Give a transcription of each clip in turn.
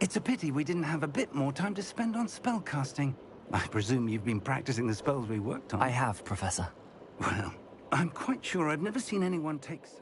It's a pity we didn't have a bit more time to spend on spellcasting. I presume you've been practicing the spells we worked on. I have, Professor. Well, I'm quite sure I've never seen anyone take so...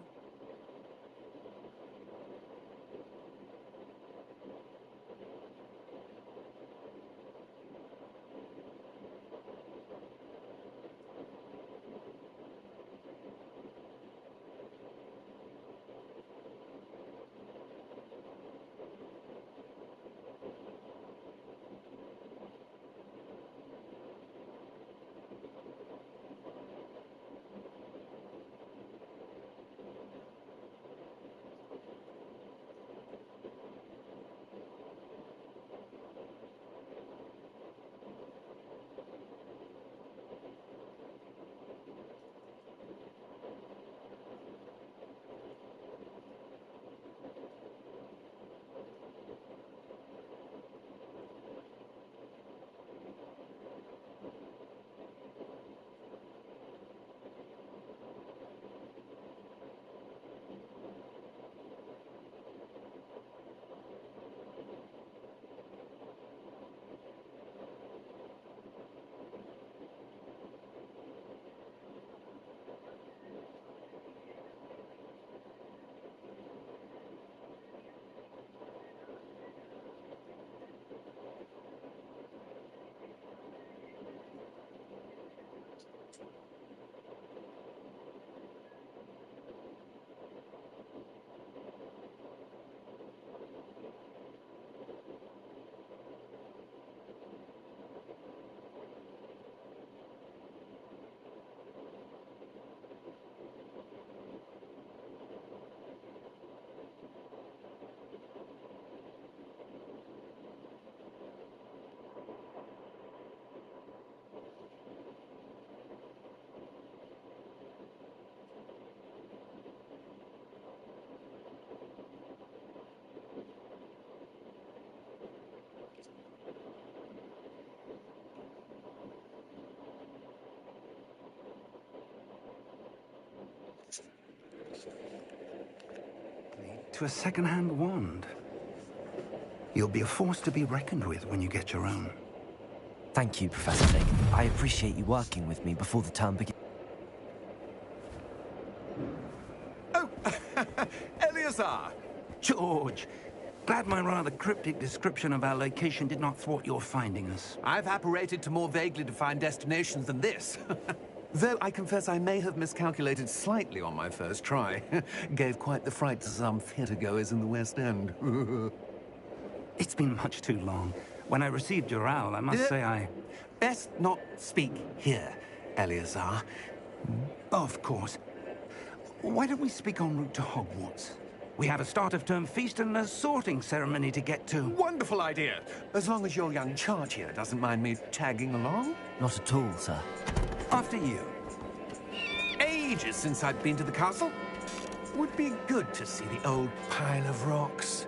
to a second-hand wand. You'll be a force to be reckoned with when you get your own. Thank you, Professor Fig. I appreciate you working with me before the term begins. Oh, Eleazar! George, glad my rather cryptic description of our location did not thwart your finding us. I've apparated to more vaguely defined destinations than this. Though I confess I may have miscalculated slightly on my first try. Gave quite the fright to some theatre-goers in the West End. It's been much too long. When I received your owl, I must say I... Best not speak here, Eleazar. Of course. Why don't we speak en route to Hogwarts? We have a start-of-term feast and a sorting ceremony to get to. Wonderful idea! As long as your young charge here doesn't mind me tagging along. Not at all, sir. After you. Ages since I've been to the castle. Would be good to see the old pile of rocks.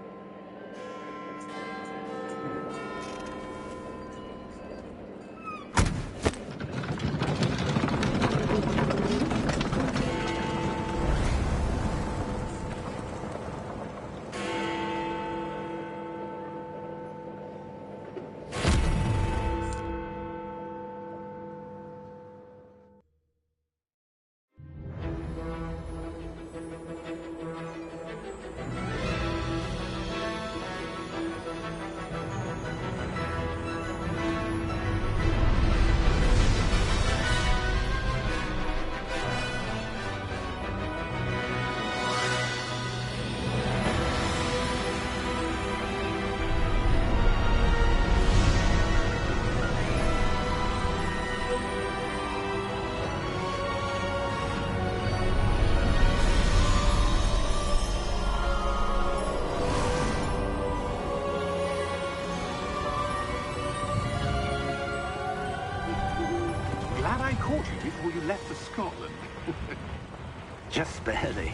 I caught you before you left for Scotland. Just barely.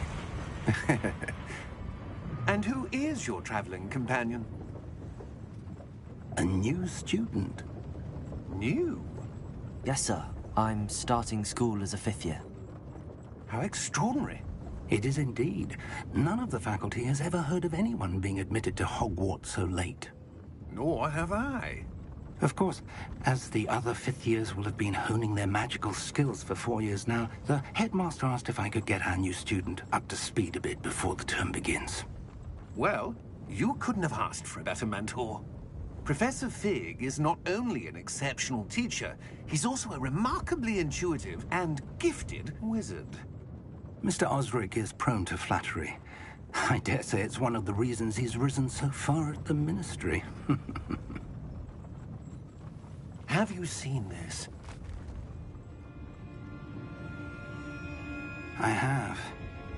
And who is your traveling companion? A new student. New? Yes, sir. I'm starting school as a 5th year. How extraordinary. It is indeed. None of the faculty has ever heard of anyone being admitted to Hogwarts so late. Nor have I. Of course, as the other fifth years will have been honing their magical skills for 4 years now, the headmaster asked if I could get our new student up to speed a bit before the term begins. Well, you couldn't have asked for a better mentor. Professor Fig is not only an exceptional teacher, he's also a remarkably intuitive and gifted wizard. Mr. Osric is prone to flattery. I dare say it's one of the reasons he's risen so far at the Ministry. Have you seen this? I have.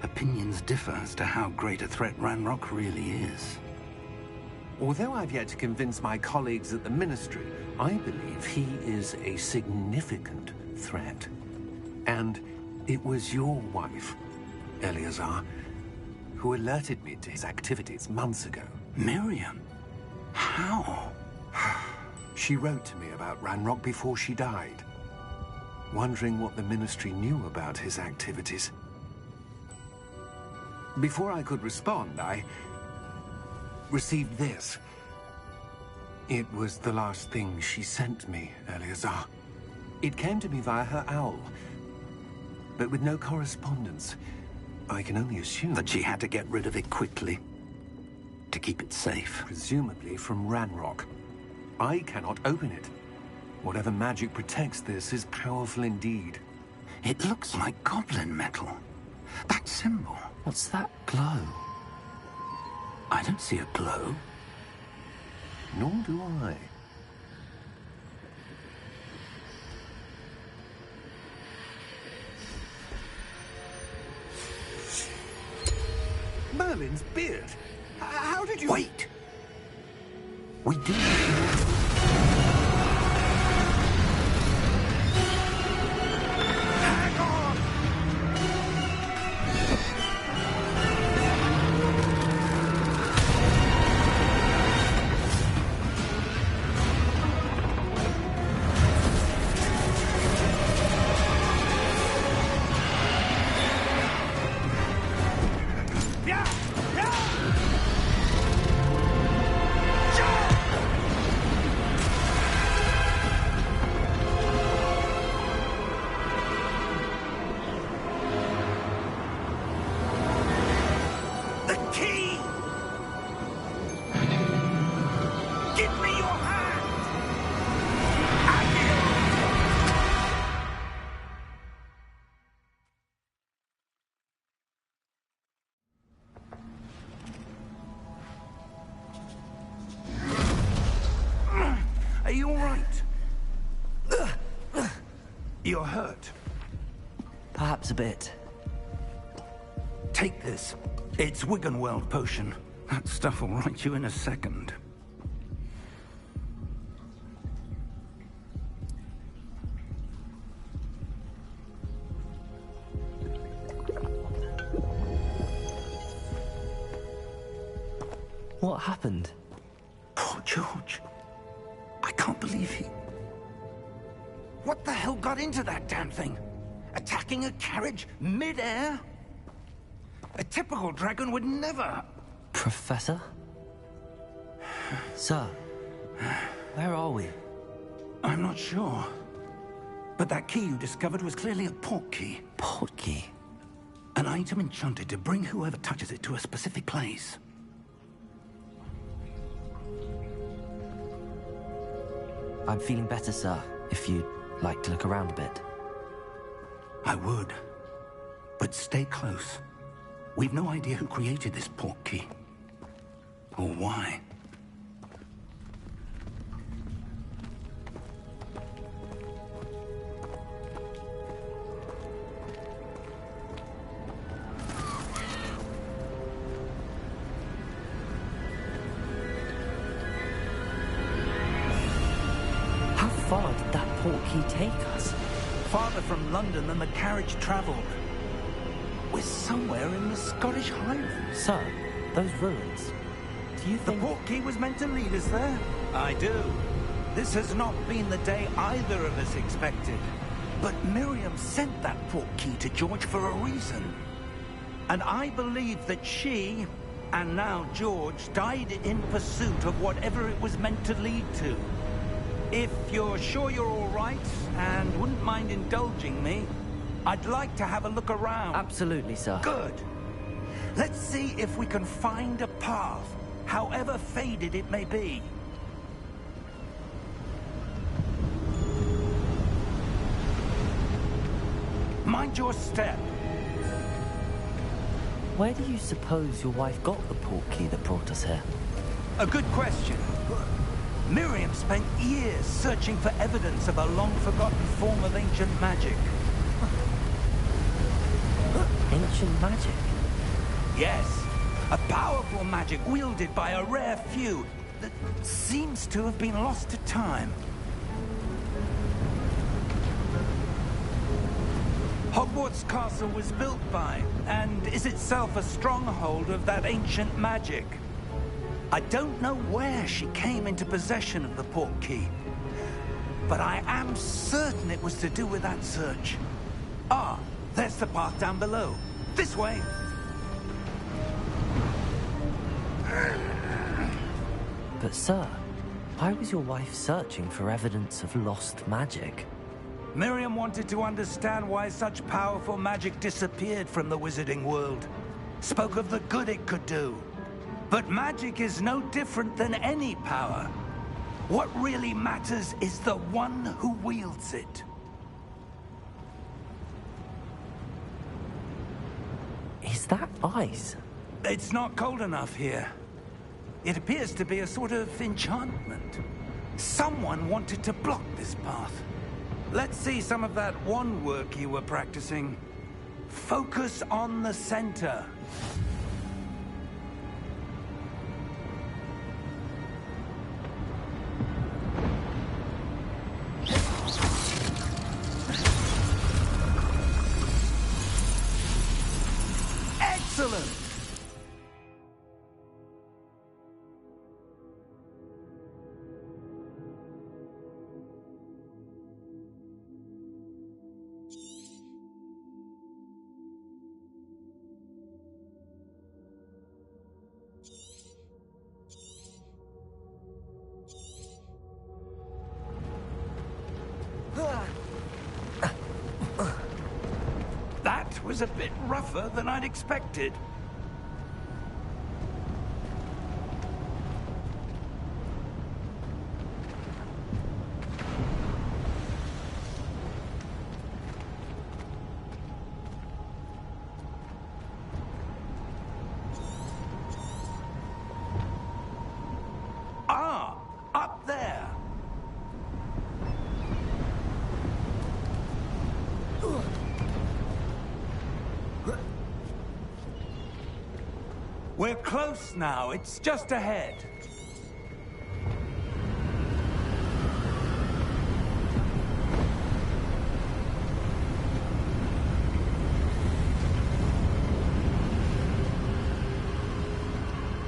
Opinions differ as to how great a threat Ranrock really is. Although I've yet to convince my colleagues at the Ministry, I believe he is a significant threat. And it was your wife, Eleazar, who alerted me to his activities months ago. Miriam? How? She wrote to me about Ranrock before she died, wondering what the Ministry knew about his activities. Before I could respond, I received this. It was the last thing she sent me, Eleazar. It came to me via her owl, but with no correspondence. I can only assume that she had to get rid of it quickly, to keep it safe. Presumably from Ranrock. I cannot open it. Whatever magic protects this is powerful indeed. It looks like goblin metal. That symbol. What's that glow? I don't see a glow. Nor do I. Merlin's beard. How did you... Wait! We do... Hang on! Are you all right? You're hurt. Perhaps a bit. Take this. It's Wiggenweld potion. That stuff will right you in a second. What happened? Poor George. I can't believe he... What the hell got into that damn thing? Attacking a carriage mid-air? A typical dragon would never... Professor? Sir, where are we? I'm not sure. But that key you discovered was clearly a port key. Port key? An item enchanted to bring whoever touches it to a specific place. I'm feeling better, sir, if you'd like to look around a bit. I would. But stay close. We've no idea who created this port key. Or why. How far did that port key take us? Farther from London than the carriage traveled. We're somewhere in the Scottish Highlands. Sir, those ruins. Do you The think... port key was meant to lead us there? I do. This has not been the day either of us expected. But Miriam sent that port key to George for a reason. And I believe that she And now George died in pursuit of whatever it was meant to lead to. If you're sure you're all right, and wouldn't mind indulging me, I'd like to have a look around. Absolutely, sir. Good. Let's see if we can find a path, however faded it may be. Mind your step. Where do you suppose your wife got the portkey that brought us here? A good question. Miriam spent years searching for evidence of a long-forgotten form of ancient magic. Ancient magic? Yes, a powerful magic wielded by a rare few that seems to have been lost to time. Hogwarts Castle was built by, and is itself a stronghold of that ancient magic. I don't know where she came into possession of the portkey, but I am certain it was to do with that search. Ah, there's the path down below. This way. But sir, why was your wife searching for evidence of lost magic? Miriam wanted to understand why such powerful magic disappeared from the wizarding world. Spoke of the good it could do. But magic is no different than any power. What really matters is the one who wields it. Is that ice? It's not cold enough here. It appears to be a sort of enchantment. Someone wanted to block this path. Let's see some of that wand work you were practicing. Focus on the center. Excellent! That was a bit rougher than I'd expected. Ah, up there. We're close now. It's just ahead.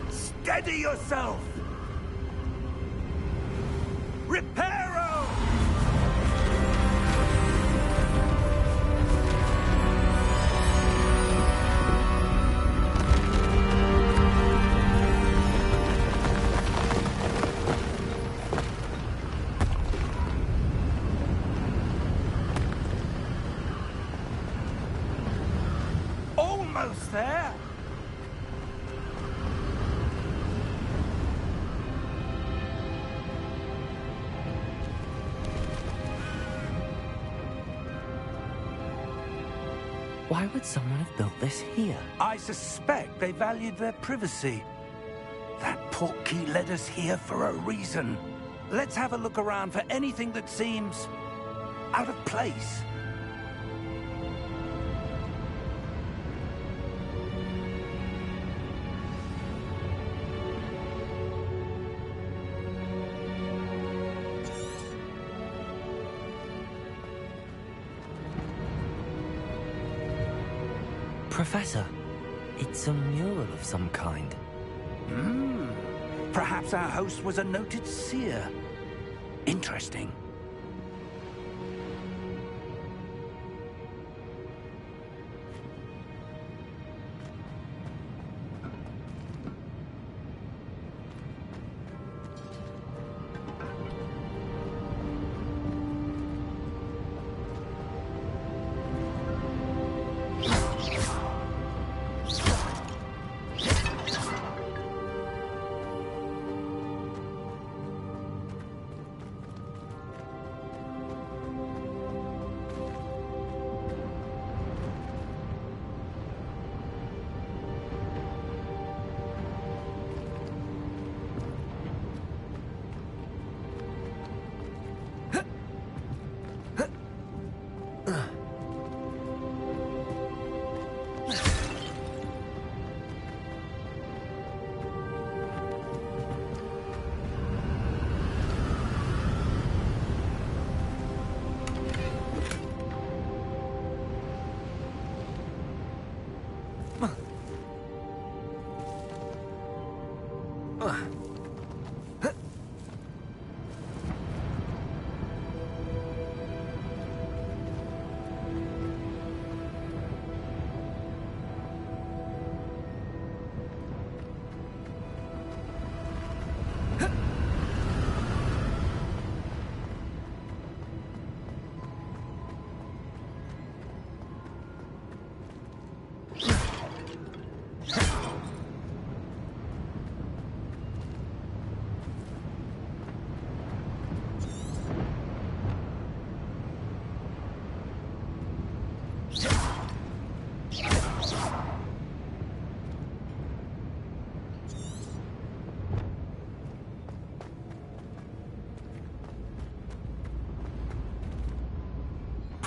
Steady yourself! Reparo! Almost there. Why would someone have built this here? I suspect they valued their privacy. That portkey led us here for a reason. Let's have a look around for anything that seems out of place. Professor, it's a mural of some kind. Perhaps our host was a noted seer. Interesting.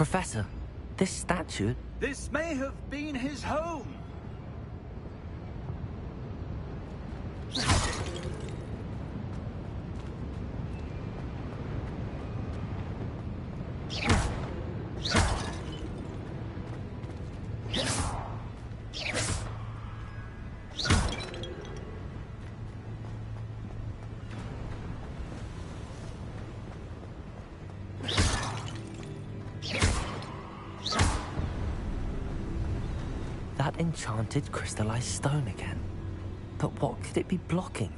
Professor, this statue... This may have been his home. That enchanted crystallized stone again. But what could it be blocking?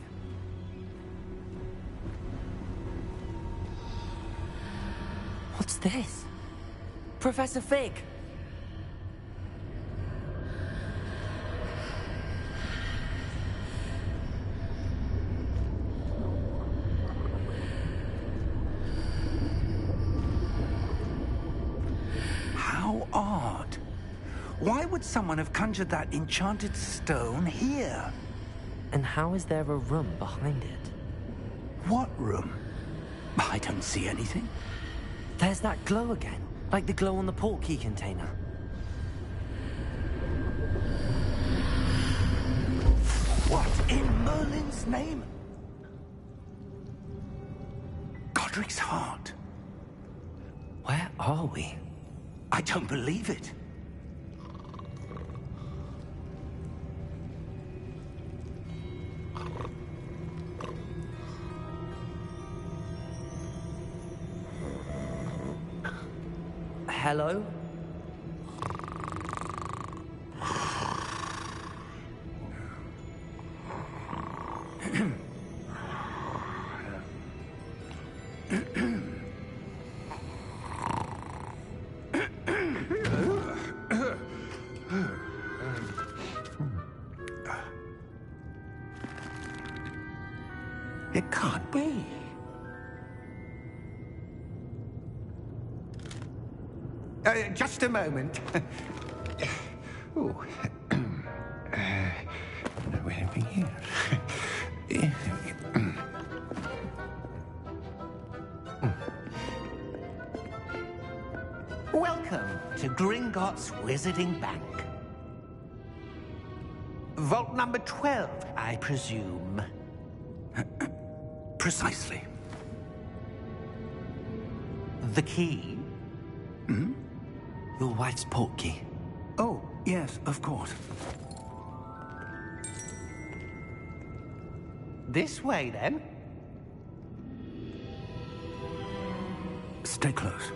What's this? Professor Fig! How odd. Why would someone have conjured that enchanted stone here? And how is there a room behind it? What room? I don't see anything. There's that glow again, like the glow on the portkey container. What in Merlin's name? Godric's heart. Where are we? I don't believe it. Hello? It can't be. Just a moment. Oh. Where are we here? Welcome to Gringotts Wizarding Bank. Vault number 12, I presume. Precisely. The key? Hmm? Your wife's portkey. Oh, yes, of course. This way, then. Stay close.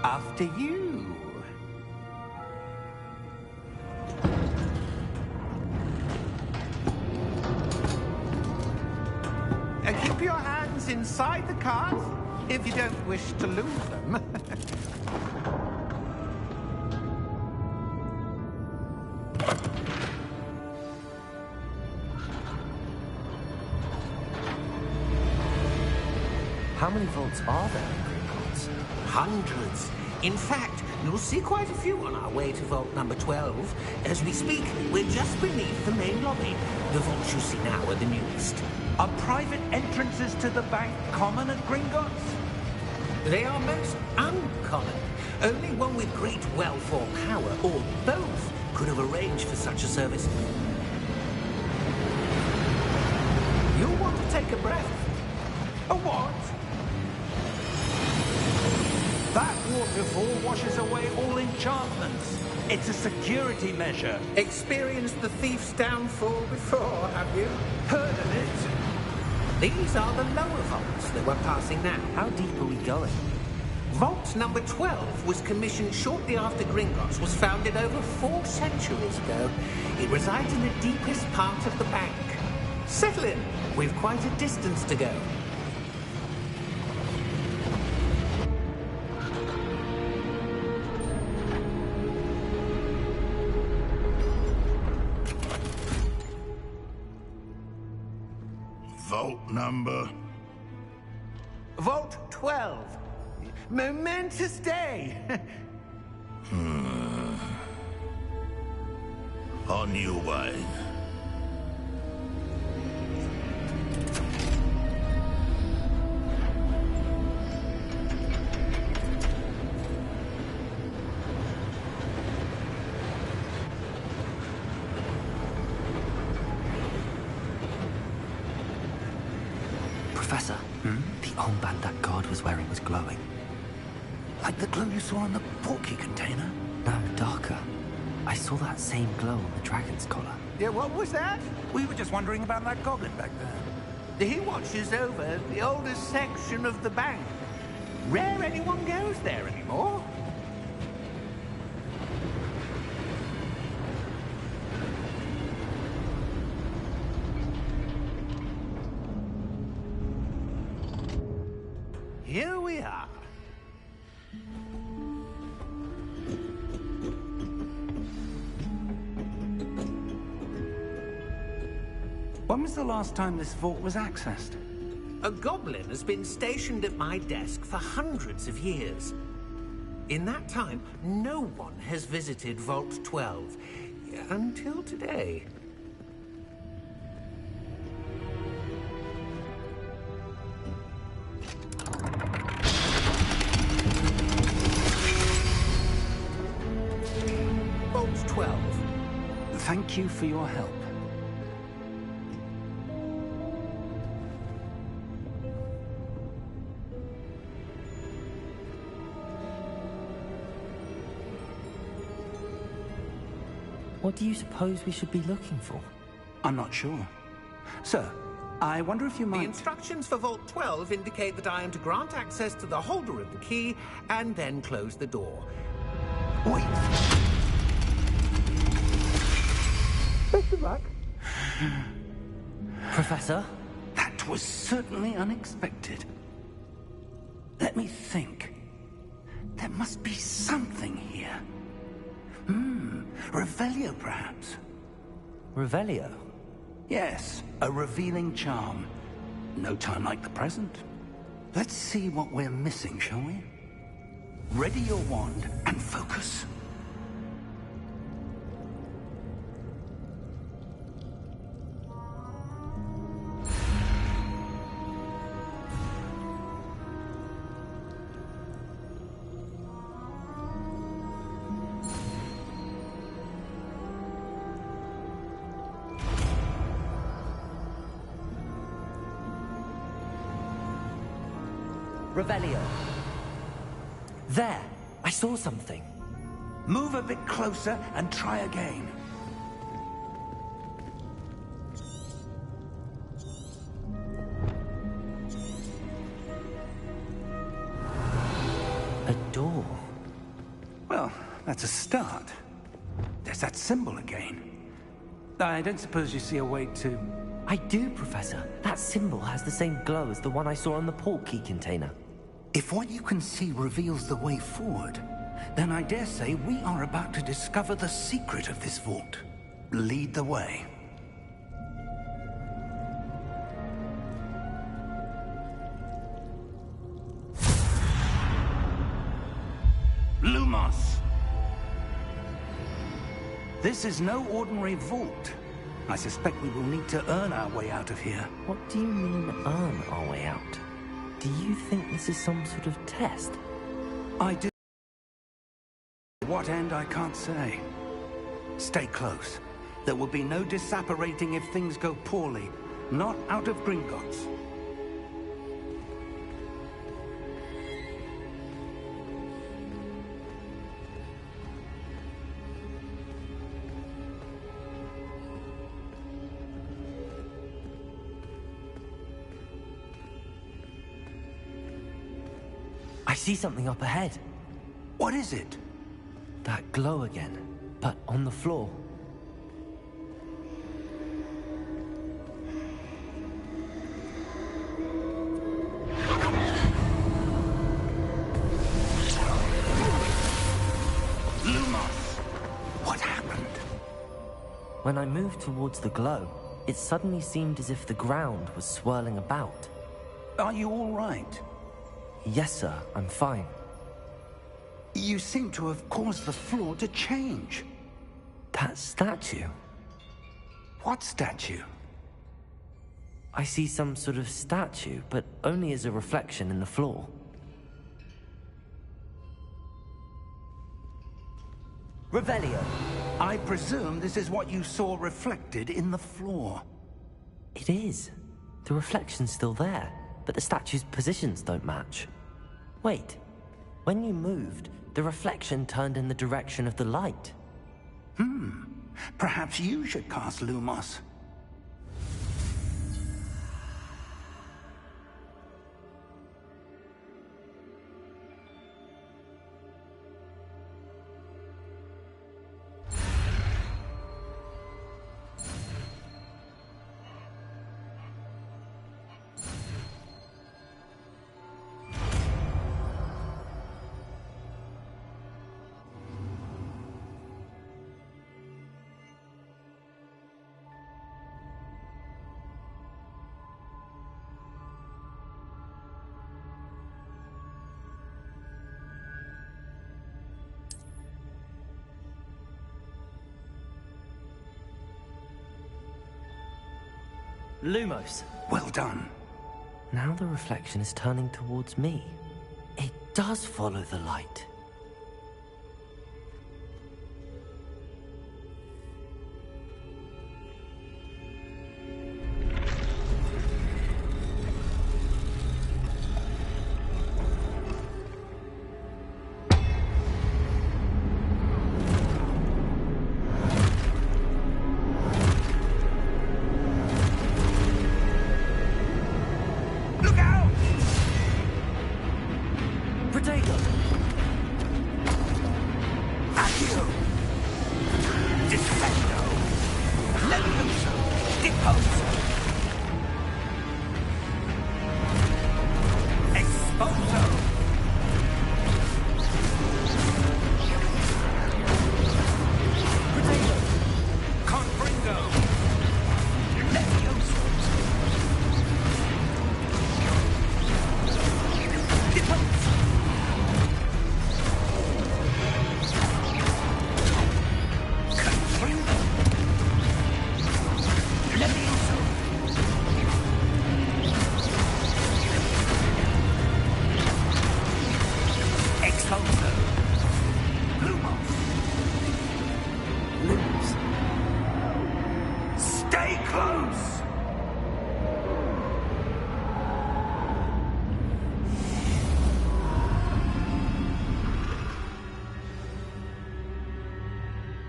After you. Keep your hands inside the cart if you don't wish to lose them. How many vaults are there in Gringotts? Hundreds. In fact, you'll see quite a few on our way to vault number 12. As we speak, we're just beneath the main lobby. The vaults you see now are the newest. Are private entrances to the bank common at Gringotts? They are most uncommon. Only one with great wealth or power, or both, could have arranged for such a service. You'll want to take a breath. A what? That waterfall washes away all enchantments. It's a security measure. Experienced the thief's downfall before, have you? Heard of it? These are the lower vaults that we're passing now. How deep are we going? Vault number 12 was commissioned shortly after Gringotts was founded over 4 centuries ago. It resides in the deepest part of the bank. Settle in. We've quite a distance to go. Vault number? Vault 12. Momentous day. On your way. Professor, the armband that guard was wearing was glowing. Like the glow you saw in the porky container? No, darker. I saw that same glow on the dragon's collar. Yeah, what was that? We were just wondering about that goblin back there. He watches over the oldest section of the bank. Rare anyone goes there anymore. Here we are. When was the last time this vault was accessed? A goblin has been stationed at my desk for hundreds of years. In that time, no one has visited Vault 12. Until today. Vault 12. Thank you for your help. What do you suppose we should be looking for? I'm not sure. Sir, I wonder if you The might... instructions for Vault 12 indicate that I am to grant access to the holder of the key and then close the door. Wait! Best of luck. Professor? That was certainly unexpected. Let me think. There must be something here. Revelio, perhaps? Revelio? Yes, a revealing charm. No time like the present. Let's see what we're missing, shall we? Ready your wand and focus. Revelio. There! I saw something. Move a bit closer and try again. A door. Well, that's a start. There's that symbol again. I don't suppose you see a way to... I do, Professor. That symbol has the same glow as the one I saw on the port key container. If what you can see reveals the way forward, then I dare say we are about to discover the secret of this vault. Lead the way. Lumos! This is no ordinary vault. I suspect we will need to earn our way out of here. What do you mean, earn our way out? Do you think this is some sort of test? I do. What end, I can't say. Stay close. There will be no disapparating if things go poorly. Not out of Gringotts. I see something up ahead. What is it? That glow again, but on the floor. Lumos! What happened? When I moved towards the glow, it suddenly seemed as if the ground was swirling about. Are you all right? Yes, sir, I'm fine. You seem to have caused the floor to change. That statue. What statue? I see some sort of statue, but only as a reflection in the floor. Revelio. I presume this is what you saw reflected in the floor. It is. The reflection's still there, but the statue's positions don't match. Wait. When you moved, the reflection turned in the direction of the light. Perhaps you should cast Lumos. Lumos. Well done. Now the reflection is turning towards me. It does follow the light.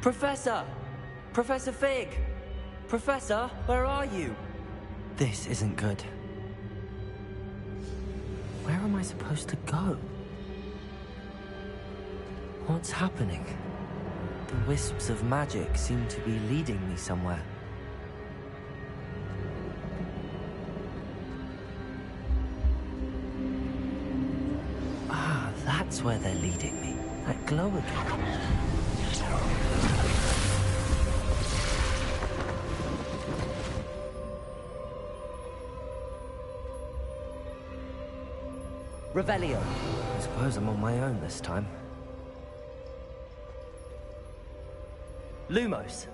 Professor! Professor Fig! Professor, where are you? This isn't good. Where am I supposed to go? What's happening? The wisps of magic seem to be leading me somewhere. Ah, that's where they're leading me. That glow again. Revelio. I suppose I'm on my own this time. Lumos.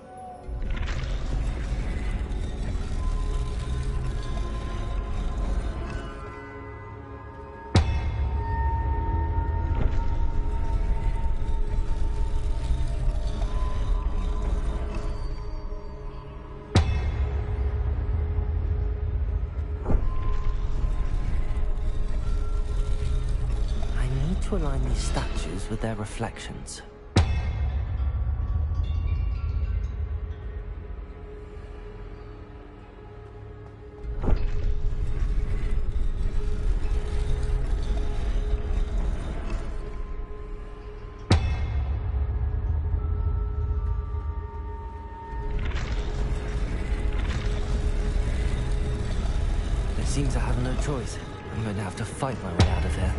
To align these statues with their reflections. It seems I have no choice. I'm going to have to fight my way out of here.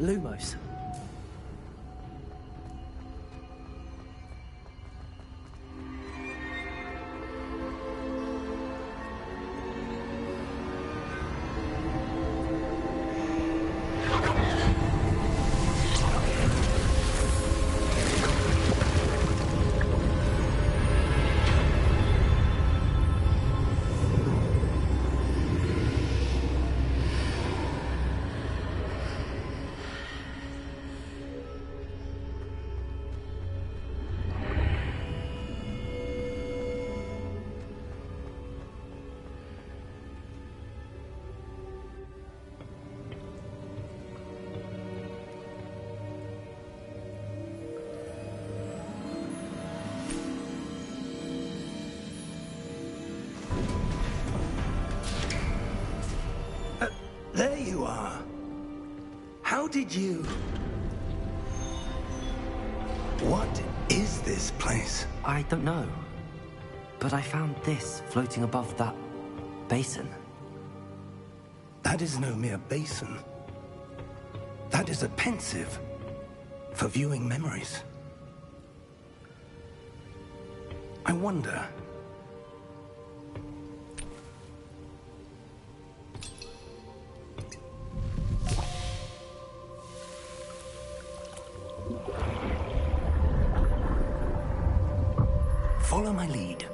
Lumos. There you are. How did you... What is this place? I don't know. But I found this floating above that basin. That is no mere basin. That is a pensive for viewing memories. I wonder... Follow my lead.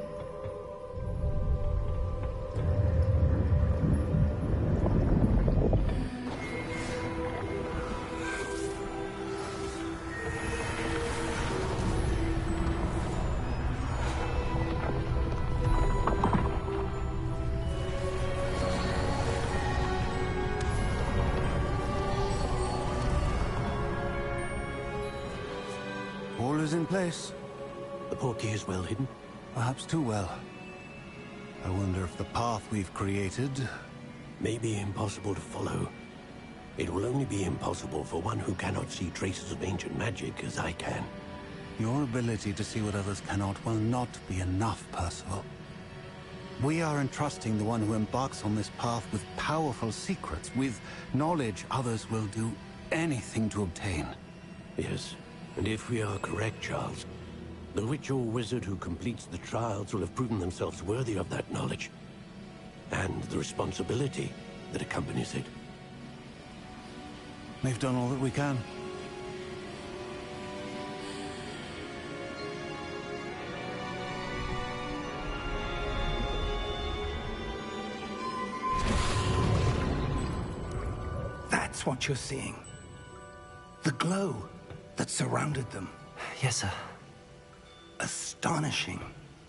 All is in place. The portkey is well hidden. Perhaps too well. I wonder if the path we've created... May be impossible to follow. It will only be impossible for one who cannot see traces of ancient magic as I can. Your ability to see what others cannot will not be enough, Percival. We are entrusting the one who embarks on this path with powerful secrets, with knowledge others will do anything to obtain. Yes, and if we are correct, Charles, the witch or wizard who completes the trials will have proven themselves worthy of that knowledge, and the responsibility that accompanies it. We've done all that we can. That's what you're seeing. The glow that surrounded them. Yes, sir. Astonishing.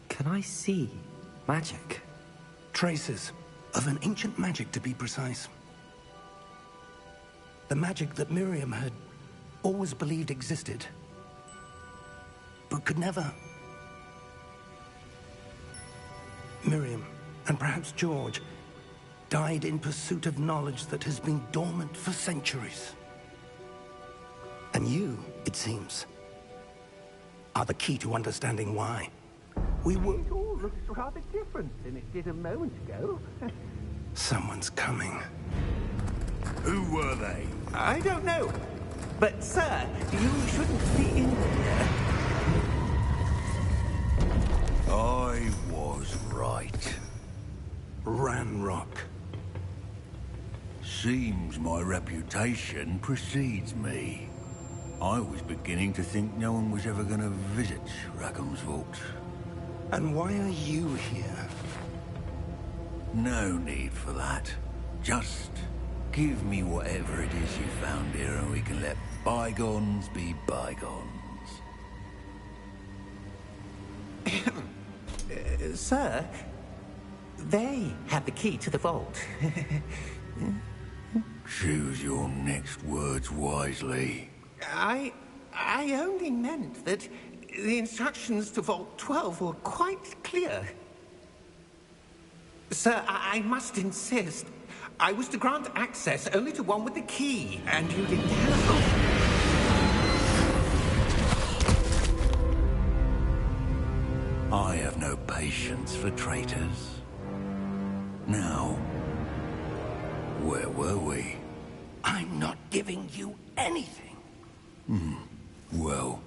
Can I see magic? Traces of an ancient magic, to be precise. The magic that Miriam had always believed existed, but could never. Miriam, and perhaps George, died in pursuit of knowledge that has been dormant for centuries. And you, it seems, are the key to understanding why. It all looks rather different than it did a moment ago. Someone's coming. Who were they? I don't know. But, sir, you shouldn't be in here. I was right. Ranrock. Seems my reputation precedes me. I was beginning to think no one was ever going to visit Rackham's vault. And why are you here? No need for that. Just give me whatever it is you found here and we can let bygones be bygones. Sir, they have the key to the vault. Choose your next words wisely. I only meant that the instructions to Vault 12 were quite clear. Sir, I must insist. I was to grant access only to one with the key, and you didn't have. I have no patience for traitors. Now, where were we? I'm not giving you anything. Well,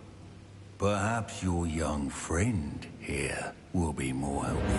perhaps your young friend here will be more helpful.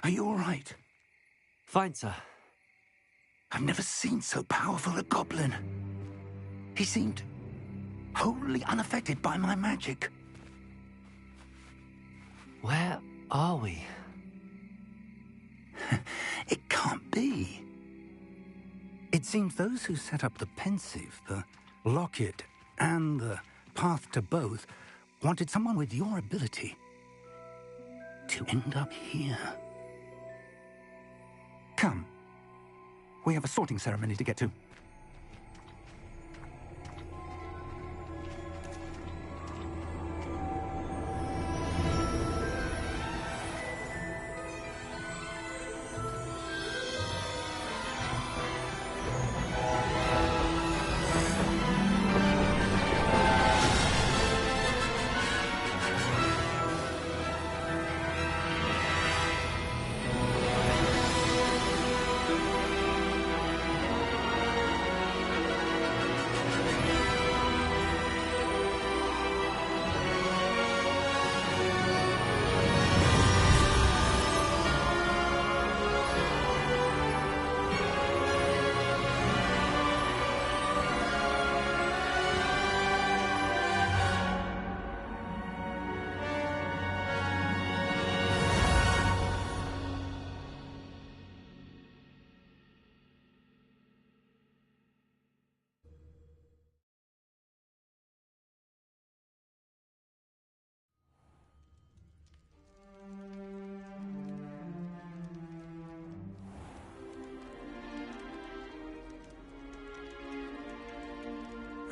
Are you all right? Fine, sir. I've never seen so powerful a goblin. He seemed wholly unaffected by my magic. Where are we? It can't be. It seems those who set up the pensive, the locket, and the path to both wanted someone with your ability to end up here. Come. We have a sorting ceremony to get to.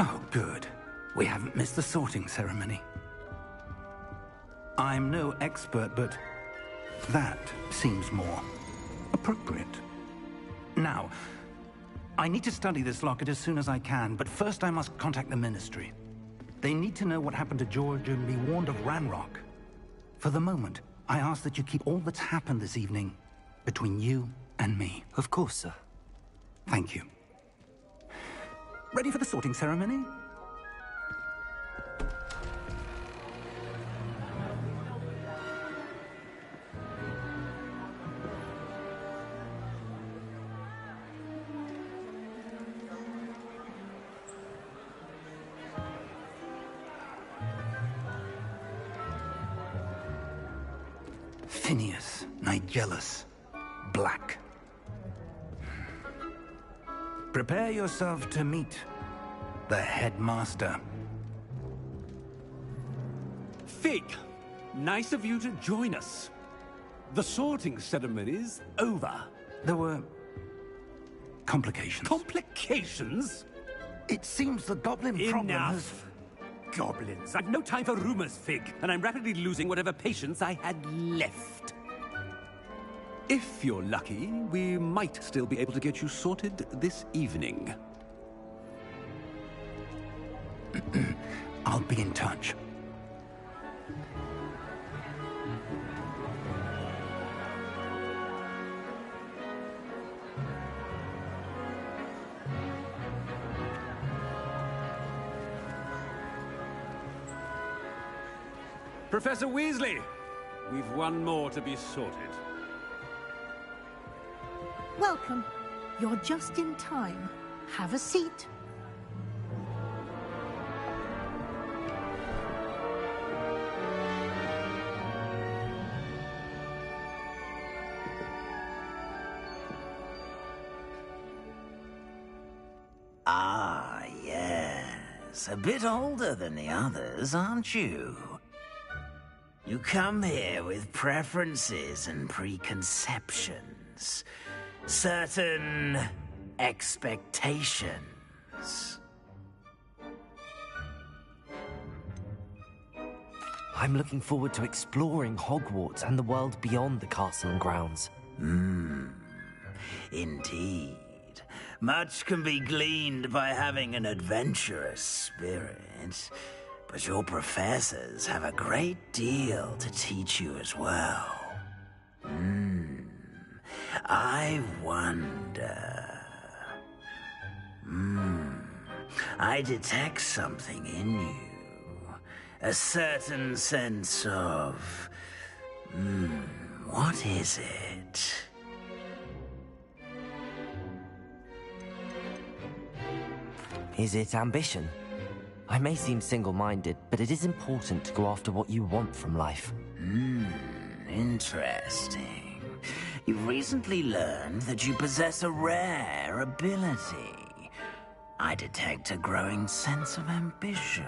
Oh, good. We haven't missed the sorting ceremony. I'm no expert, but that seems more appropriate. Now, I need to study this locket as soon as I can, but first I must contact the Ministry. They need to know what happened to George and be warned of Ranrock. For the moment, I ask that you keep all that's happened this evening between you and me. Of course, sir. Thank you. Ready for the sorting ceremony? Phineas, Nigellus, Black. Prepare yourself to meet the headmaster. Fig, nice of you to join us. The sorting ceremony's over. There were complications. Complications? It seems the goblin problem has... Enough. Goblins. I've no time for rumors, Fig, and I'm rapidly losing whatever patience I had left. If you're lucky, we might still be able to get you sorted this evening. I'll be in touch. Professor Weasley, we've one more to be sorted. Welcome. You're just in time. Have a seat. Ah, yes. A bit older than the others, aren't you? You come here with preferences and preconceptions. Certain expectations. I'm looking forward to exploring Hogwarts and the world beyond the castle and grounds. Indeed. Much can be gleaned by having an adventurous spirit, but your professors have a great deal to teach you as well. I wonder... I detect something in you. A certain sense of... what is it? Is it ambition? I may seem single-minded, but it is important to go after what you want from life. Interesting. You've recently learned that you possess a rare ability. I detect a growing sense of ambition,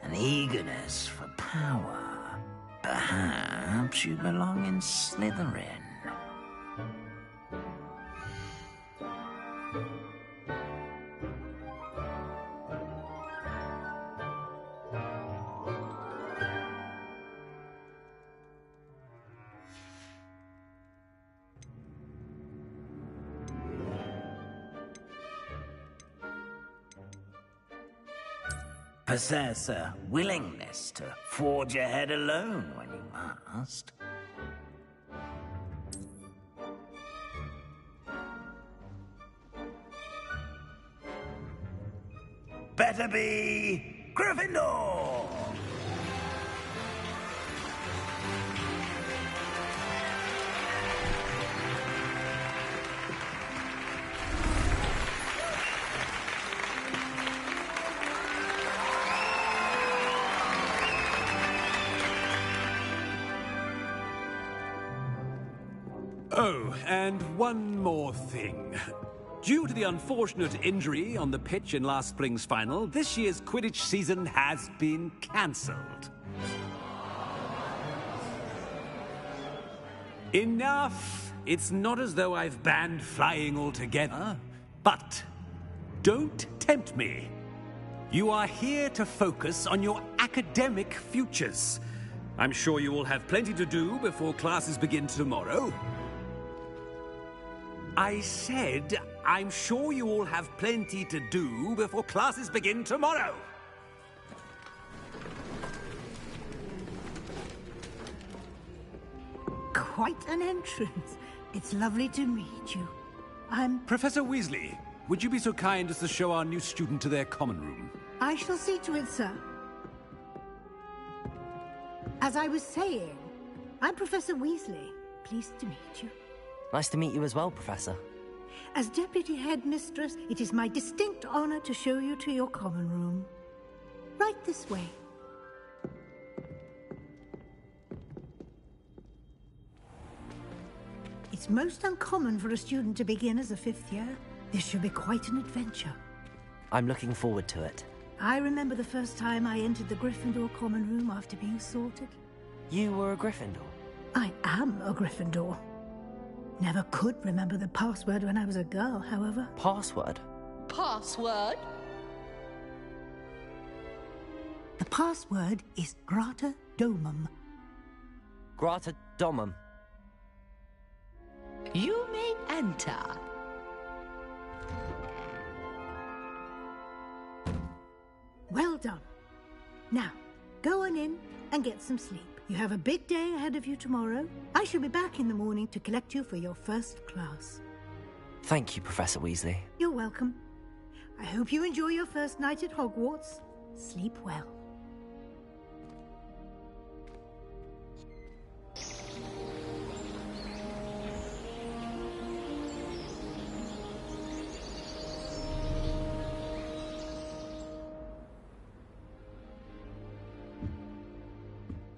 an eagerness for power. Perhaps you belong in Slytherin. Possess a willingness to forge ahead alone when you must. Better be Gryffindor! Oh, and one more thing. Due to the unfortunate injury on the pitch in last spring's final, this year's Quidditch season has been cancelled. Enough! It's not as though I've banned flying altogether, but don't tempt me. You are here to focus on your academic futures. I'm sure you will have plenty to do before classes begin tomorrow. I said, I'm sure you all have plenty to do before classes begin tomorrow. Quite an entrance. It's lovely to meet you. I'm... Professor Weasley, would you be so kind as to show our new student to their common room? I shall see to it, sir. As I was saying, I'm Professor Weasley. Pleased to meet you. Nice to meet you as well, Professor. As Deputy Headmistress, it is my distinct honor to show you to your common room. Right this way. It's most uncommon for a student to begin as a fifth year. This should be quite an adventure. I'm looking forward to it. I remember the first time I entered the Gryffindor common room after being sorted. You were a Gryffindor? I am a Gryffindor. Never could remember the password when I was a girl, however. Password? Password? The password is Grata Domum. Grata Domum. You may enter. Well done. Now, go on in and get some sleep. You have a big day ahead of you tomorrow. I shall be back in the morning to collect you for your first class. Thank you, Professor Weasley. You're welcome. I hope you enjoy your first night at Hogwarts. Sleep well.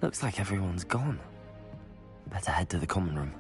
Looks like everyone's gone. Better head to the common room.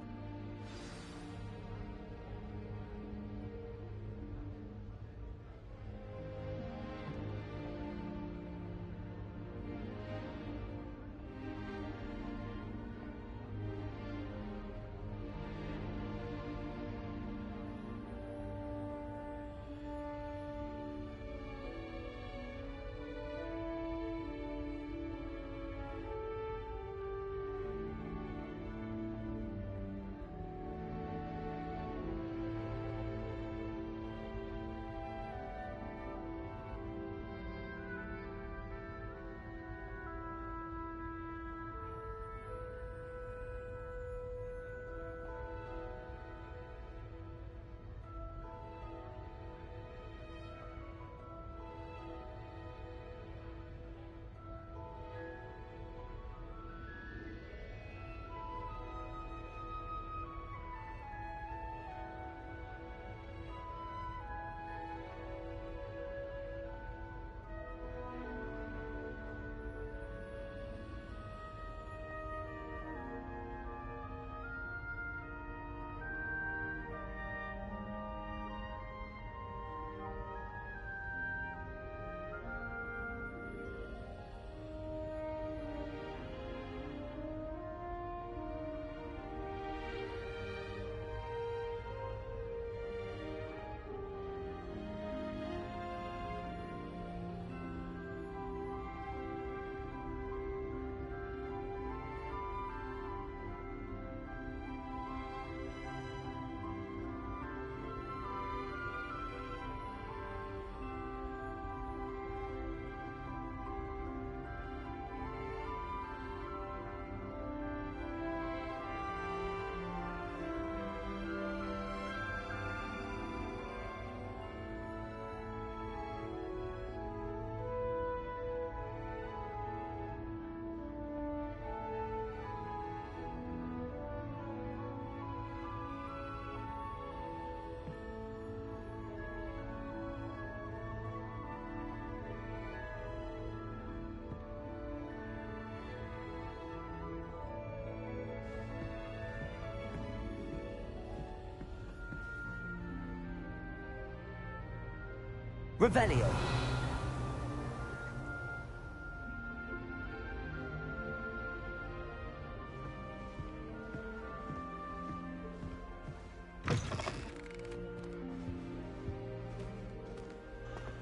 Revelio.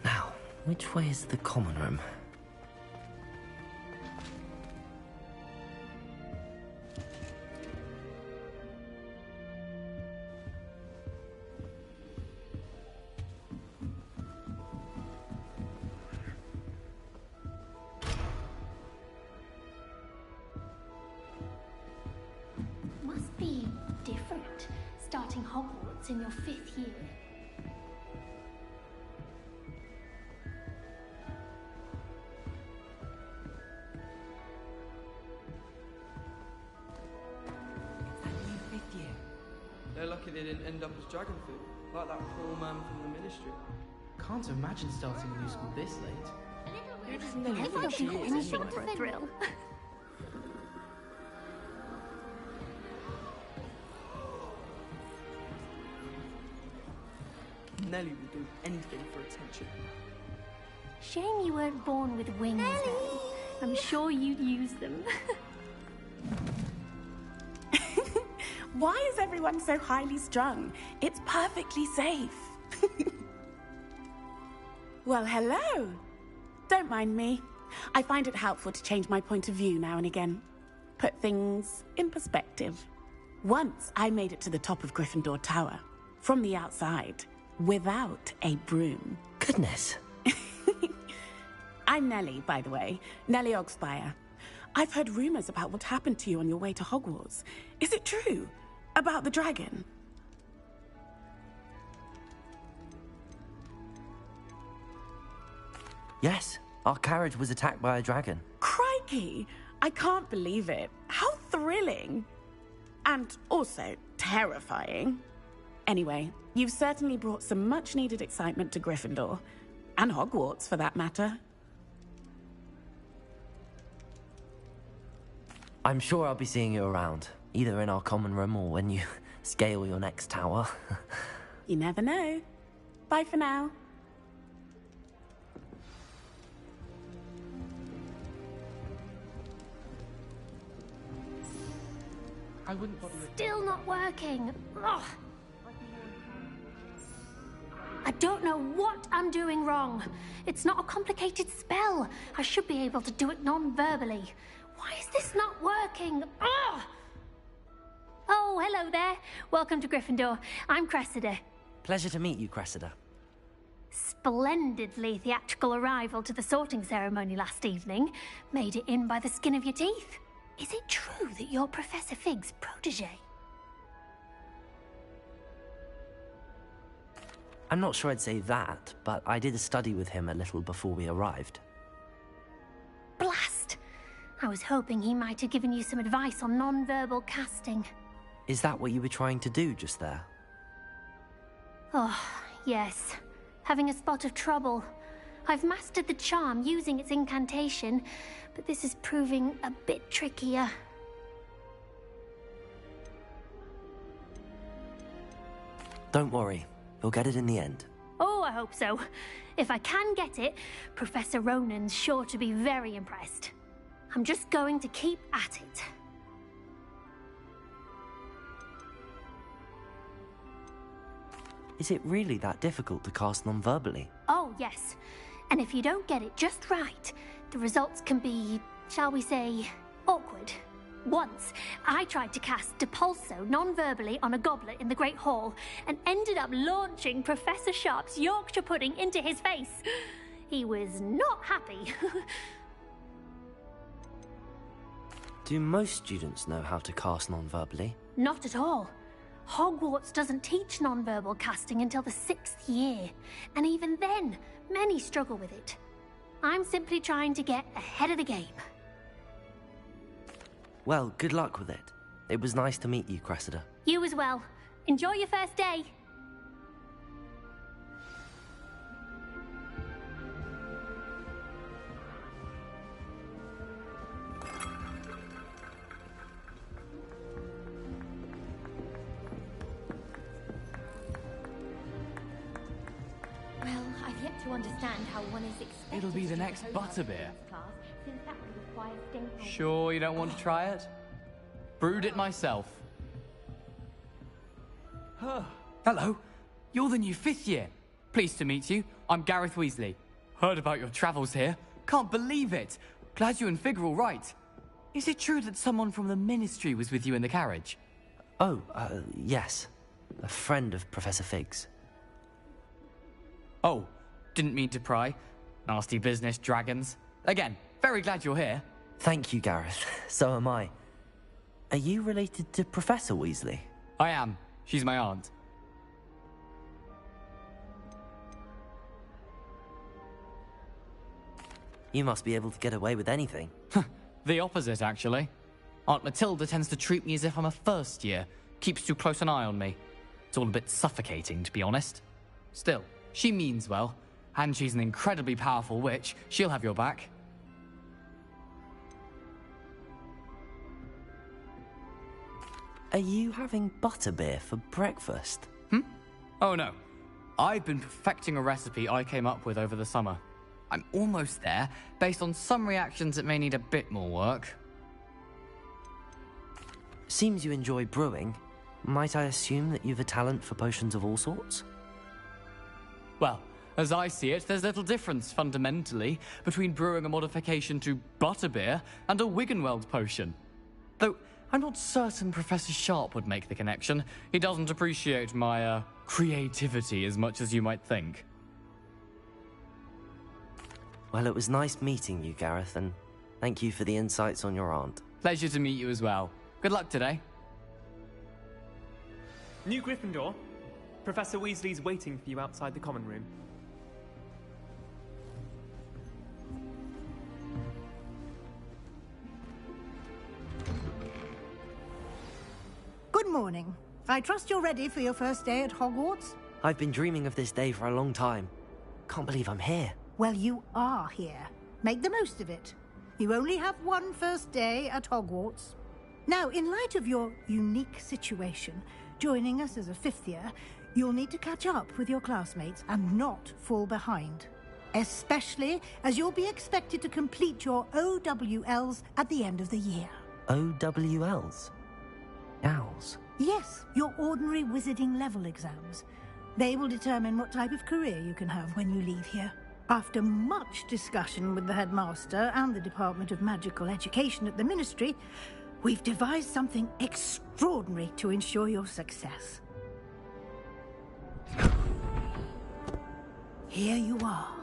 Now, which way is the common room? Must be different, starting Hogwarts in your 5th year. They're lucky they didn't end up as dragon food, like that poor man from the ministry. Can't imagine starting a new school this late. It isn't anything for a thrill. Nelly will do anything for attention. Shame you weren't born with wings, Nelly. I'm sure you'd use them. Why is everyone so highly strung? It's perfectly safe. Well, hello. Don't mind me. I find it helpful to change my point of view now and again. Put things in perspective. Once I made it to the top of Gryffindor Tower, from the outside, without a broom. Goodness. I'm Nelly, by the way. Nelly Ogspire. I've heard rumors about what happened to you on your way to Hogwarts. Is it true? About the dragon? Yes, our carriage was attacked by a dragon. Crikey! I can't believe it. How thrilling! And also terrifying. Anyway, you've certainly brought some much-needed excitement to Gryffindor. And Hogwarts, for that matter. I'm sure I'll be seeing you around, either in our common room or when you scale your next tower. You never know. Bye for now. I wouldn't bother with... Still not working. Ugh. I don't know what I'm doing wrong. It's not a complicated spell. I should be able to do it non-verbally. Why is this not working? Ugh. Oh, hello there. Welcome to Gryffindor. I'm Cressida. Pleasure to meet you, Cressida. Splendidly theatrical arrival to the sorting ceremony last evening. Made it in by the skin of your teeth. Is it true that you're Professor Fig's protege? I'm not sure I'd say that, but I did a study with him a little before we arrived. Blast! I was hoping he might have given you some advice on non-verbal casting. Is that what you were trying to do just there? Oh, yes. Having a spot of trouble. I've mastered the charm using its incantation, but this is proving a bit trickier. Don't worry. You'll get it in the end. Oh, I hope so. If I can get it, Professor Ronan's sure to be very impressed. I'm just going to keep at it. Is it really that difficult to cast non-verbally? Oh, yes. And if you don't get it just right, the results can be, shall we say, awkward. Once, I tried to cast Depulso non-verbally on a goblet in the Great Hall and ended up launching Professor Sharp's Yorkshire pudding into his face. He was not happy. Do most students know how to cast non-verbally? Not at all. Hogwarts doesn't teach non-verbal casting until the 6th year, and even then, many struggle with it. I'm simply trying to get ahead of the game. Well, good luck with it. It was nice to meet you, Cressida. You as well. Enjoy your first day. Well, I've yet to understand how one is expected. It'll be the to next code Butterbeer. class, since that would require staying home. Sure you don't want to try it? Brewed it myself. Hello, you're the new 5th year. Pleased to meet you. I'm Gareth Weasley. Heard about your travels here. Can't believe it. Glad you and Fig are all right. Is it true that someone from the Ministry was with you in the carriage? Oh, yes. A friend of Professor Fig's. Oh, didn't mean to pry. Nasty business, dragons. Again, very glad you're here. Thank you, Gareth. So am I. Are you related to Professor Weasley? I am. She's my aunt. You must be able to get away with anything. The opposite, actually. Aunt Matilda tends to treat me as if I'm a first year. Keeps too close an eye on me. It's all a bit suffocating, to be honest. Still, she means well. And she's an incredibly powerful witch. She'll have your back. Are you having butterbeer for breakfast? Oh no. I've been perfecting a recipe I came up with over the summer. I'm almost there. Based on some reactions, it may need a bit more work. Seems you enjoy brewing. Might I assume that you've a talent for potions of all sorts? Well, as I see it, there's little difference, fundamentally, between brewing a modification to butterbeer and a Wiggenweld potion. Though, I'm not certain Professor Sharp would make the connection. He doesn't appreciate my, creativity as much as you might think. Well, it was nice meeting you, Gareth, and thank you for the insights on your aunt. Pleasure to meet you as well. Good luck today. New Gryffindor. Professor Weasley's waiting for you outside the common room. Good morning. I trust you're ready for your first day at Hogwarts? I've been dreaming of this day for a long time. Can't believe I'm here. Well, you are here. Make the most of it. You only have one first day at Hogwarts. Now, in light of your unique situation, joining us as a fifth year, you'll need to catch up with your classmates and not fall behind. Especially as you'll be expected to complete your OWLs at the end of the year. OWLs? Owls? Yes, your ordinary wizarding level exams. They will determine what type of career you can have when you leave here. After much discussion with the headmaster and the Department of Magical Education at the Ministry, we've devised something extraordinary to ensure your success. Here you are.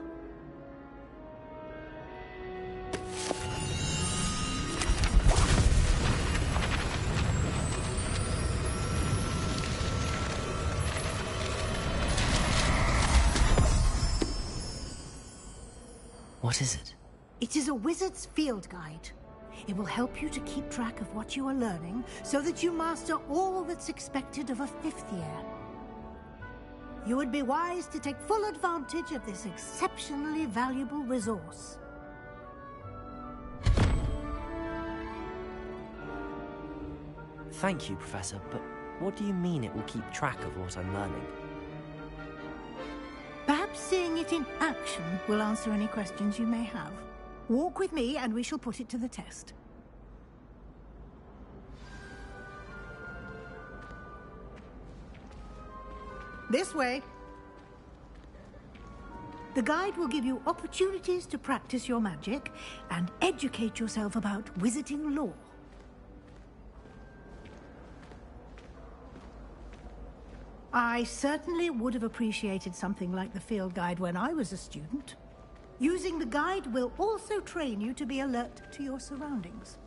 What is it? It is a wizard's field guide. It will help you to keep track of what you are learning so that you master all that's expected of a fifth year. You would be wise to take full advantage of this exceptionally valuable resource. Thank you, Professor, but what do you mean it will keep track of what I'm learning? Perhaps seeing it in action will answer any questions you may have. Walk with me and we shall put it to the test. This way. The guide will give you opportunities to practice your magic and educate yourself about wizarding lore. I certainly would have appreciated something like the field guide when I was a student. Using the guide will also train you to be alert to your surroundings.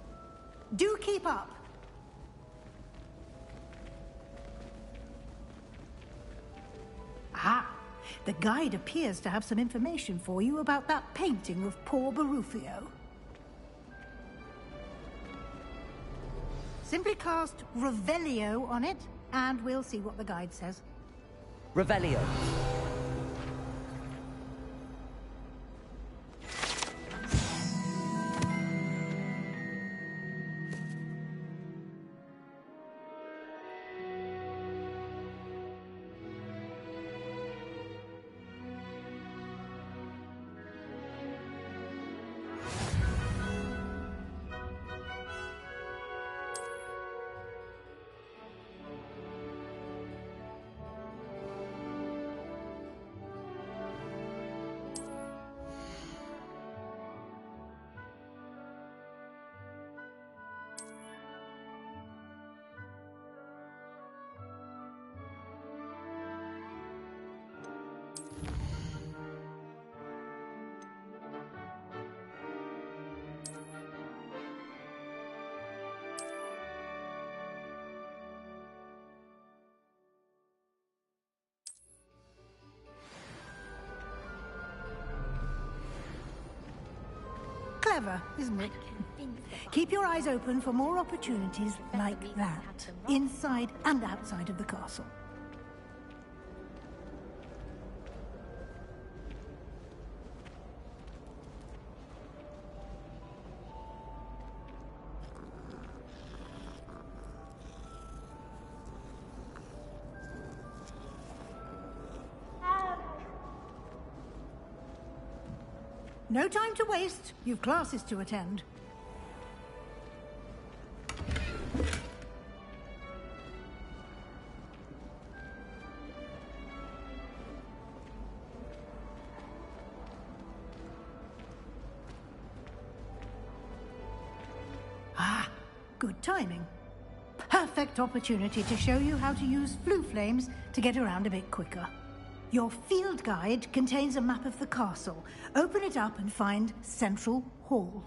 Do keep up! Ah, the guide appears to have some information for you about that painting of poor Barufio. Simply cast Revelio on it, and we'll see what the guide says. Revelio. Clever, isn't it? Keep your eyes open for more opportunities like that, inside and outside of the castle. No time to waste. You've classes to attend. Ah, good timing. Perfect opportunity to show you how to use flue flames to get around a bit quicker. Your field guide contains a map of the castle. Open it up and find Central Hall.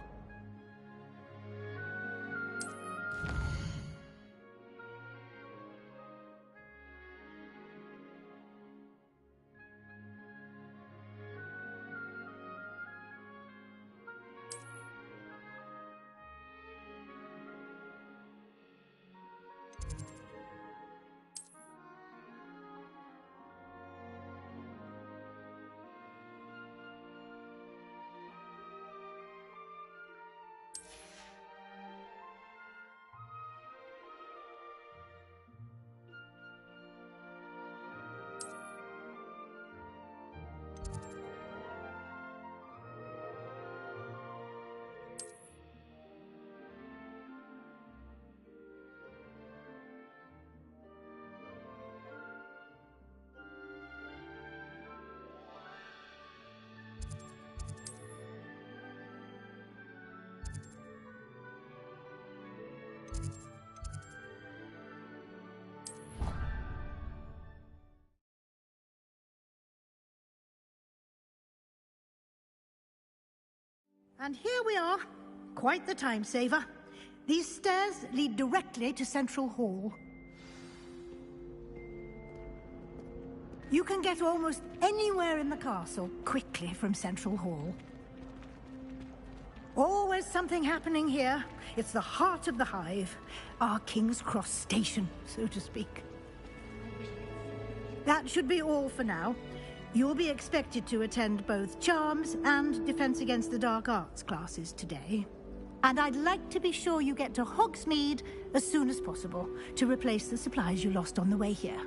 And here we are. Quite the time saver. These stairs lead directly to Central Hall. You can get almost anywhere in the castle quickly from Central Hall. Always something happening here. It's the heart of the hive. Our King's Cross station, so to speak. That should be all for now. You'll be expected to attend both Charms and Defense Against the Dark Arts classes today. And I'd like to be sure you get to Hogsmeade as soon as possible to replace the supplies you lost on the way here.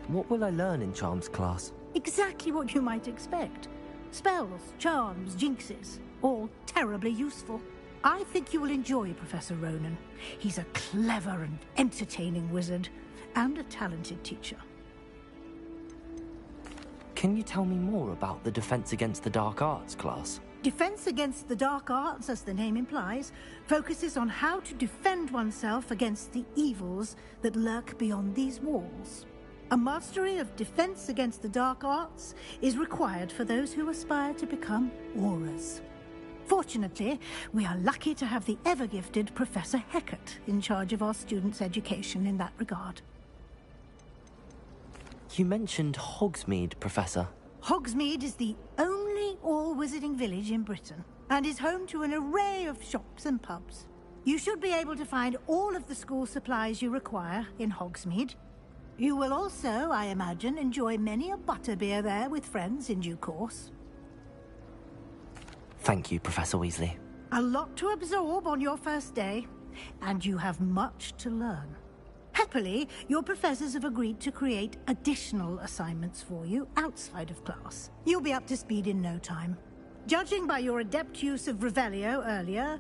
What will I learn in Charms class? Exactly what you might expect. Spells, charms, jinxes, all terribly useful. I think you will enjoy Professor Ronan. He's a clever and entertaining wizard, and a talented teacher. Can you tell me more about the Defense Against the Dark Arts class? Defense Against the Dark Arts, as the name implies, focuses on how to defend oneself against the evils that lurk beyond these walls. A mastery of Defense Against the Dark Arts is required for those who aspire to become Aurors. Fortunately, we are lucky to have the ever-gifted Professor Hecat in charge of our students' education in that regard. You mentioned Hogsmeade, Professor. Hogsmeade is the only all-wizarding village in Britain, and is home to an array of shops and pubs. You should be able to find all of the school supplies you require in Hogsmeade. You will also, I imagine, enjoy many a butterbeer there with friends in due course. Thank you, Professor Weasley. A lot to absorb on your first day, and you have much to learn. Happily, your professors have agreed to create additional assignments for you outside of class. You'll be up to speed in no time. Judging by your adept use of Revelio earlier,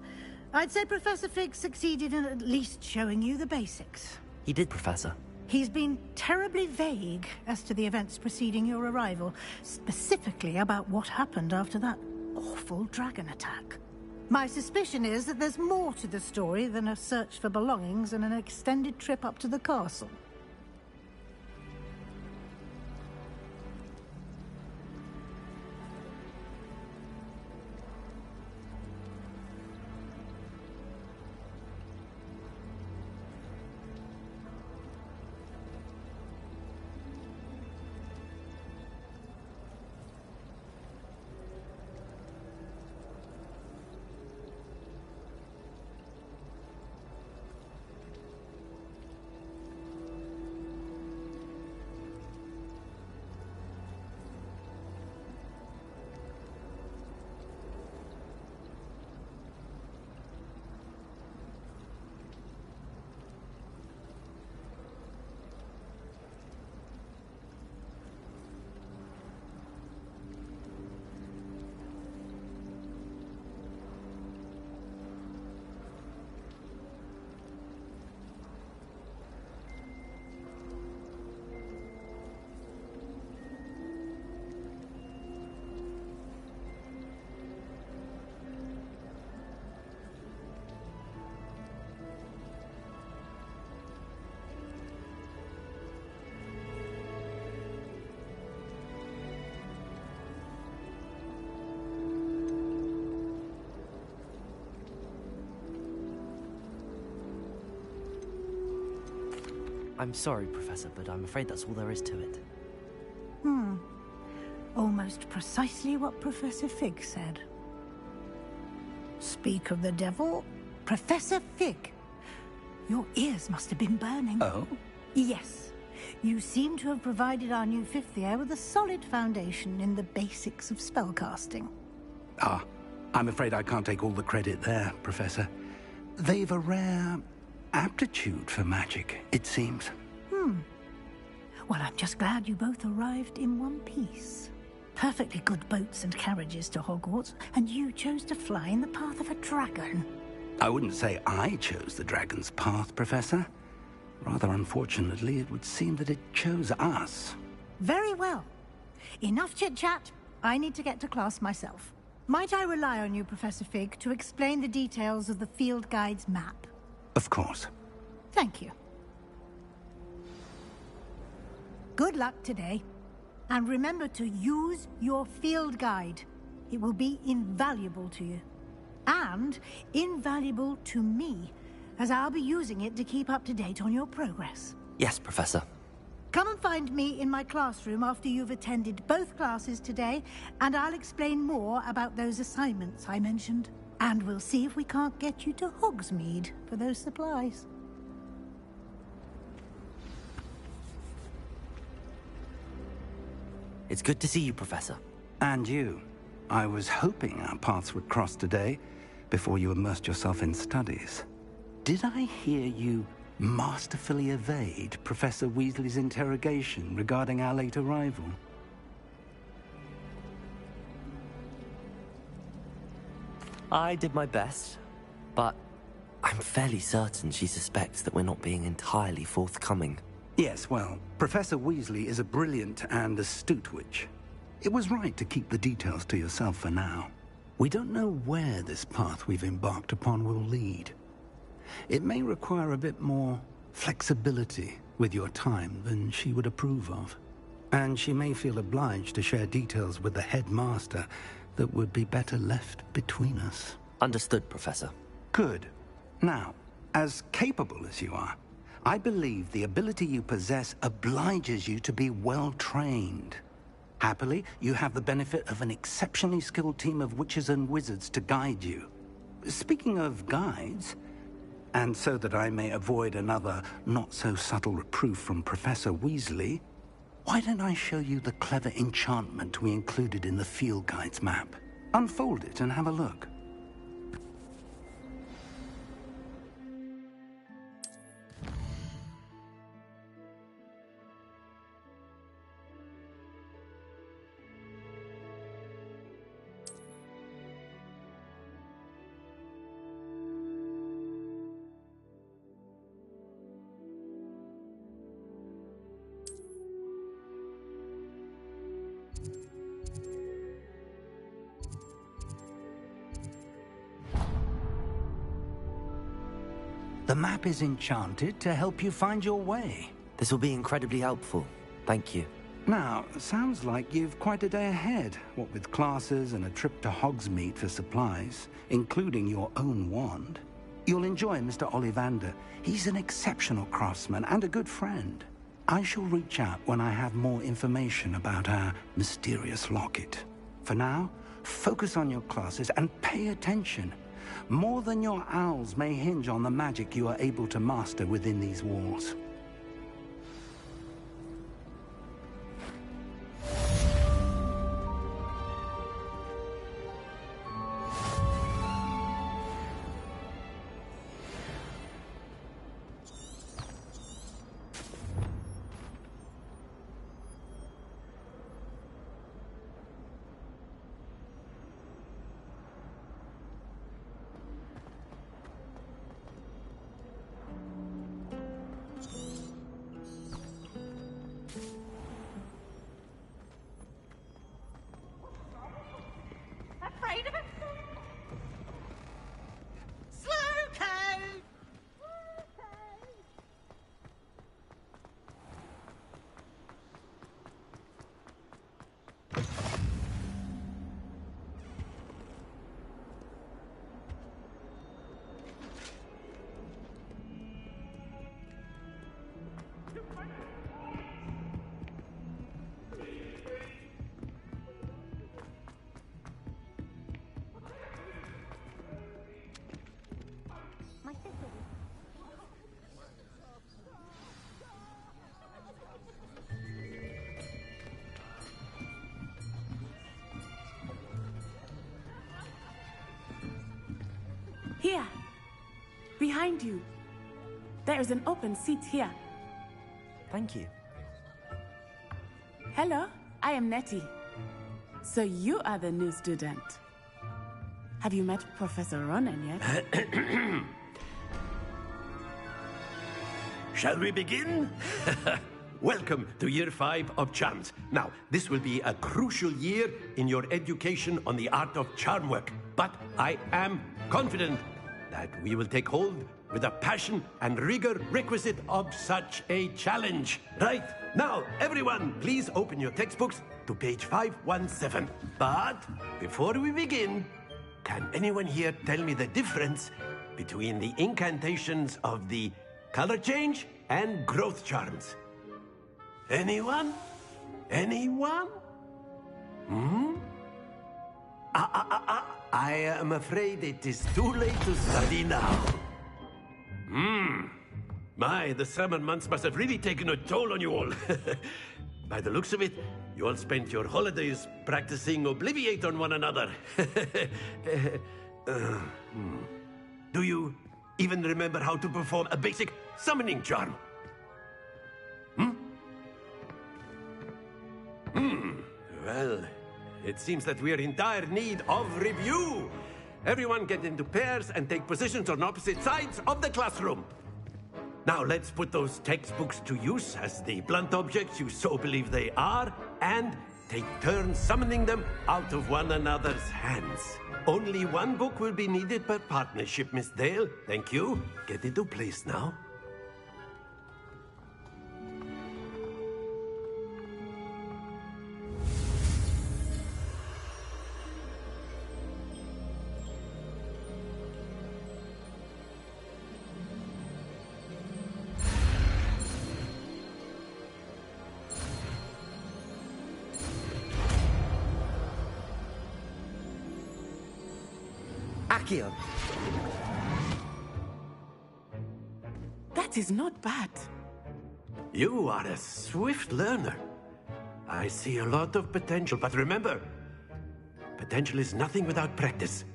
I'd say Professor Fig succeeded in at least showing you the basics. He did, Professor. He's been terribly vague as to the events preceding your arrival, specifically about what happened after that awful dragon attack. My suspicion is that there's more to the story than a search for belongings and an extended trip up to the castle. I'm sorry, Professor, but I'm afraid that's all there is to it. Almost precisely what Professor Fig said. Speak of the devil, Professor Fig. Your ears must have been burning. Oh? Yes. You seem to have provided our new fifth year with a solid foundation in the basics of spellcasting. Ah, I'm afraid I can't take all the credit there, Professor. They've a rare aptitude for magic, it seems. Well, I'm just glad you both arrived in one piece. Perfectly good boats and carriages to Hogwarts, and you chose to fly in the path of a dragon. I wouldn't say I chose the dragon's path, Professor. Rather unfortunately, it would seem that it chose us. Very well. Enough chit-chat. I need to get to class myself. Might I rely on you, Professor Fig, to explain the details of the field guide's map? Of course. Thank you. Good luck today. And remember to use your field guide. It will be invaluable to you. And invaluable to me, as I'll be using it to keep up to date on your progress. Yes, Professor. Come and find me in my classroom after you've attended both classes today, and I'll explain more about those assignments I mentioned. And we'll see if we can't get you to Hogsmeade for those supplies. It's good to see you, Professor. And you. I was hoping our paths would cross today, before you immersed yourself in studies. Did I hear you masterfully evade Professor Weasley's interrogation regarding our late arrival? I did my best, but I'm fairly certain she suspects that we're not being entirely forthcoming. Yes, well, Professor Weasley is a brilliant and astute witch. It was right to keep the details to yourself for now. We don't know where this path we've embarked upon will lead. It may require a bit more flexibility with your time than she would approve of. And she may feel obliged to share details with the headmaster that would be better left between us. Understood, Professor. Good. Now, as capable as you are, I believe the ability you possess obliges you to be well trained. Happily, you have the benefit of an exceptionally skilled team of witches and wizards to guide you. Speaking of guides, and so that I may avoid another not-so-subtle reproof from Professor Weasley, why don't I show you the clever enchantment we included in the field guide's map? Unfold it and have a look. The map is enchanted to help you find your way. This will be incredibly helpful. Thank you. Now, sounds like you've quite a day ahead, what with classes and a trip to Hogsmeade for supplies, including your own wand. You'll enjoy Mr. Ollivander. He's an exceptional craftsman and a good friend. I shall reach out when I have more information about our mysterious locket. For now, focus on your classes and pay attention. More than your owls may hinge on the magic you are able to master within these walls. Afraid of it? Here. Behind you. There is an open seat here. Thank you. Hello, I am Nettie. So you are the new student. Have you met Professor Ronan yet? Shall we begin? Welcome to Year 5 of Charms. Now, this will be a crucial year in your education on the art of charm work. But I am confident that we will take hold with the passion and rigor requisite of such a challenge. Right, now, everyone, please open your textbooks to page 517. But before we begin, can anyone here tell me the difference between the incantations of the color change and growth charms? Anyone? Anyone? I am afraid it is too late to study now. My, the summer months must have really taken a toll on you all. By the looks of it, you all spent your holidays practicing Obliviate on one another. Do you even remember how to perform a basic summoning charm? Well, it seems that we are in dire need of review. Everyone get into pairs and take positions on opposite sides of the classroom. Now let's put those textbooks to use as the blunt objects you so believe they are, and take turns summoning them out of one another's hands. Only one book will be needed per partnership, Miss Dale. Thank you. Get into place now. Accio. That is not bad. You are a swift learner. I see a lot of potential, but remember, potential is nothing without practice.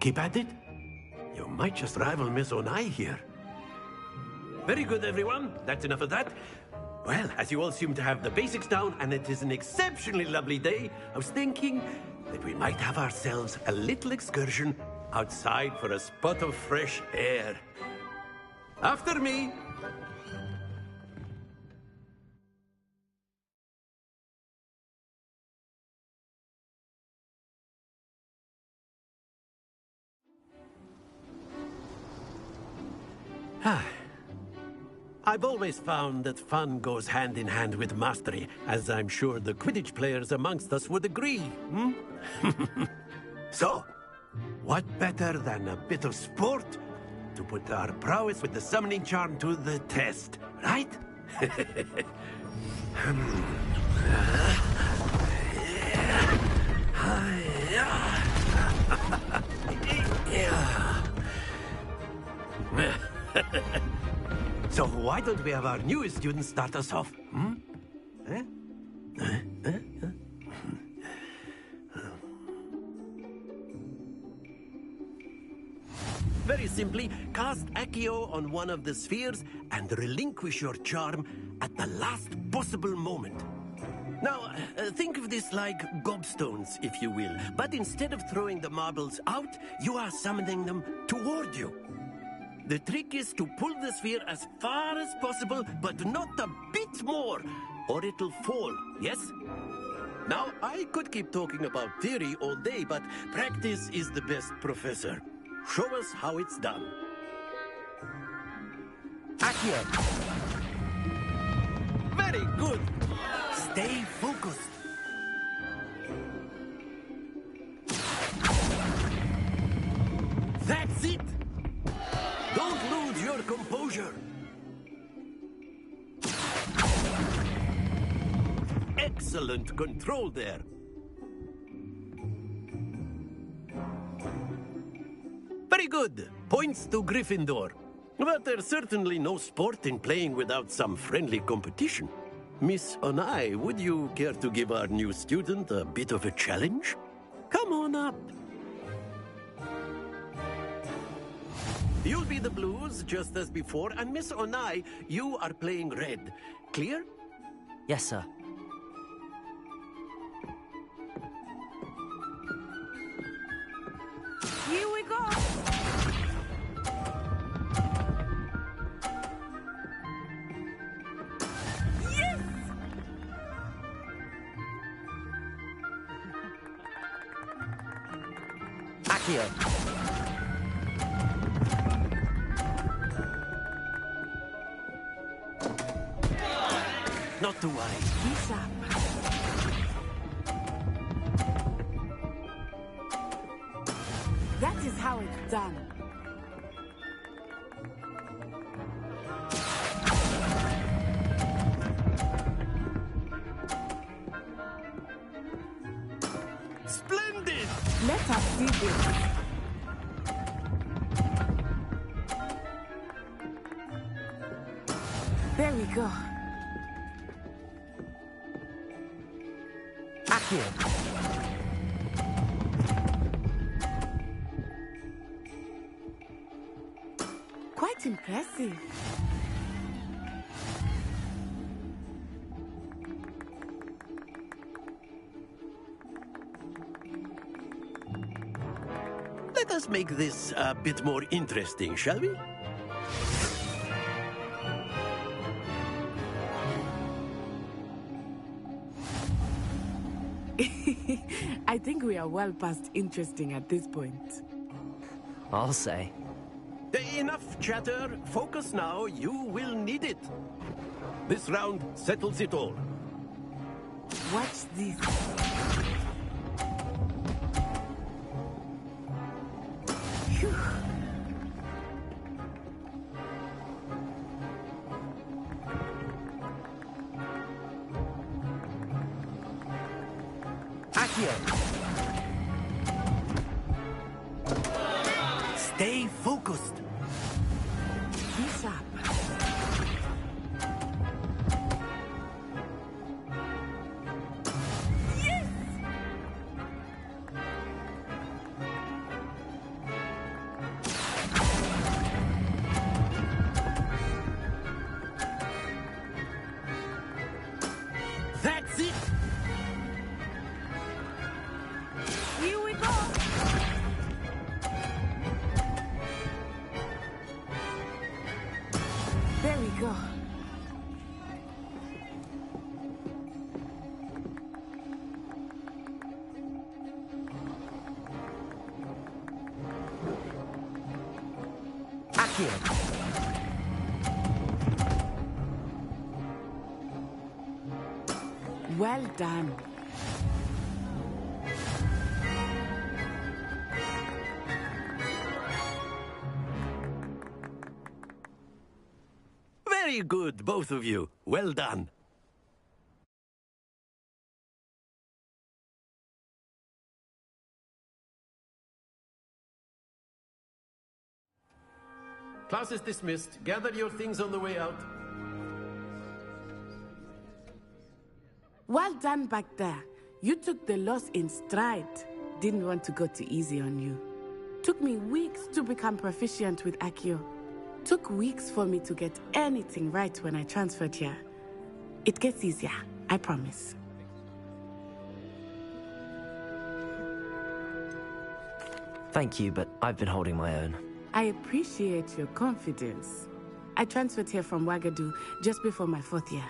Keep at it. You might just rival Miss Onai here. Very good, everyone. That's enough of that. Well, as you all seem to have the basics down, and it is an exceptionally lovely day, I was thinking that we might have ourselves a little excursion outside for a spot of fresh air. After me. I've always found that fun goes hand in hand with mastery, as I'm sure the Quidditch players amongst us would agree. So, what better than a bit of sport to put our prowess with the summoning charm to the test, right? So why don't we have our newest student start us off? Very simply, cast Accio on one of the spheres and relinquish your charm at the last possible moment. Now, think of this like gobstones, if you will. But instead of throwing the marbles out, you are summoning them toward you. The trick is to pull the sphere as far as possible, but not a bit more, or it'll fall, yes? Now, I could keep talking about theory all day, but practice is the best professor. Show us how it's done. Accio. Very good. Stay focused. That's it. Don't lose your composure. Excellent control there. Very good. Points to Gryffindor. But there's certainly no sport in playing without some friendly competition. Miss Onai, would you care to give our new student a bit of a challenge? Come on up. You'll be the blues, just as before, and Miss Onai, you are playing red. Clear? Yes, sir. Here we go. Yes! Accio. Not to worry. That is how it's done. Splendid! Let us see this. There we go. Accio. Quite impressive. Let us make this a bit more interesting, shall we? I think we are well past interesting at this point. I'll say. Enough chatter. Focus now. You will need it. This round settles it all. Watch this. Phew. Accio. Stay focused. Be sharp. Yes! That's it. Here we go. There we go. Accio. Well done. Very good, both of you. Well done. Class is dismissed. Gather your things on the way out. Well done back there. You took the loss in stride. Didn't want to go too easy on you. Took me weeks to become proficient with Accio. Took weeks for me to get anything right when I transferred here. It gets easier, I promise. Thank you, but I've been holding my own. I appreciate your confidence. I transferred here from Wagadu just before my 4th year.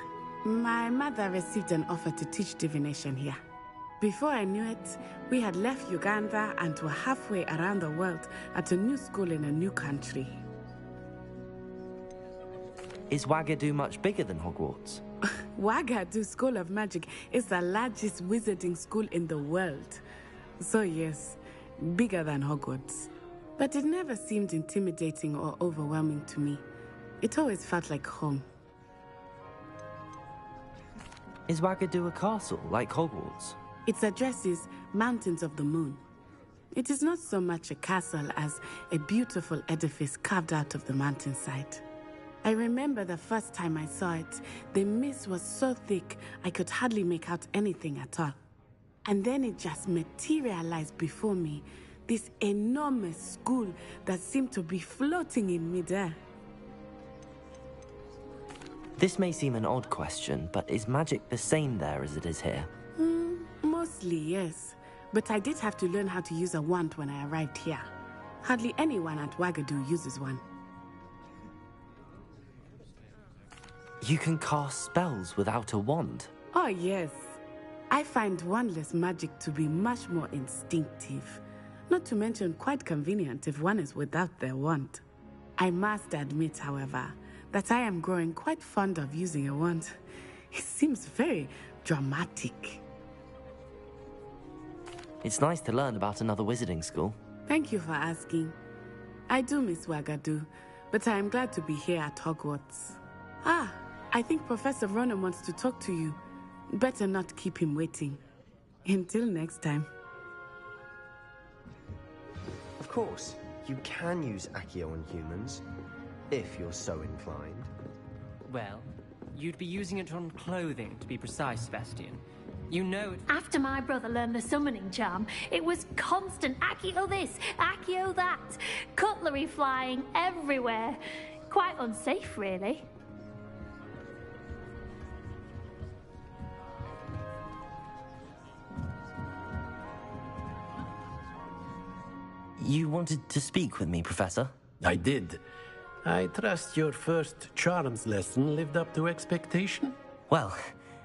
My mother received an offer to teach divination here. Before I knew it, we had left Uganda and were halfway around the world at a new school in a new country. Is Wagadu much bigger than Hogwarts? Wagadu School of Magic is the largest wizarding school in the world. So yes, bigger than Hogwarts. But it never seemed intimidating or overwhelming to me. It always felt like home. Is Wagadu a castle, like Hogwarts? Its address is Mountains of the Moon. It is not so much a castle as a beautiful edifice carved out of the mountainside. I remember the first time I saw it, the mist was so thick I could hardly make out anything at all. And then it just materialized before me, this enormous school that seemed to be floating in midair. This may seem an odd question, but is magic the same there as it is here? Mostly, yes. But I did have to learn how to use a wand when I arrived here. Hardly anyone at Wagadu uses one. You can cast spells without a wand? Oh, yes. I find wandless magic to be much more instinctive. Not to mention quite convenient if one is without their wand. I must admit, however, that I am growing quite fond of using a wand. He seems very dramatic. It's nice to learn about another wizarding school. Thank you for asking. I do miss Wagadu, but I am glad to be here at Hogwarts. Ah, I think Professor Ronan wants to talk to you. Better not keep him waiting. Until next time. Of course, you can use Accio on humans, if you're so inclined. Well, you'd be using it on clothing, to be precise, Sebastian. You know it... After my brother learned the summoning charm, it was constant Accio this, Accio that. Cutlery flying everywhere. Quite unsafe, really. You wanted to speak with me, Professor? I did. I trust your first charms lesson lived up to expectation? Well,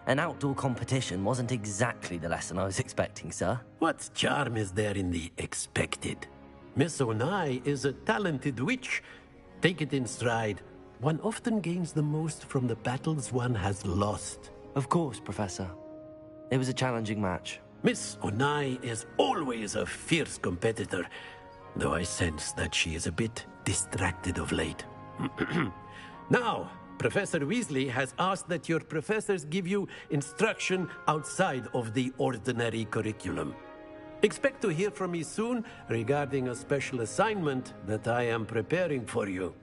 an outdoor competition wasn't exactly the lesson I was expecting, sir. What charm is there in the expected? Miss Onai is a talented witch. Take it in stride. One often gains the most from the battles one has lost. Of course, Professor. It was a challenging match. Miss Onai is always a fierce competitor, though I sense that she is a bit distracted of late. Now, Professor Weasley has asked that your professors give you instruction outside of the ordinary curriculum. Expect to hear from me soon regarding a special assignment that I am preparing for you.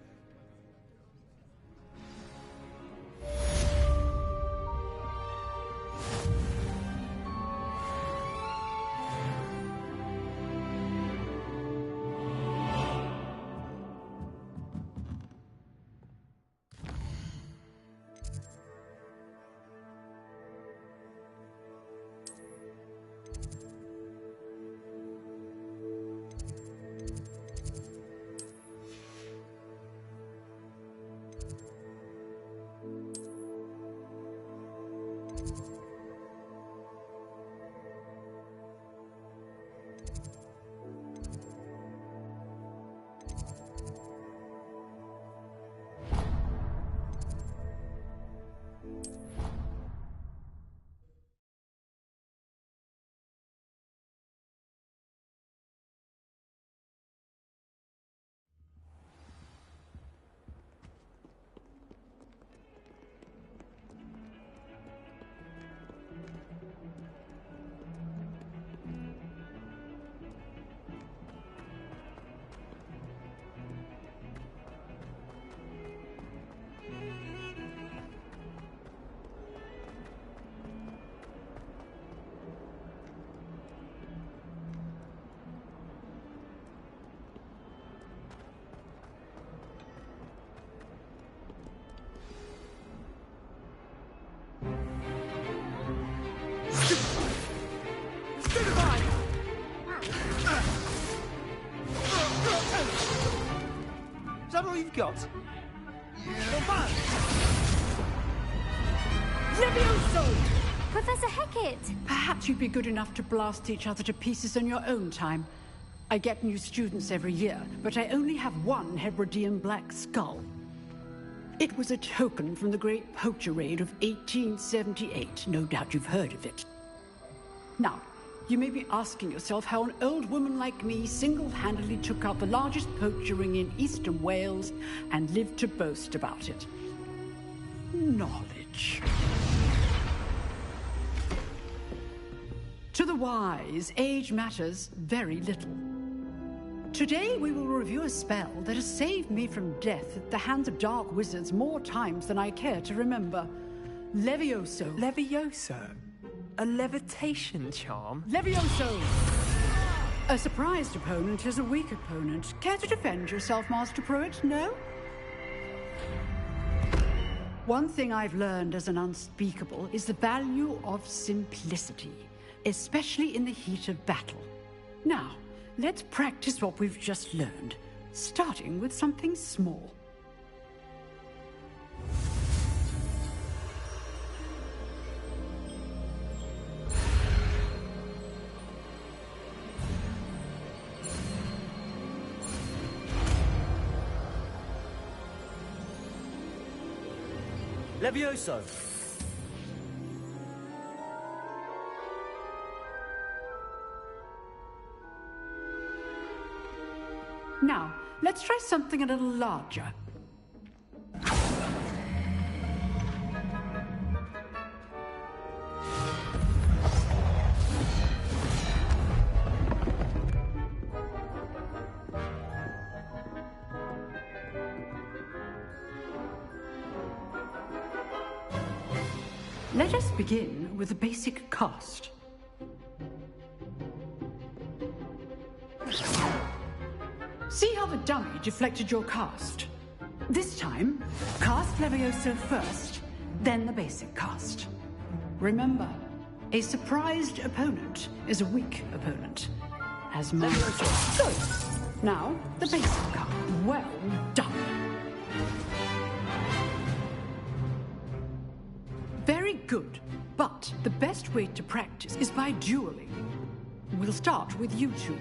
Is that all you've got? Levioso! Professor Hecat! Perhaps you'd be good enough to blast each other to pieces in your own time. I get new students every year, but I only have one Hebridean black skull. It was a token from the Great Poacher Raid of 1878. No doubt you've heard of it. Now, you may be asking yourself how an old woman like me single-handedly took out the largest poacher ring in eastern Wales and lived to boast about it. Knowledge. To the wise, age matters very little. Today we will review a spell that has saved me from death at the hands of dark wizards more times than I care to remember. Levioso. Levioso? A levitation charm? Levioso! A surprised opponent is a weak opponent. Care to defend yourself, Master Pruitt? No? One thing I've learned as an unspeakable is the value of simplicity, especially in the heat of battle. Now, let's practice what we've just learned, starting with something small. Levioso! Now, let's try something a little larger. Let us begin with the basic cast. See how the dummy deflected your cast? This time, cast Levioso first, then the basic cast. Remember, a surprised opponent is a weak opponent. As much. Good. Now, the basic cast. Well done. Very good, but the best way to practice is by dueling. We'll start with you two.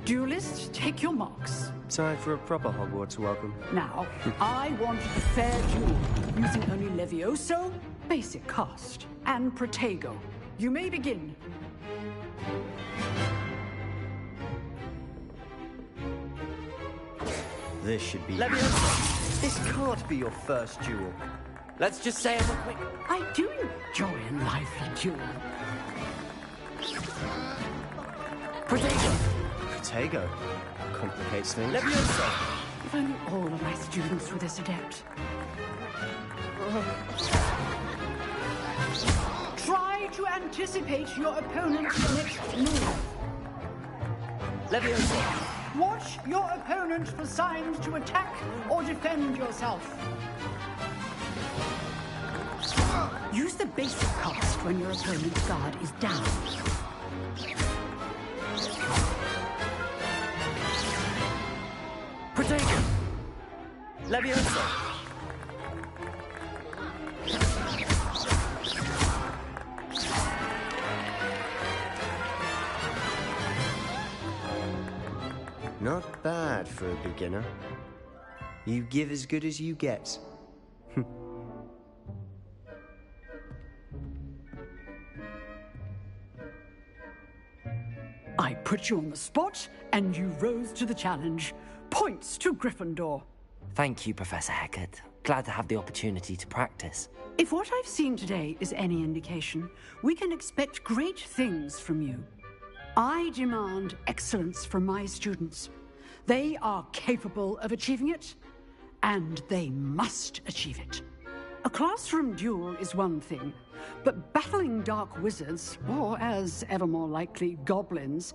Duelists, take your marks. Time for a proper Hogwarts welcome. Now, I want a fair duel, using only Levioso, basic cast, and Protego. You may begin. This should be... Levioso! This can't be your first duel. Let's just say I'm a quick... I do enjoy a lively duel. Protego! Protego? Complicates things. Levioso! If only all of my students were this adept. Try to anticipate your opponent's next move. Levioso! Watch your opponent for signs to attack or defend yourself. Use the basic cast when your opponent's guard is down. Protego! Levioso! Not bad for a beginner. You give as good as you get. I put you on the spot, and you rose to the challenge. Points to Gryffindor. Thank you, Professor Hecat. Glad to have the opportunity to practice. If what I've seen today is any indication, we can expect great things from you. I demand excellence from my students. They are capable of achieving it, and they must achieve it. A classroom duel is one thing, but battling dark wizards, or as ever more likely, goblins,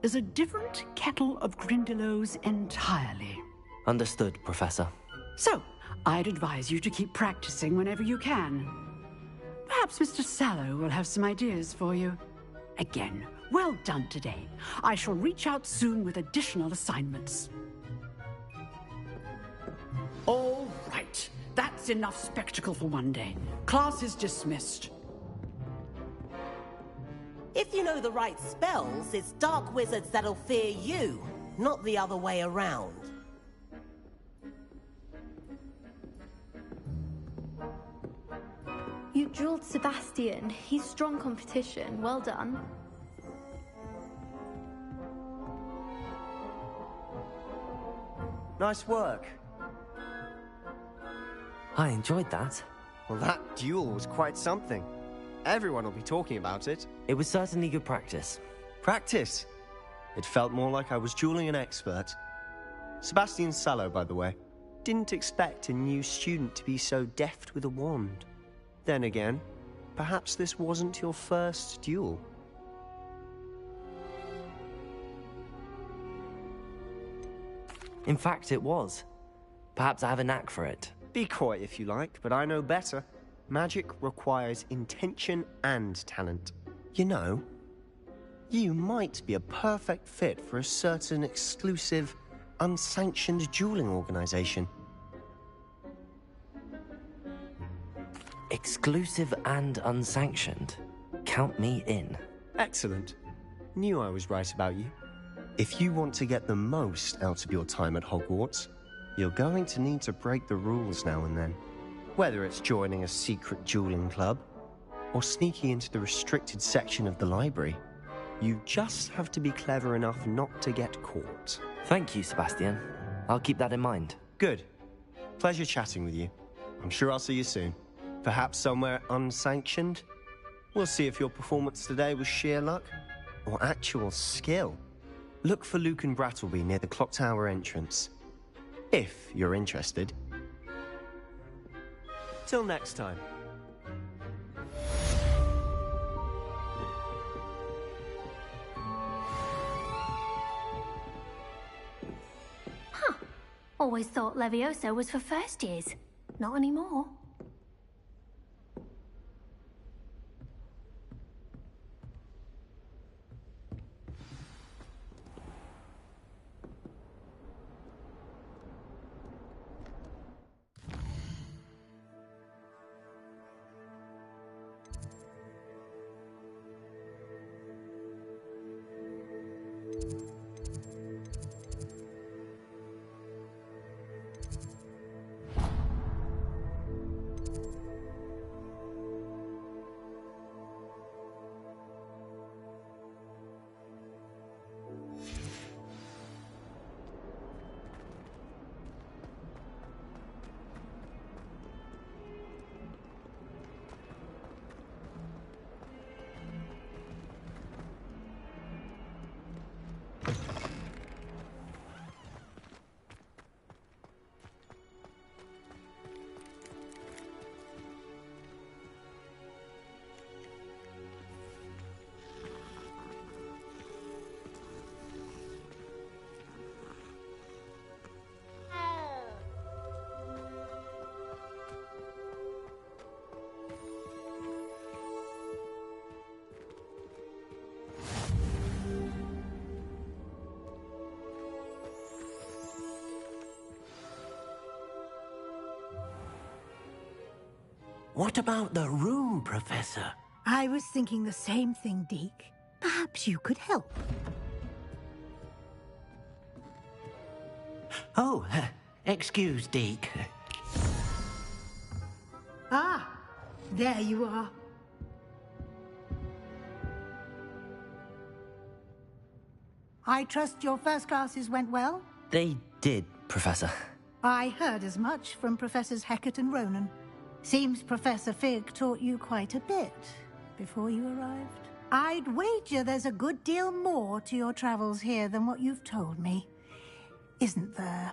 is a different kettle of Grindylows entirely. Understood, Professor. So, I'd advise you to keep practicing whenever you can. Perhaps Mr. Sallow will have some ideas for you. Again, well done today. I shall reach out soon with additional assignments. All right. That's enough spectacle for one day. Class is dismissed. If you know the right spells, it's dark wizards that'll fear you, not the other way around. You drilled Sebastian. He's strong competition. Well done. Nice work. I enjoyed that. Well, that duel was quite something. Everyone will be talking about it. It was certainly good practice. Practice? It felt more like I was dueling an expert. Sebastian Sallow, by the way. Didn't expect a new student to be so deft with a wand. Then again, perhaps this wasn't your first duel. In fact, it was. Perhaps I have a knack for it. Be coy if you like, but I know better. Magic requires intention and talent. You know, you might be a perfect fit for a certain exclusive, unsanctioned dueling organization. Exclusive and unsanctioned? Count me in. Excellent. Knew I was right about you. If you want to get the most out of your time at Hogwarts, you're going to need to break the rules now and then. Whether it's joining a secret dueling club, or sneaking into the restricted section of the library, you just have to be clever enough not to get caught. Thank you, Sebastian. I'll keep that in mind. Good. Pleasure chatting with you. I'm sure I'll see you soon. Perhaps somewhere unsanctioned? We'll see if your performance today was sheer luck or actual skill. Look for Luke and Brattleby near the clock tower entrance. If you're interested. Till next time. Huh. Always thought Levioso was for first years. Not anymore. What about the room, Professor? I was thinking the same thing, Deke. Perhaps you could help. Oh, excuse, Deke. Ah, there you are. I trust your first classes went well? They did, Professor. I heard as much from Professors Hecat and Ronan. Seems Professor Fig taught you quite a bit before you arrived. I'd wager there's a good deal more to your travels here than what you've told me. Isn't there?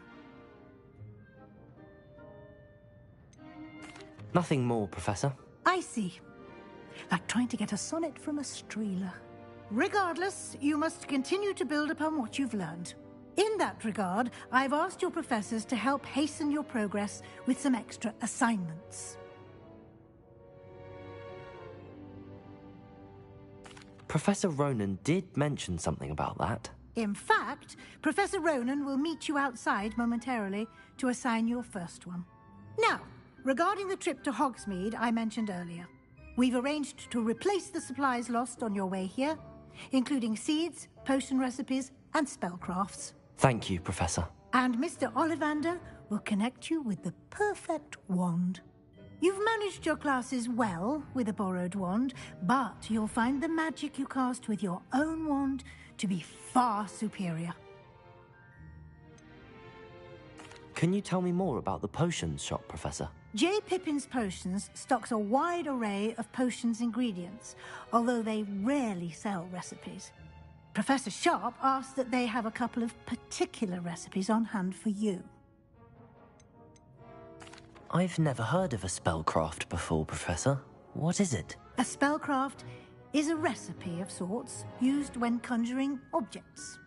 Nothing more, Professor. I see. Like trying to get a sonnet from a streeler. Regardless, you must continue to build upon what you've learned. In that regard, I've asked your professors to help hasten your progress with some extra assignments. Professor Ronan did mention something about that. In fact, Professor Ronan will meet you outside momentarily to assign your first one. Now, regarding the trip to Hogsmeade I mentioned earlier, we've arranged to replace the supplies lost on your way here, including seeds, potion recipes, and spellcrafts. Thank you, Professor. And Mr. Ollivander will connect you with the perfect wand. You've managed your classes well with a borrowed wand, but you'll find the magic you cast with your own wand to be far superior. Can you tell me more about the potions shop, Professor? J. Pippin's Potions stocks a wide array of potions ingredients, although they rarely sell recipes. Professor Sharp asked that they have a couple of particular recipes on hand for you. I've never heard of a spellcraft before, Professor. What is it? A spellcraft is a recipe of sorts used when conjuring objects.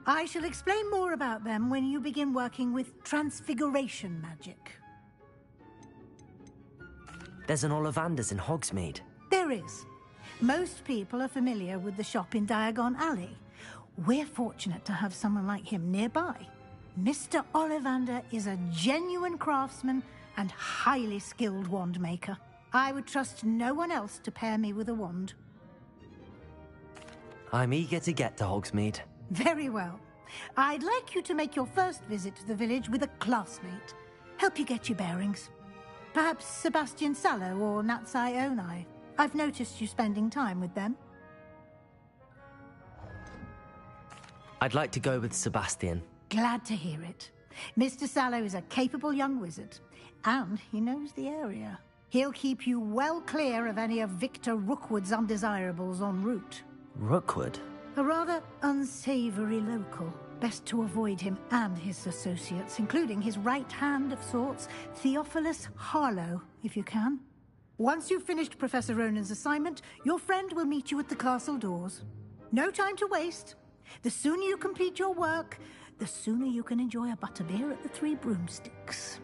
I shall explain more about them when you begin working with transfiguration magic. There's an Ollivander's in Hogsmeade. There is. Most people are familiar with the shop in Diagon Alley. We're fortunate to have someone like him nearby. Mr. Ollivander is a genuine craftsman and highly skilled wand maker. I would trust no one else to pair me with a wand. I'm eager to get to Hogsmeade. Very well. I'd like you to make your first visit to the village with a classmate. Help you get your bearings. Perhaps Sebastian Sallow or Natsai Onai. I've noticed you spending time with them. I'd like to go with Sebastian. Glad to hear it. Mr. Sallow is a capable young wizard, and he knows the area. He'll keep you well clear of any of Victor Rookwood's undesirables en route. Rookwood? A rather unsavory local. Best to avoid him and his associates, including his right hand of sorts, Theophilus Harlow, if you can. Once you've finished Professor Ronan's assignment, your friend will meet you at the castle doors. No time to waste. The sooner you complete your work, the sooner you can enjoy a butterbeer at the Three Broomsticks.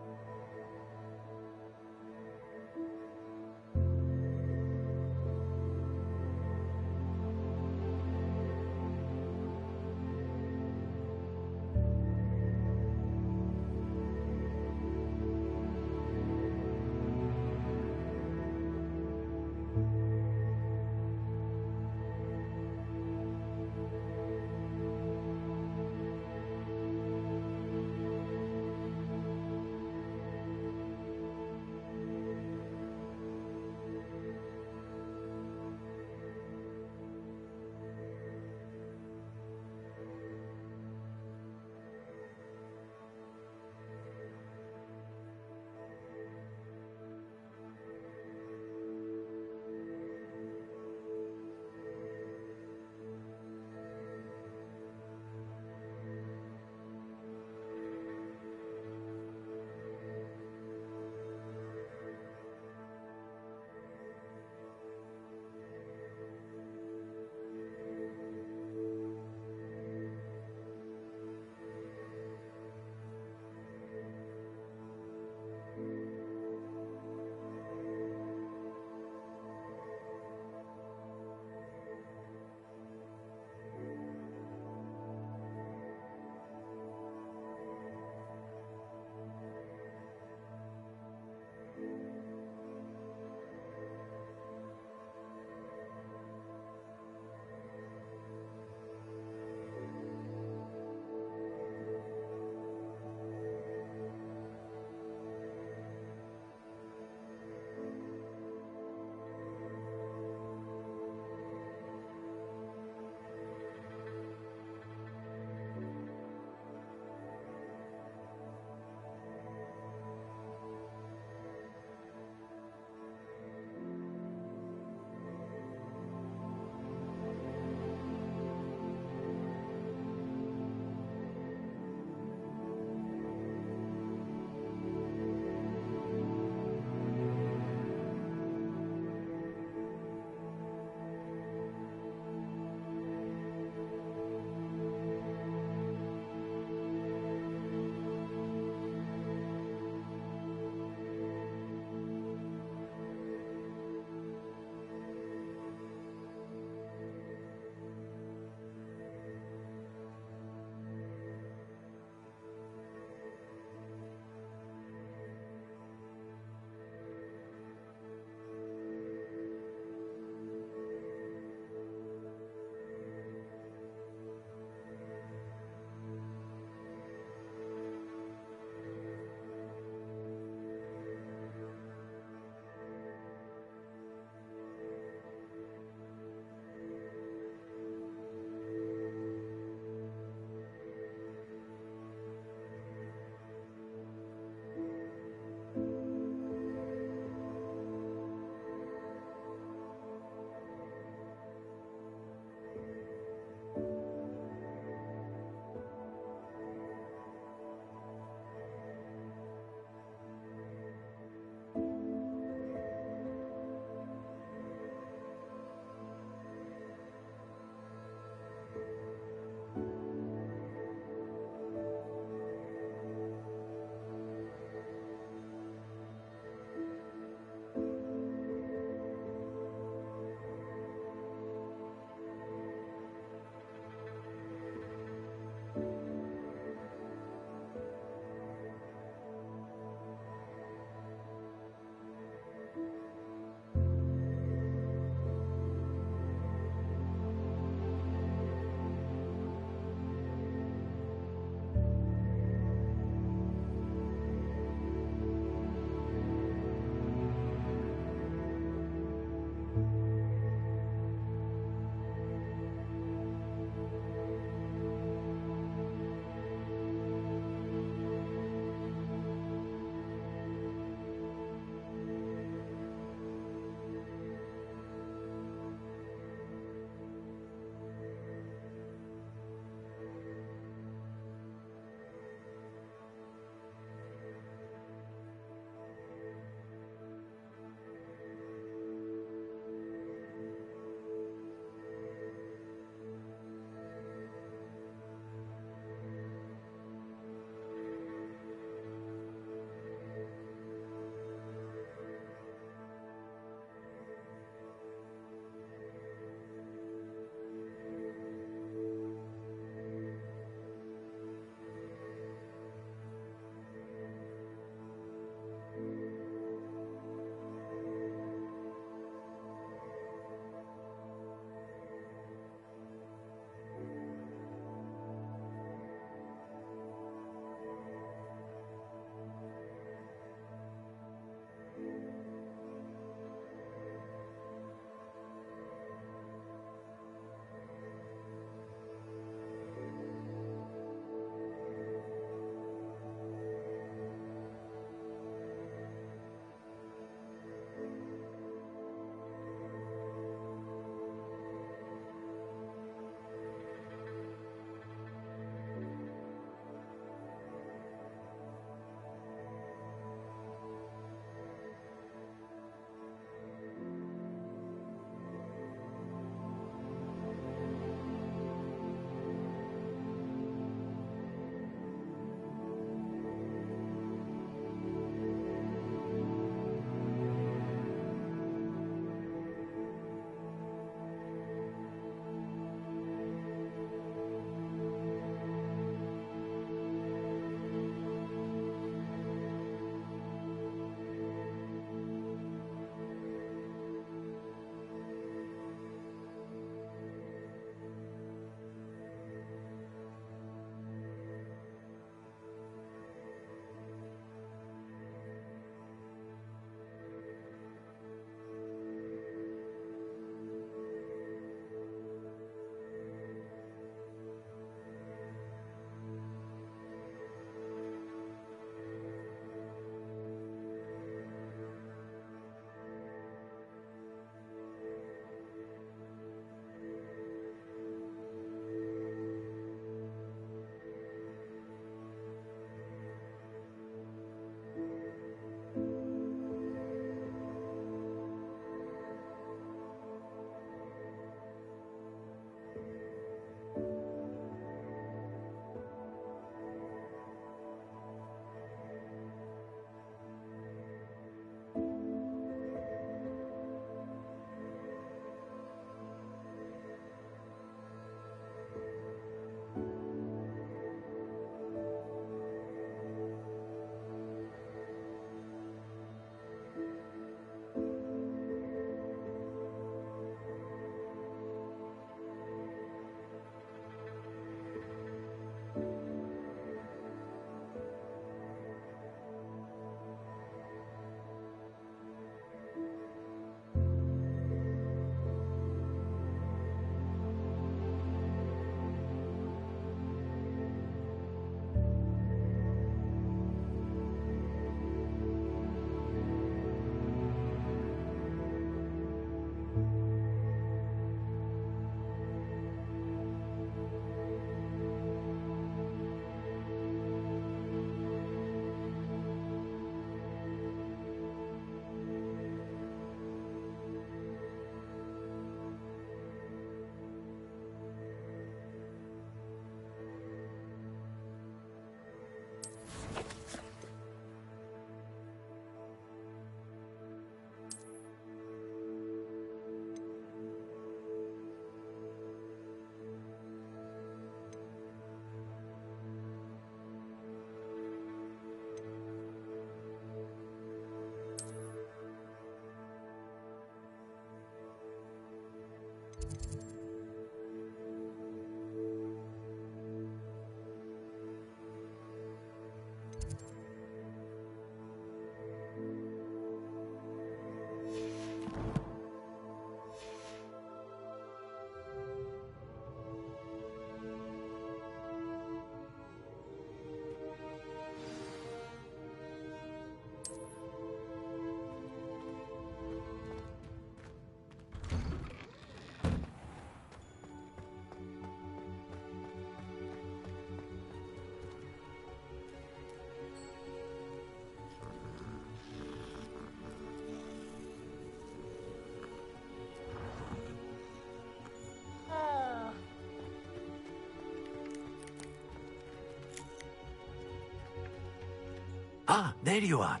Ah, there you are.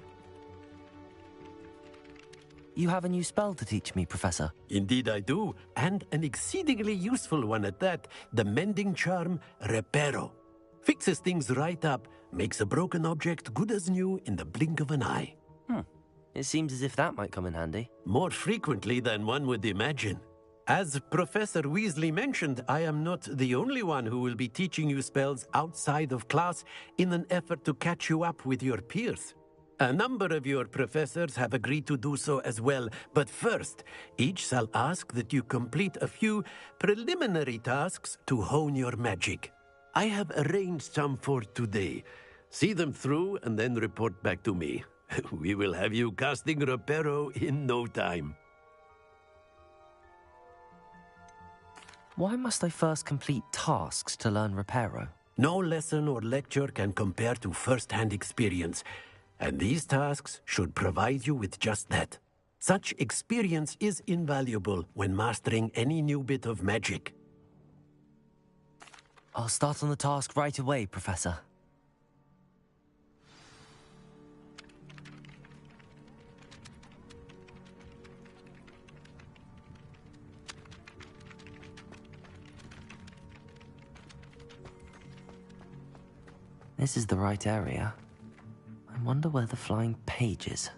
You have a new spell to teach me, Professor. Indeed I do, and an exceedingly useful one at that. The mending charm, Reparo. Fixes things right up, makes a broken object good as new in the blink of an eye. It seems as if that might come in handy. More frequently than one would imagine. As Professor Weasley mentioned, I am not the only one who will be teaching you spells outside of class in an effort to catch you up with your peers. A number of your professors have agreed to do so as well, but first, each shall ask that you complete a few preliminary tasks to hone your magic. I have arranged some for today. See them through and then report back to me. We will have you casting Reparo in no time. Why must I first complete tasks to learn Reparo? No lesson or lecture can compare to first-hand experience, and these tasks should provide you with just that. Such experience is invaluable when mastering any new bit of magic. I'll start on the task right away, Professor. This is the right area. I wonder where the flying page is.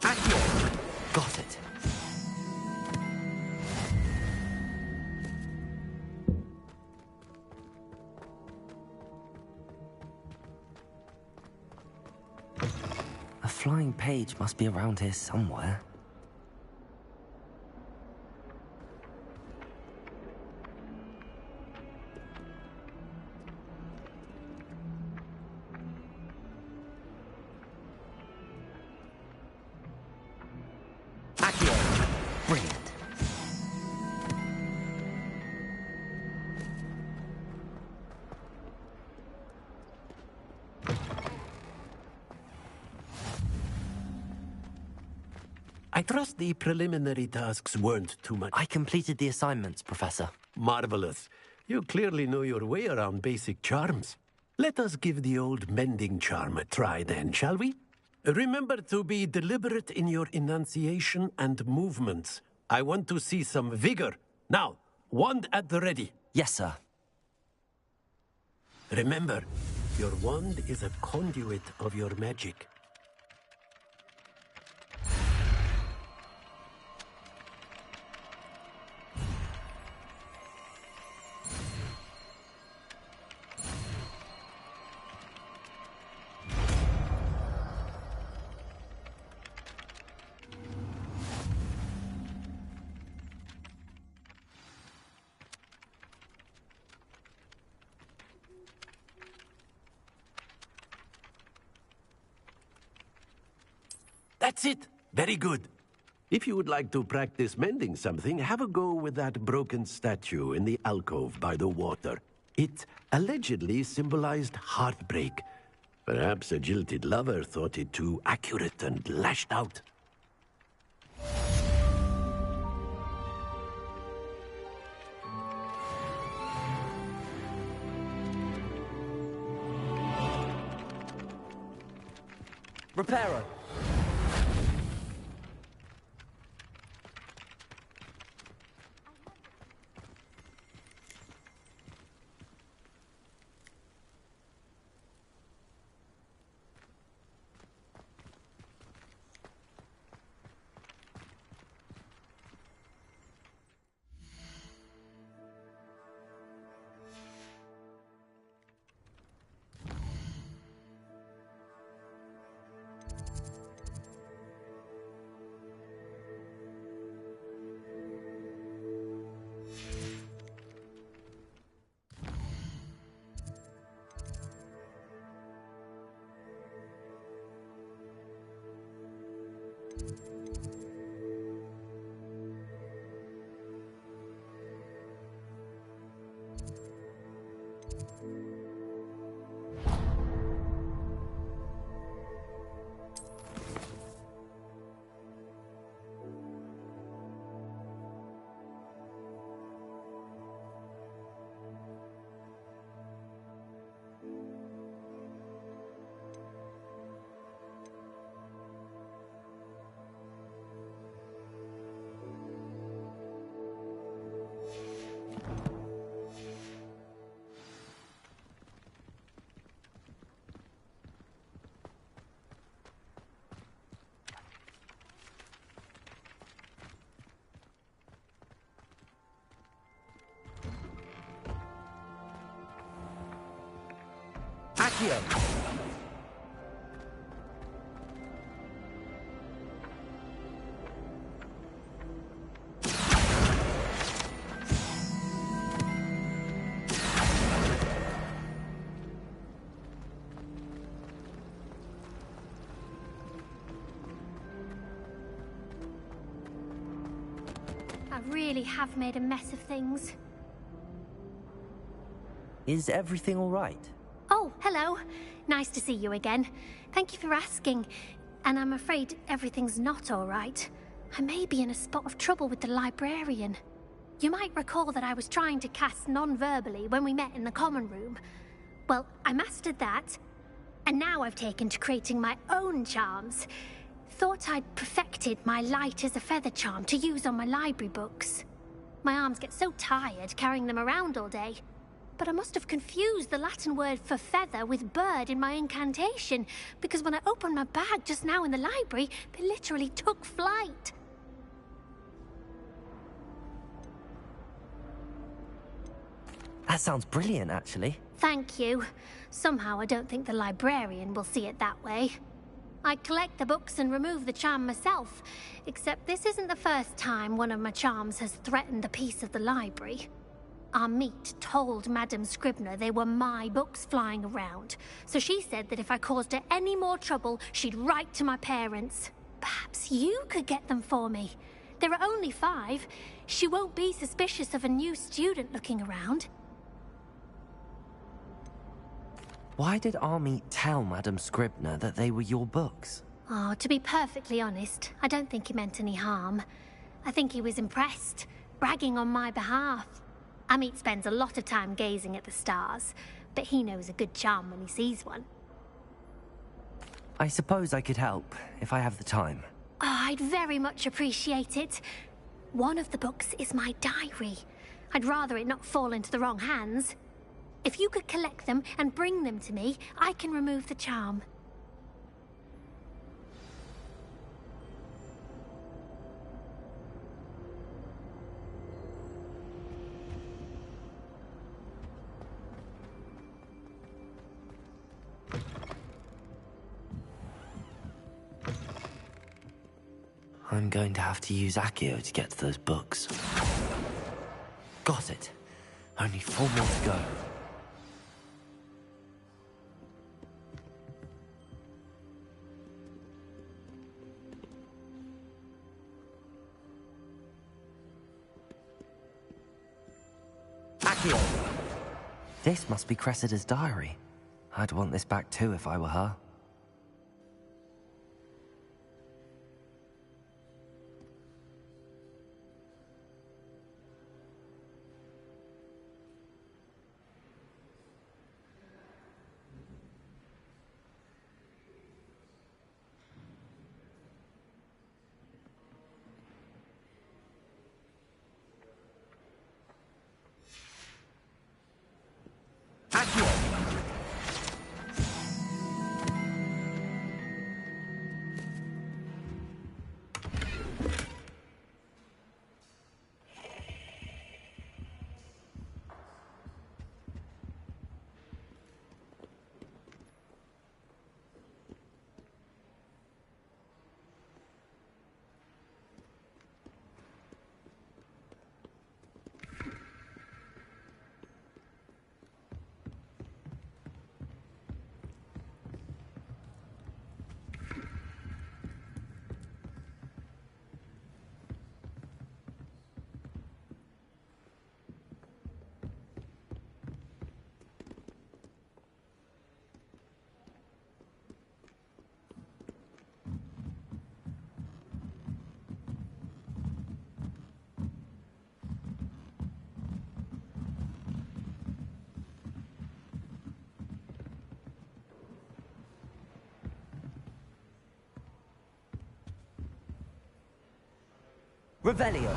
Got it. A flying page must be around here somewhere. Brilliant. I trust the preliminary tasks weren't too much. I completed the assignments, Professor. Marvelous. You clearly know your way around basic charms. Let us give the old mending charm a try then, shall we? Remember to be deliberate in your enunciation and movements. I want to see some vigor. Now, wand at the ready. Yes, sir. Remember, your wand is a conduit of your magic. That's it. Very good. If you would like to practice mending something, have a go with that broken statue in the alcove by the water. It allegedly symbolized heartbreak. Perhaps a jilted lover thought it too accurate and lashed out. Reparo. Accio! I really have made a mess of things. Is everything all right? Oh, hello. Nice to see you again. Thank you for asking. And I'm afraid everything's not all right. I may be in a spot of trouble with the librarian. You might recall that I was trying to cast non-verbally when we met in the common room. Well, I mastered that. And now I've taken to creating my own charms. Thought I'd perfected my light as a feather charm to use on my library books. My arms get so tired carrying them around all day. But I must have confused the Latin word for feather with bird in my incantation, because when I opened my bag just now in the library, they literally took flight. That sounds brilliant, actually. Thank you. Somehow I don't think the librarian will see it that way. I collect the books and remove the charm myself, except this isn't the first time one of my charms has threatened the peace of the library. Amit told Madame Scribner they were my books flying around, so she said that if I caused her any more trouble, she'd write to my parents. Perhaps you could get them for me. There are only 5. She won't be suspicious of a new student looking around. Why did Amit tell Madame Scribner that they were your books? Oh, to be perfectly honest, I don't think he meant any harm. I think he was impressed, bragging on my behalf. Amit spends a lot of time gazing at the stars, but he knows a good charm when he sees one. I suppose I could help, if I have the time. Oh, I'd very much appreciate it. One of the books is my diary. I'd rather it not fall into the wrong hands. If you could collect them and bring them to me, I can remove the charm. I'm going to have to use Accio to get to those books. Got it. Only 4 more to go. Accio! This must be Cressida's diary. I'd want this back too if I were her. Revelio.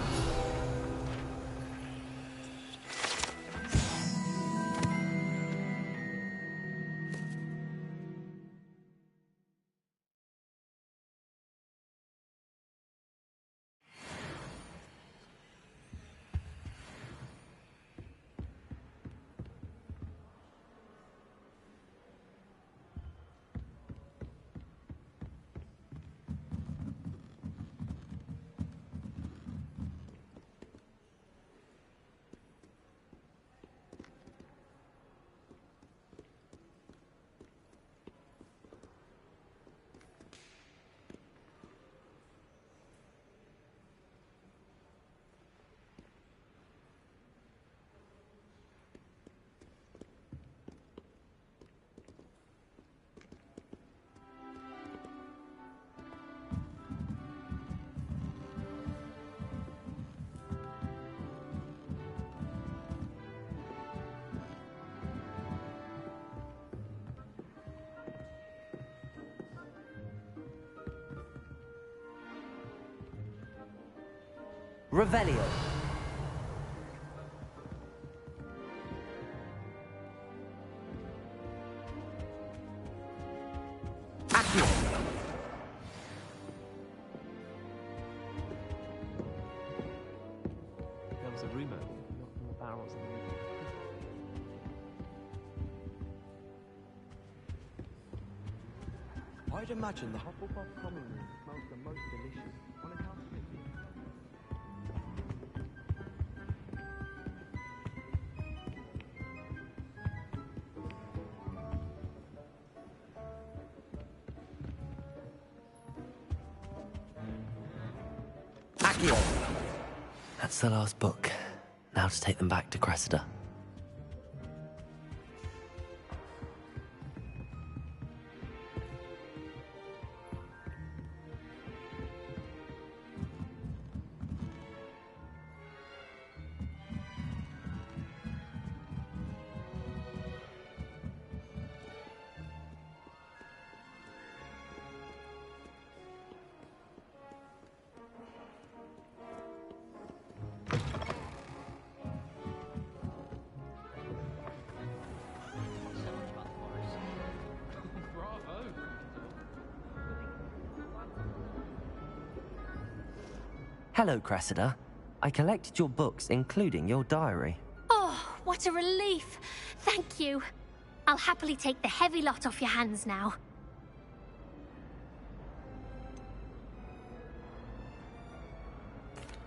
Revelio. Accio. There was a rumour. More barrels in the region. I'd imagine the Hufflepuff common room smells the most delicious when it comes to it. Accio. That's the last book. Now to take them back to Cressida. Hello, Cressida. I collected your books, including your diary. Oh, what a relief. Thank you. I'll happily take the heavy lot off your hands now.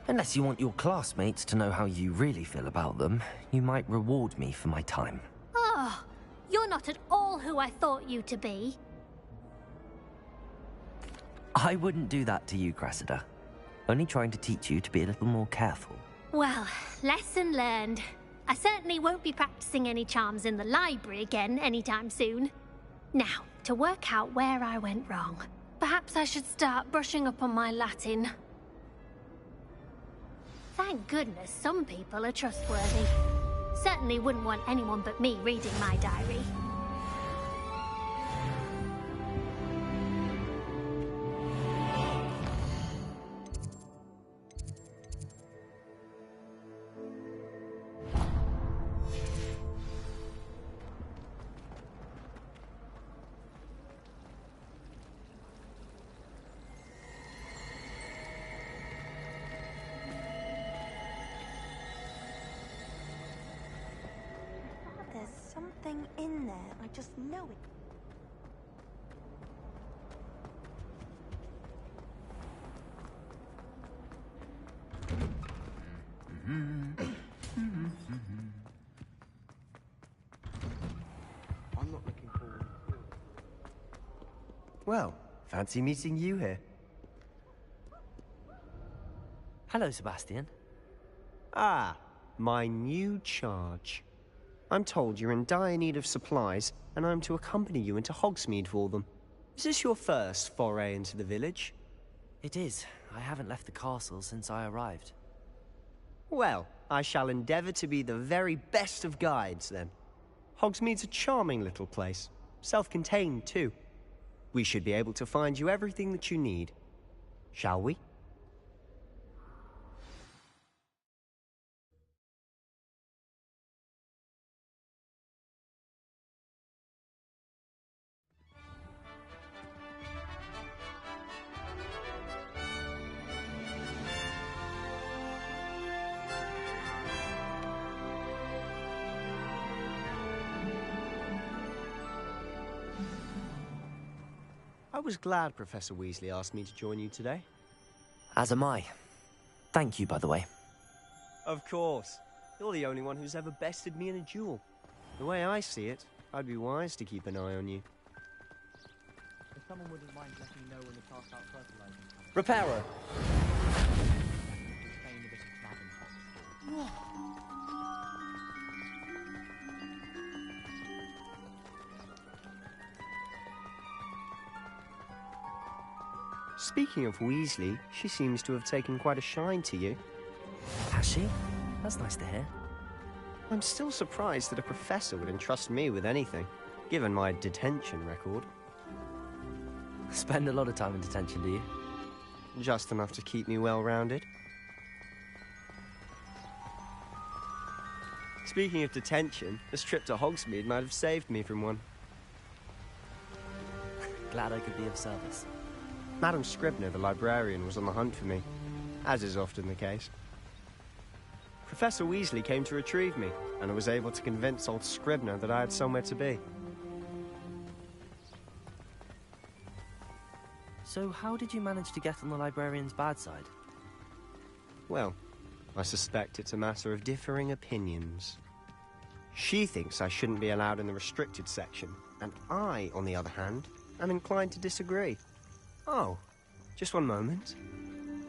Unless you want your classmates to know how you really feel about them, you might reward me for my time. Oh, you're not at all who I thought you to be. I wouldn't do that to you, Cressida. Only trying to teach you to be a little more careful. Well, lesson learned. I certainly won't be practicing any charms in the library again anytime soon. Now, to work out where I went wrong. Perhaps I should start brushing up on my Latin. Thank goodness some people are trustworthy. Certainly wouldn't want anyone but me reading my diary. Something in there. I just know it. I'm not looking forward to it. Well, fancy meeting you here. Hello, Sebastian. Ah, my new charge. I'm told you're in dire need of supplies, and I'm to accompany you into Hogsmeade for them. Is this your first foray into the village? It is. I haven't left the castle since I arrived. Well, I shall endeavour to be the very best of guides, then. Hogsmeade's a charming little place. Self-contained, too. We should be able to find you everything that you need. Shall we? I was glad Professor Weasley asked me to join you today. As am I. Thank you, by the way. Of course. You're the only one who's ever bested me in a duel. The way I see it, I'd be wise to keep an eye on you. If someone wouldn't mind letting me know when the cast out fertilizer is coming. Reparo. Playing a bit of Bab and Hot. Speaking of Weasley, she seems to have taken quite a shine to you. Has she? That's nice to hear. I'm still surprised that a professor would entrust me with anything, given my detention record. Spend a lot of time in detention, do you? Just enough to keep me well-rounded. Speaking of detention, this trip to Hogsmeade might have saved me from one. Glad I could be of service. Madam Scribner, the librarian, was on the hunt for me, as is often the case. Professor Weasley came to retrieve me, and I was able to convince old Scribner that I had somewhere to be. So how did you manage to get on the librarian's bad side? Well, I suspect it's a matter of differing opinions. She thinks I shouldn't be allowed in the restricted section, and I, on the other hand, am inclined to disagree. Oh, just one moment.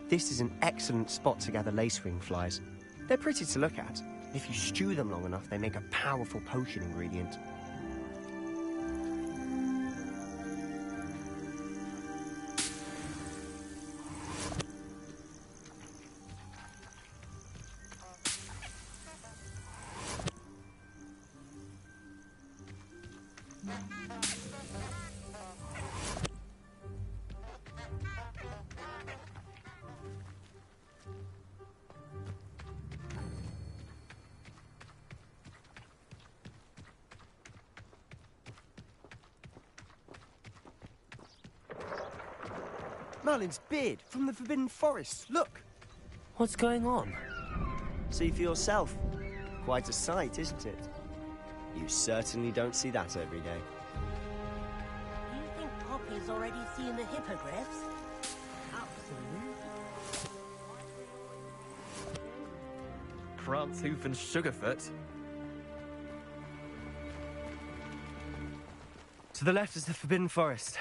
This is an excellent spot to gather lacewing flies. They're pretty to look at. If you stew them long enough, they make a powerful potion ingredient. Merlin's beard from the Forbidden Forest. Look! What's going on? See for yourself. Quite a sight, isn't it? You certainly don't see that every day. Do you think Poppy's already seen the hippogriffs? Absolutely. Prantzhoof and Sugarfoot. To the left is the Forbidden Forest.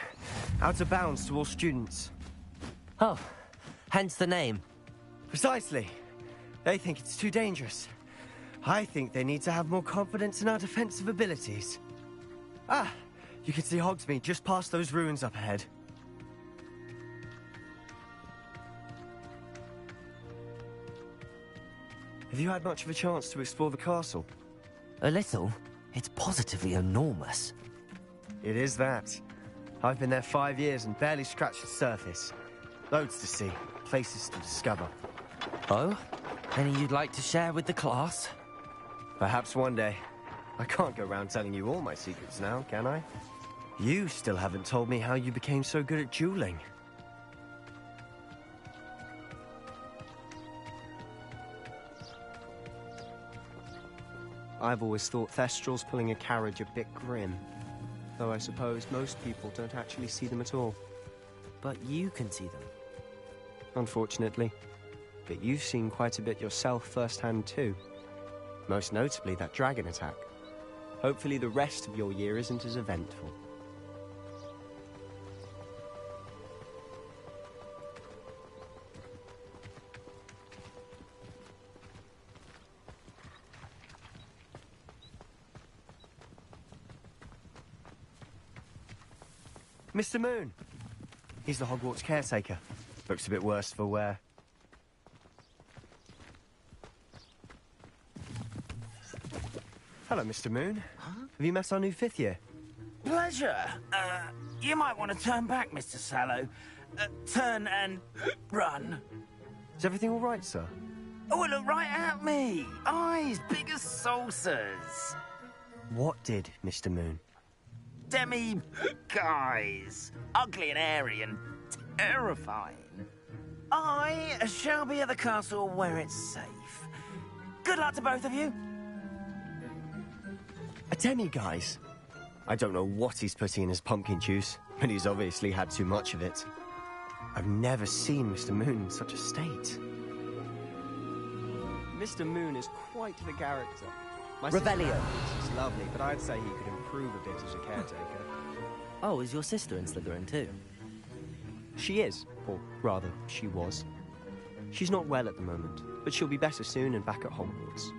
Out of bounds to all students. Oh, hence the name. Precisely. They think it's too dangerous. I think they need to have more confidence in our defensive abilities. Ah, you can see Hogsmeade just past those ruins up ahead. Have you had much of a chance to explore the castle? A little. It's positively enormous. It is that. I've been there 5 years and barely scratched the surface. Loads to see, places to discover. Oh? Any you'd like to share with the class? Perhaps one day. I can't go around telling you all my secrets now, can I? You still haven't told me how you became so good at dueling. I've always thought Thestrals pulling a carriage a bit grim. Though I suppose most people don't actually see them at all. But you can see them. Unfortunately. But you've seen quite a bit yourself firsthand too. Most notably that dragon attack. Hopefully the rest of your year isn't as eventful. Mr. Moon! He's the Hogwarts caretaker. Looks a bit worse for wear. Hello, Mr. Moon. Huh? Have you met our new 5th year? Pleasure. You might want to turn back, Mr. Sallow. Turn and run. Is everything all right, sir? Oh, look right at me. Eyes big as saucers. What did, Mr. Moon? Demi-guys. Ugly and airy and terrifying. I shall be at the castle where it's safe. Good luck to both of you. A demi-guise? I don't know what he's putting in his pumpkin juice, but he's obviously had too much of it. I've never seen Mr. Moon in such a state. Mr. Moon is quite the character. My Revelio. She's lovely, but I'd say he could improve a bit as a caretaker. Oh, is your sister in Slytherin too? She is, or rather, she was. She's not well at the moment, but she'll be better soon and back at Hogwarts.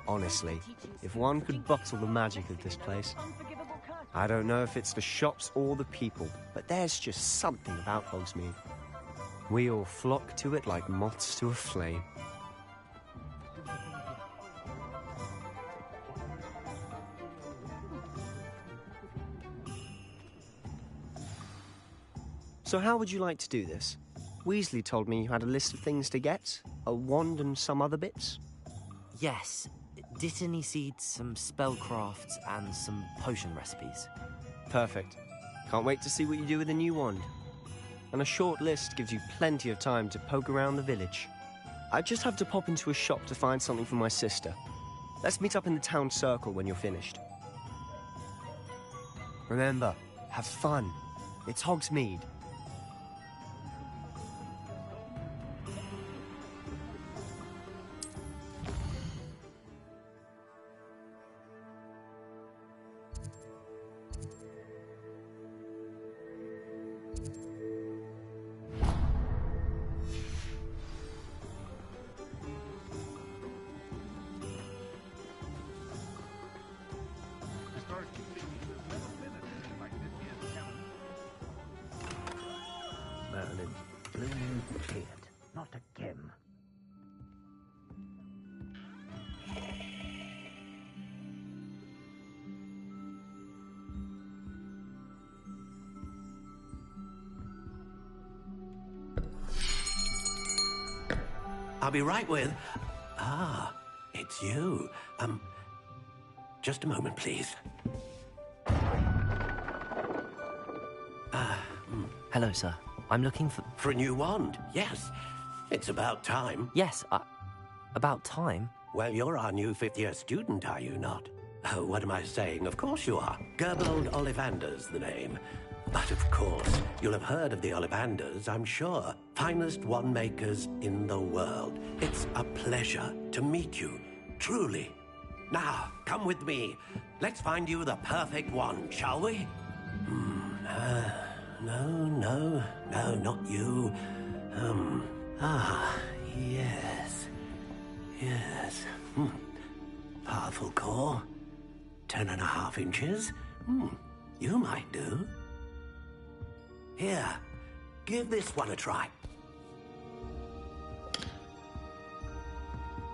Honestly, if one could bottle the magic of this place. I don't know if it's the shops or the people, but there's just something about Hogsmeade. We all flock to it like moths to a flame. So how would you like to do this? Weasley told me you had a list of things to get, a wand and some other bits. Yes. Dittany seeds, some spellcrafts, and some potion recipes. Perfect. Can't wait to see what you do with the new wand. And a short list gives you plenty of time to poke around the village. I just have to pop into a shop to find something for my sister. Let's meet up in the town circle when you're finished. Remember, have fun. It's Hogsmeade. Merlin, blooming kid, not again. I'll be right with... Ah, it's you. Just a moment, please. Hello, sir. I'm looking for... For a new wand, yes. It's about time. Yes, about time? Well, you're our new fifth-year student, are you not? Oh, what am I saying? Of course you are. Gerbold Ollivander's the name. But of course, you'll have heard of the Ollivanders, I'm sure. Finest wand makers in the world. It's a pleasure to meet you, truly. Now, come with me. Let's find you the perfect wand, shall we? No, not you. Yes. Powerful core. 10.5 inches. You might do. Here, give this one a try.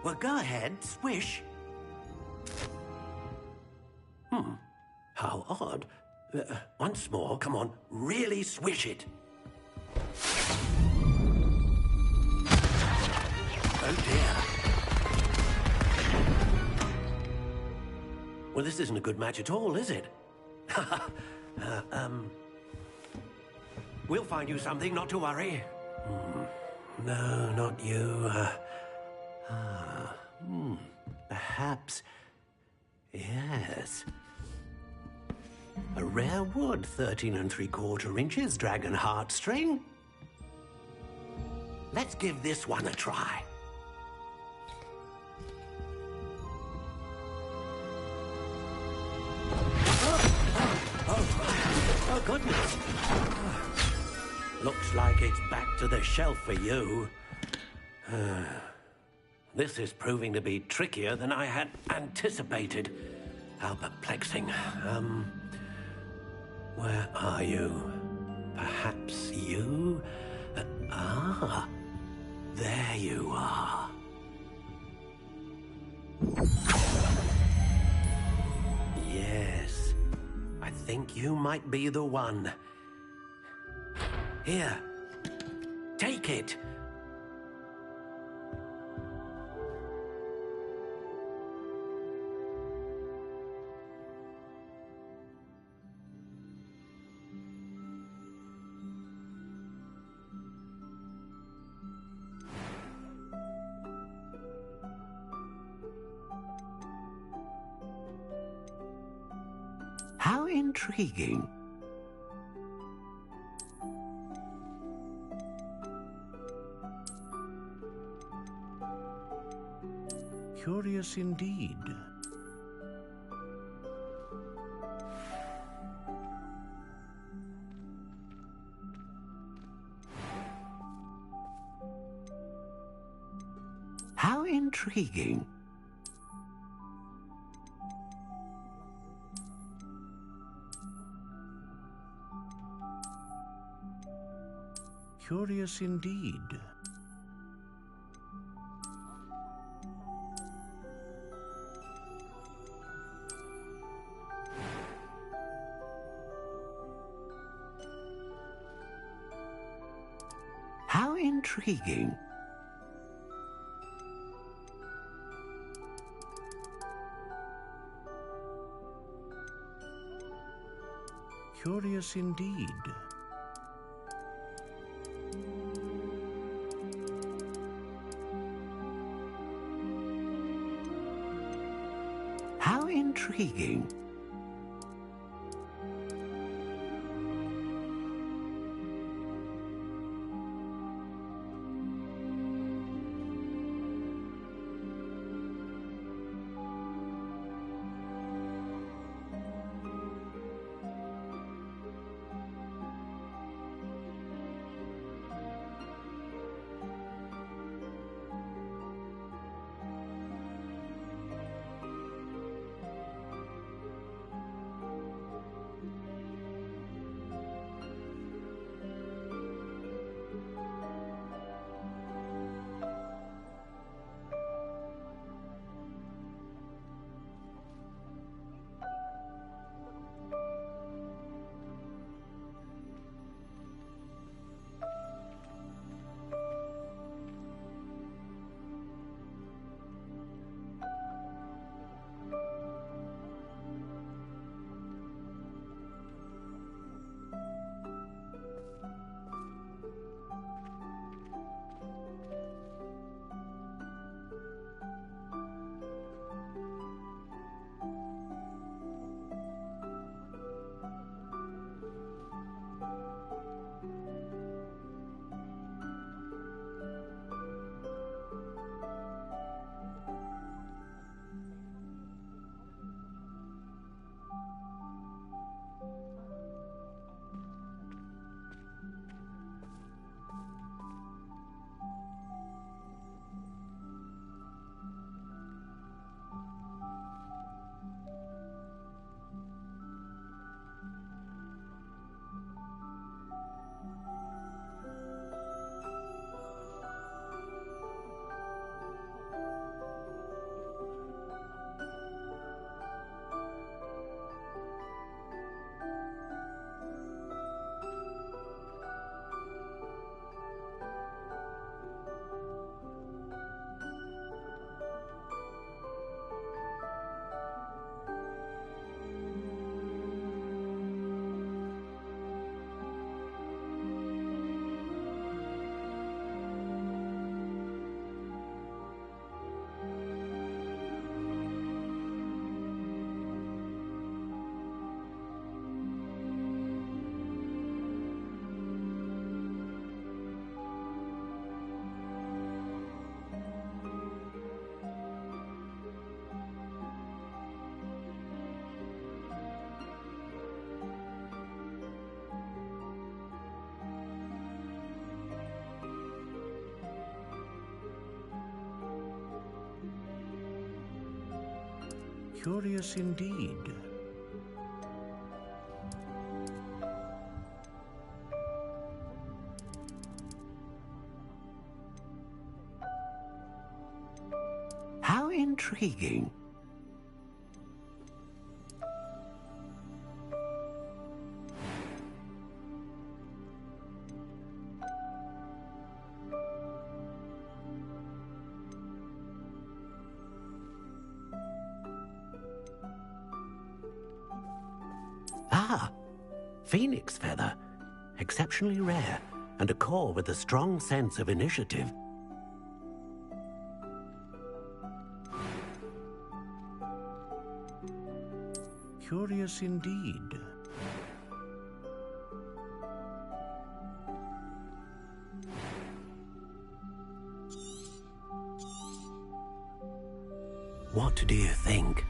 Well, go ahead, swish. How odd. Once more, come on, really swish it. Oh dear. Well, this isn't a good match at all, is it? We'll find you something, not to worry. No, not you. Perhaps... Yes. A rare wood, 13 3/4 inches, dragon heartstring. Let's give this one a try. Oh, goodness. Looks like it's back to the shelf for you. This is proving to be trickier than I had anticipated. How perplexing. Where are you? Perhaps you? There you are. Yes, I think you might be the one. Here, take it. How intriguing. Curious indeed. How intriguing. Curious indeed. How intriguing. Curious indeed. How intriguing. Curious indeed. How intriguing. Ah, phoenix feather. Exceptionally rare, and a core with a strong sense of initiative. Curious indeed. What do you think?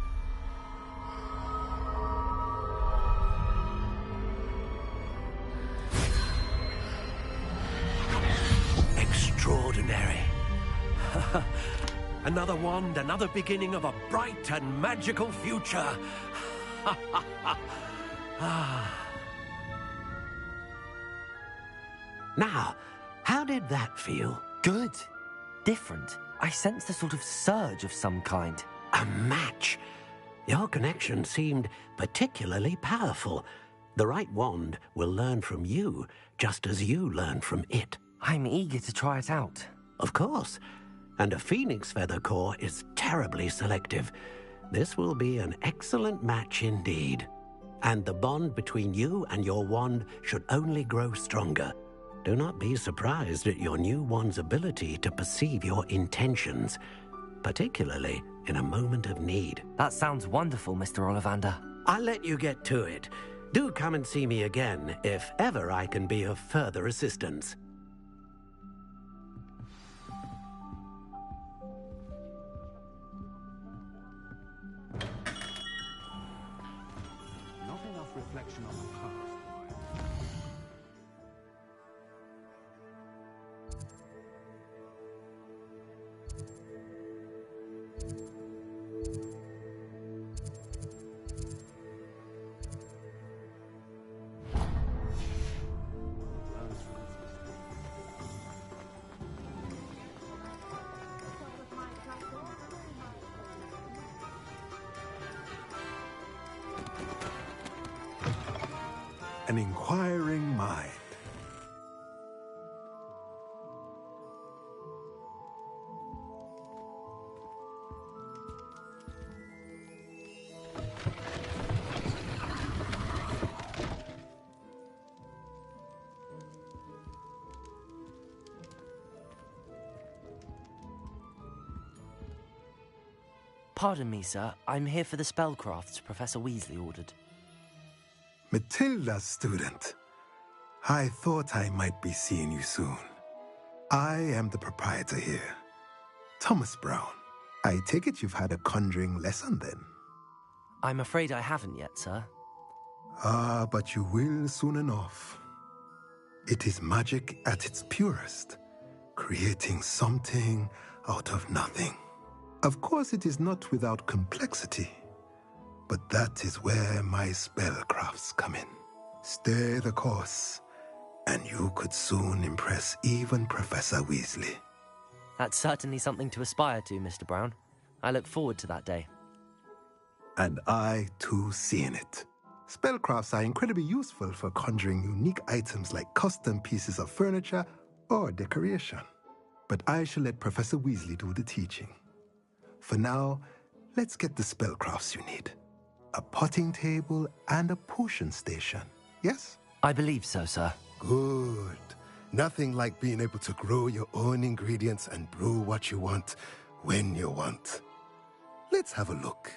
Extraordinary. Another wand, another beginning of a bright and magical future. Now, How did that feel? Good. Different. I sensed a sort of surge of some kind. A match? Your connection seemed particularly powerful. The right wand will learn from you, just as you learn from it. I'm eager to try it out. Of course. And a phoenix feather core is terribly selective. This will be an excellent match indeed. And the bond between you and your wand should only grow stronger. Do not be surprised at your new wand's ability to perceive your intentions, particularly in a moment of need. That sounds wonderful, Mr. Ollivander. I'll let you get to it. Do come and see me again if ever I can be of further assistance. Not enough reflection on the past. An inquiring mind. Pardon me, sir. I'm here for the spellcrafts Professor Weasley ordered. Matilda's student. I thought I might be seeing you soon. I am the proprietor here, Thomas Brown. I take it you've had a conjuring lesson then? I'm afraid I haven't yet, sir. Ah, but you will soon enough. It is magic at its purest, creating something out of nothing. Of course, it is not without complexity, but that is where my spellcrafts come in. Stay the course, and you could soon impress even Professor Weasley. That's certainly something to aspire to, Mr. Brown. I look forward to that day. And I, too, seeing it. Spellcrafts are incredibly useful for conjuring unique items like custom pieces of furniture or decoration. But I shall let Professor Weasley do the teaching. For now, let's get the spellcrafts you need. A potting table and a potion station, yes? I believe so, sir. Good. Nothing like being able to grow your own ingredients and brew what you want, when you want. Let's have a look.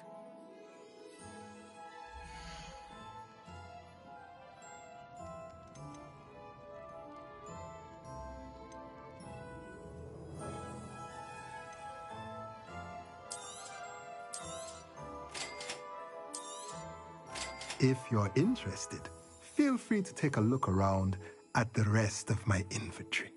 If you're interested, feel free to take a look around at the rest of my inventory.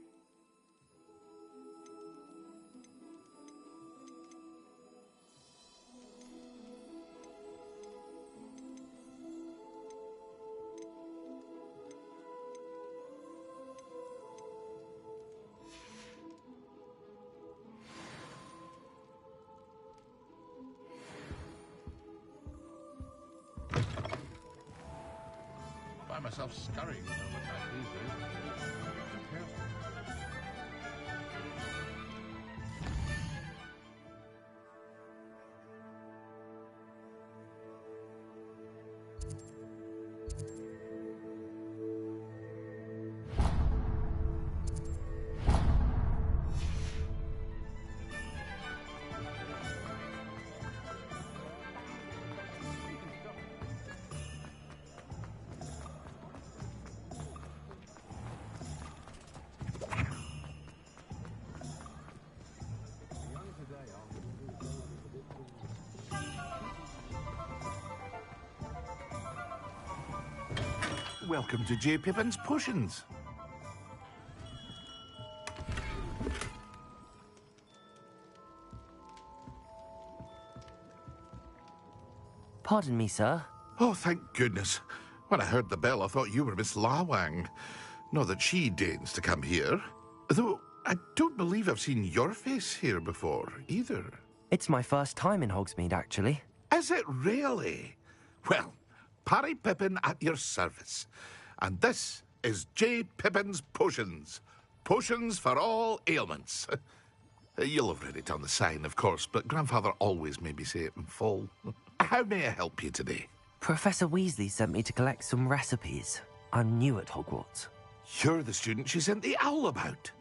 I find myself scurrying over time these days. Be careful. Welcome to J. Pippin's Potions. Pardon me, sir. Oh, thank goodness. When I heard the bell, I thought you were Miss Lawang. Not that she deigns to come here. Though, I don't believe I've seen your face here before, either. It's my first time in Hogsmeade, actually. Is it really? Well, Parry Pippin at your service. And this is J. Pippin's Potions. Potions for all ailments. You'll have read it on the sign, of course, but Grandfather always made me say it in full. How may I help you today? Professor Weasley sent me to collect some recipes. I'm new at Hogwarts. You're the student she sent the owl about.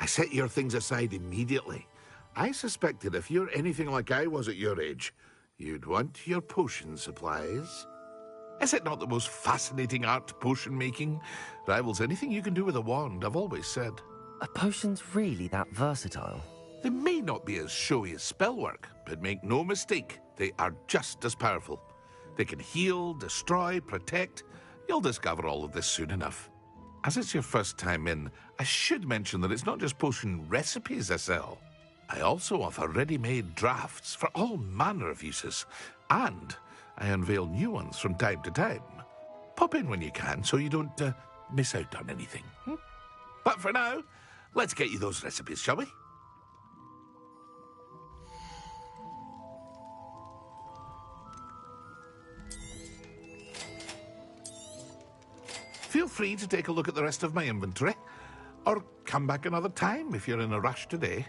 I set your things aside immediately. I suspected if you're anything like I was at your age, you'd want your potion supplies. Is it not the most fascinating art, potion making? Rivals anything you can do with a wand, I've always said. Are potions really that versatile? They may not be as showy as spellwork, but make no mistake, they are just as powerful. They can heal, destroy, protect. You'll discover all of this soon enough. As it's your first time in, I should mention that it's not just potion recipes I sell. I also offer ready-made drafts for all manner of uses, and I unveil new ones from time to time. Pop in when you can so you don't miss out on anything. But for now, let's get you those recipes, shall we? Feel free to take a look at the rest of my inventory, or come back another time if you're in a rush today.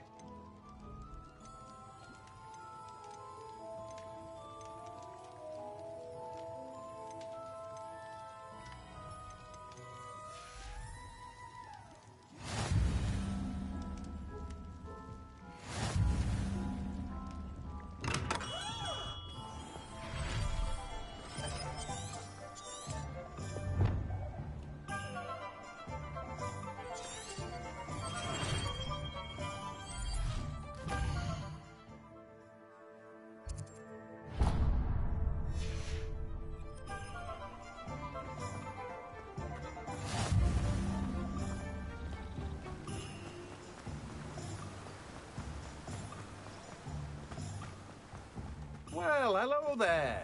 Well, hello there.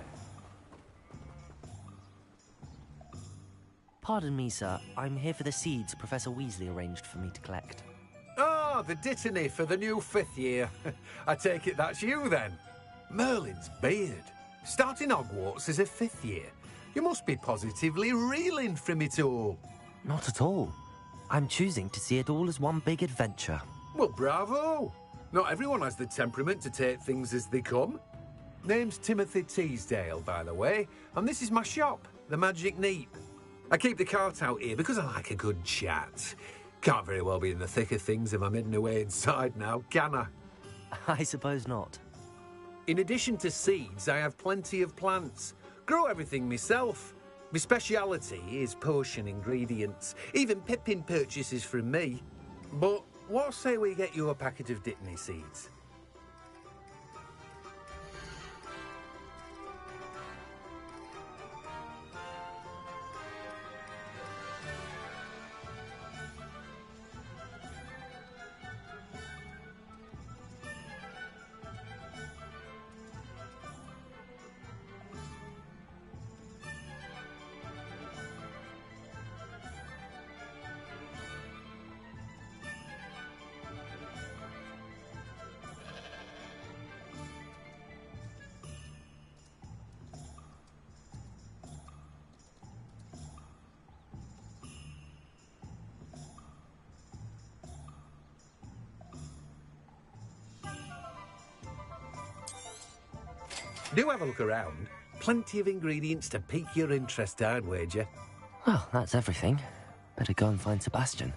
Pardon me, sir. I'm here for the seeds Professor Weasley arranged for me to collect. Ah, the dittany for the new 5th year. I take it that's you, then. Merlin's beard. Starting Hogwarts as a 5th year. You must be positively reeling from it all. Not at all. I'm choosing to see it all as one big adventure. Well, bravo. Not everyone has the temperament to take things as they come. Name's Timothy Teasdale, by the way, and this is my shop, the Magic Neep. I keep the cart out here because I like a good chat. Can't very well be in the thick of things if I'm hidden away inside now, can I? I suppose not. In addition to seeds, I have plenty of plants. Grow everything myself. My speciality is potion ingredients. Even Pippin purchases from me. But what say we get you a packet of Dittany seeds? Do have a look around. Plenty of ingredients to pique your interest, I'd wager. Well, that's everything. Better go and find Sebastian.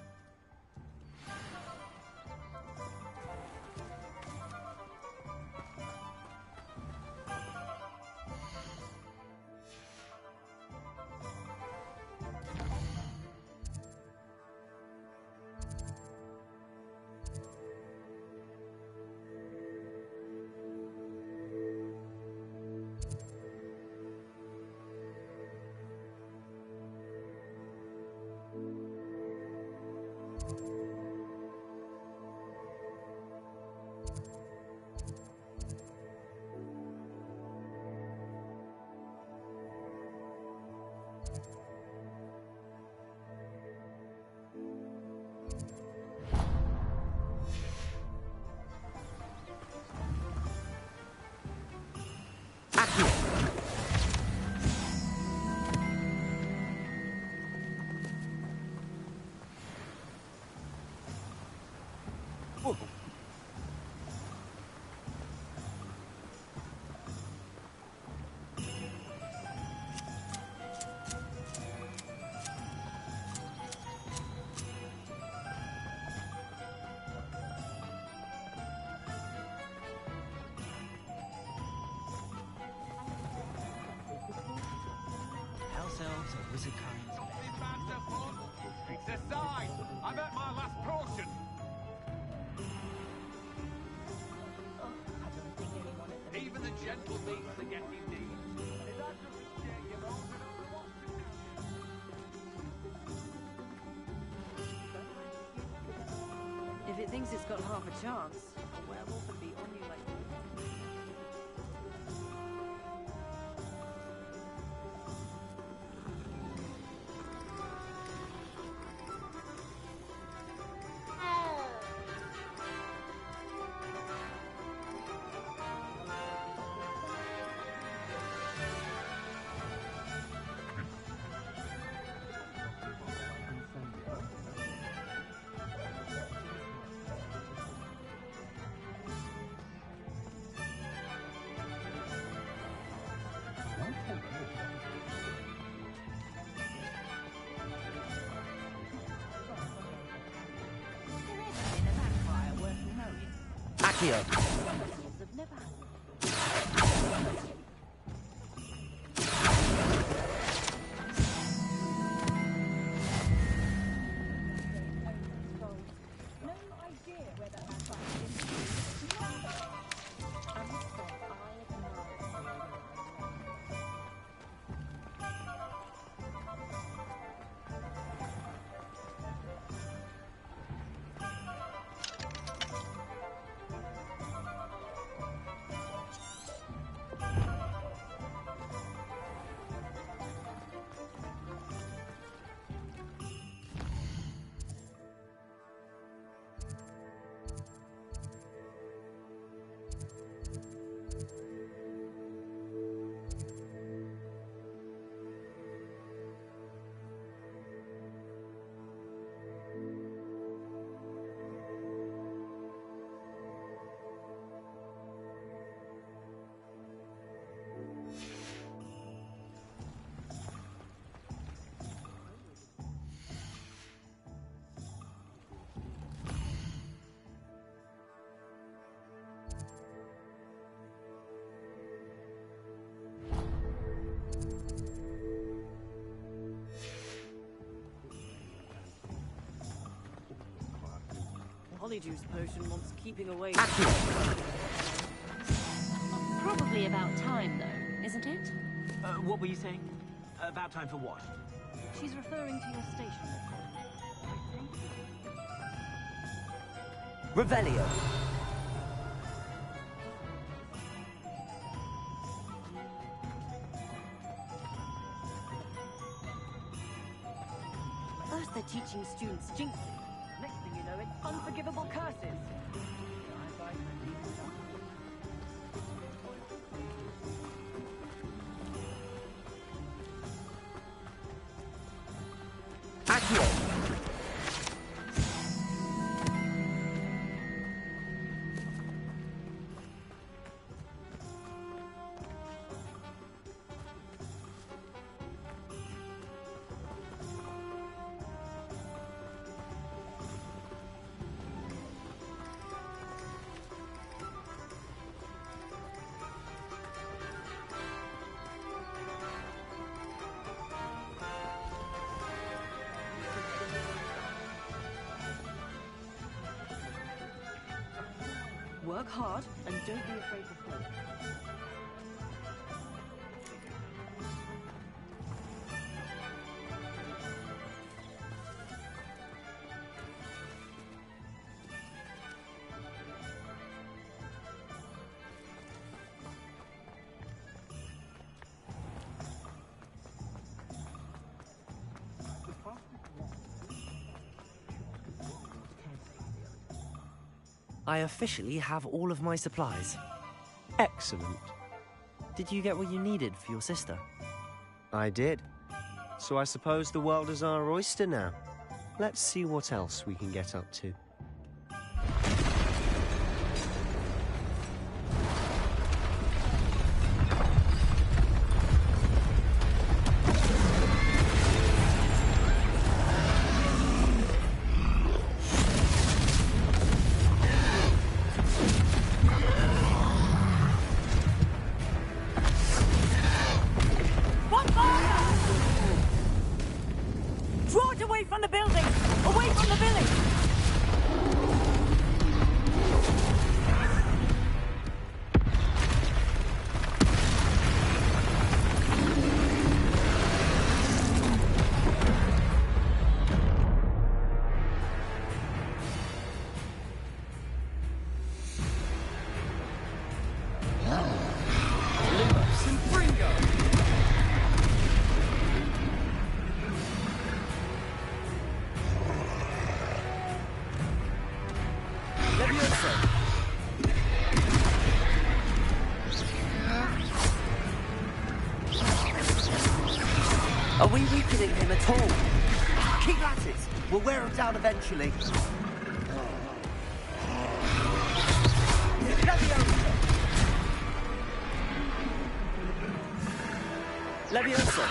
yourselves a wizard kind. It's a sign! I'm at my last potion! Even the gentle beasts are getting deep. If it thinks it's got half a chance, a werewolf would be on you like... Accio. Polyjuice potion wants keeping away. Probably about time, though, isn't it? What were you saying? About time for what? She's referring to your station. Revelio. First they're teaching students jinxing. Next thing you know, it's unforgivable curses. Work hard and don't be afraid to fail. I officially have all of my supplies. Excellent. Did you get what you needed for your sister? I did. So I suppose the world is our oyster now. Let's see what else we can get up to. Away from the building! Away from the village! Are we weakening him at all? Keep at it! We'll wear him down eventually. Leviosa!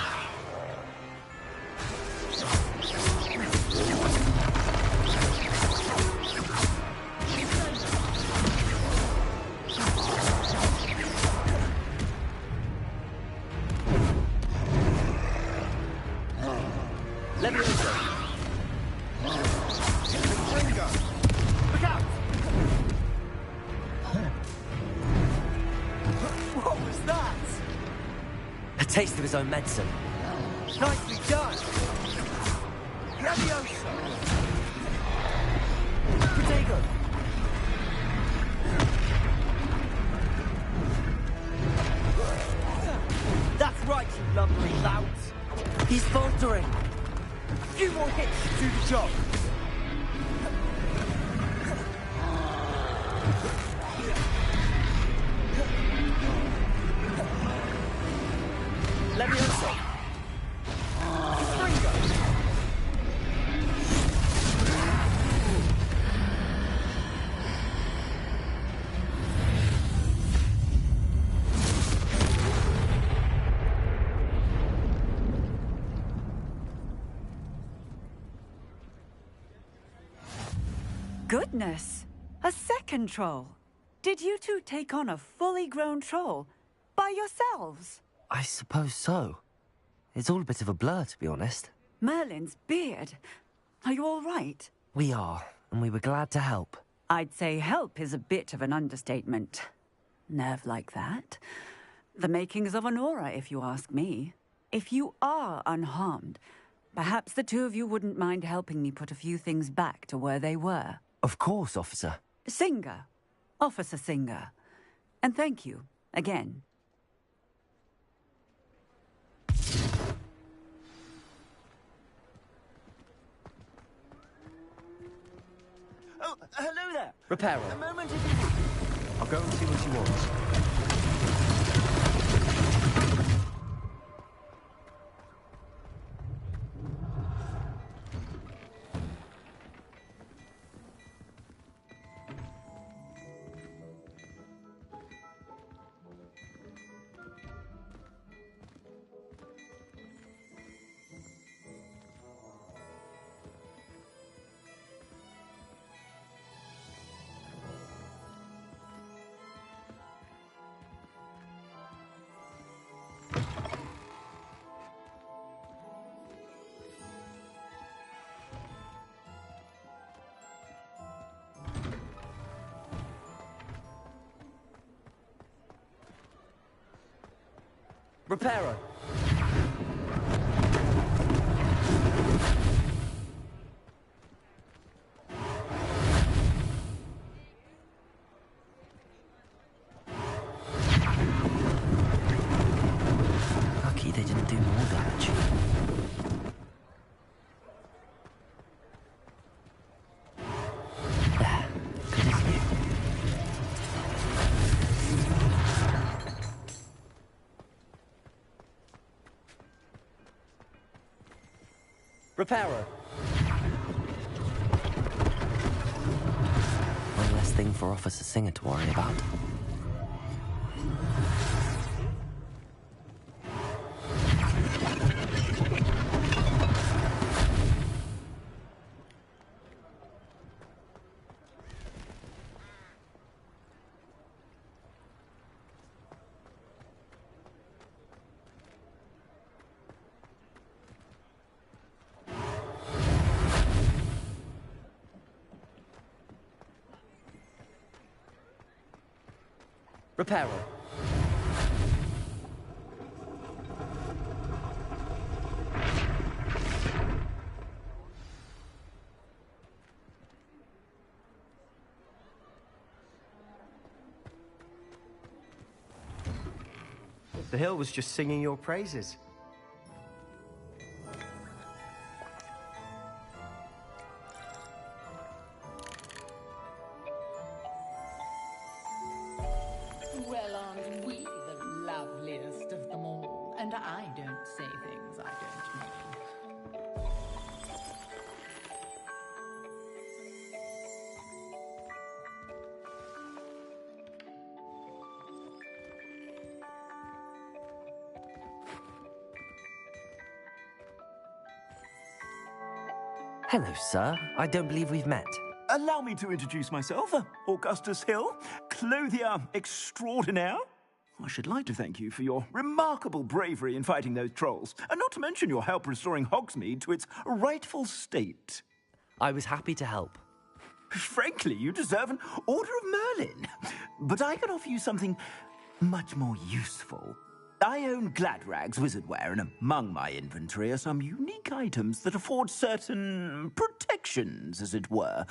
Taste of his own medicine. Nicely done! Leviosa! Protego! That's right, you lumbering louts! He's faltering! A few more hits to do the job! Leviosa! Goodness! A second troll! Did you two take on a fully grown troll? By yourselves? I suppose so. It's all a bit of a blur, to be honest. Merlin's beard. Are you all right? We are, and we were glad to help. I'd say help is a bit of an understatement. Nerve like that. The makings of an aura, if you ask me. If you are unharmed, perhaps the two of you wouldn't mind helping me put a few things back to where they were. Of course, officer. Singer. Officer Singer. And thank you, again. Oh, hello there! Reparo. A moment if you... I'll go and see what she wants. Reparo. Lucky they didn't do more damage. There. Good as new. Reparo. One less thing for Officer Singer to worry about. Reparo. The hill was just singing your praises. Well, aren't we the loveliest of them all? And I don't say things I don't mean. Hello, sir. I don't believe we've met. Allow me to introduce myself, Augustus Hill, clothier extraordinaire. I should like to thank you for your remarkable bravery in fighting those trolls, and not to mention your help restoring Hogsmeade to its rightful state. I was happy to help. Frankly, you deserve an Order of Merlin. But I can offer you something much more useful. I own Gladrag's wizardware, and among my inventory are some unique items that afford certain protections, as it were.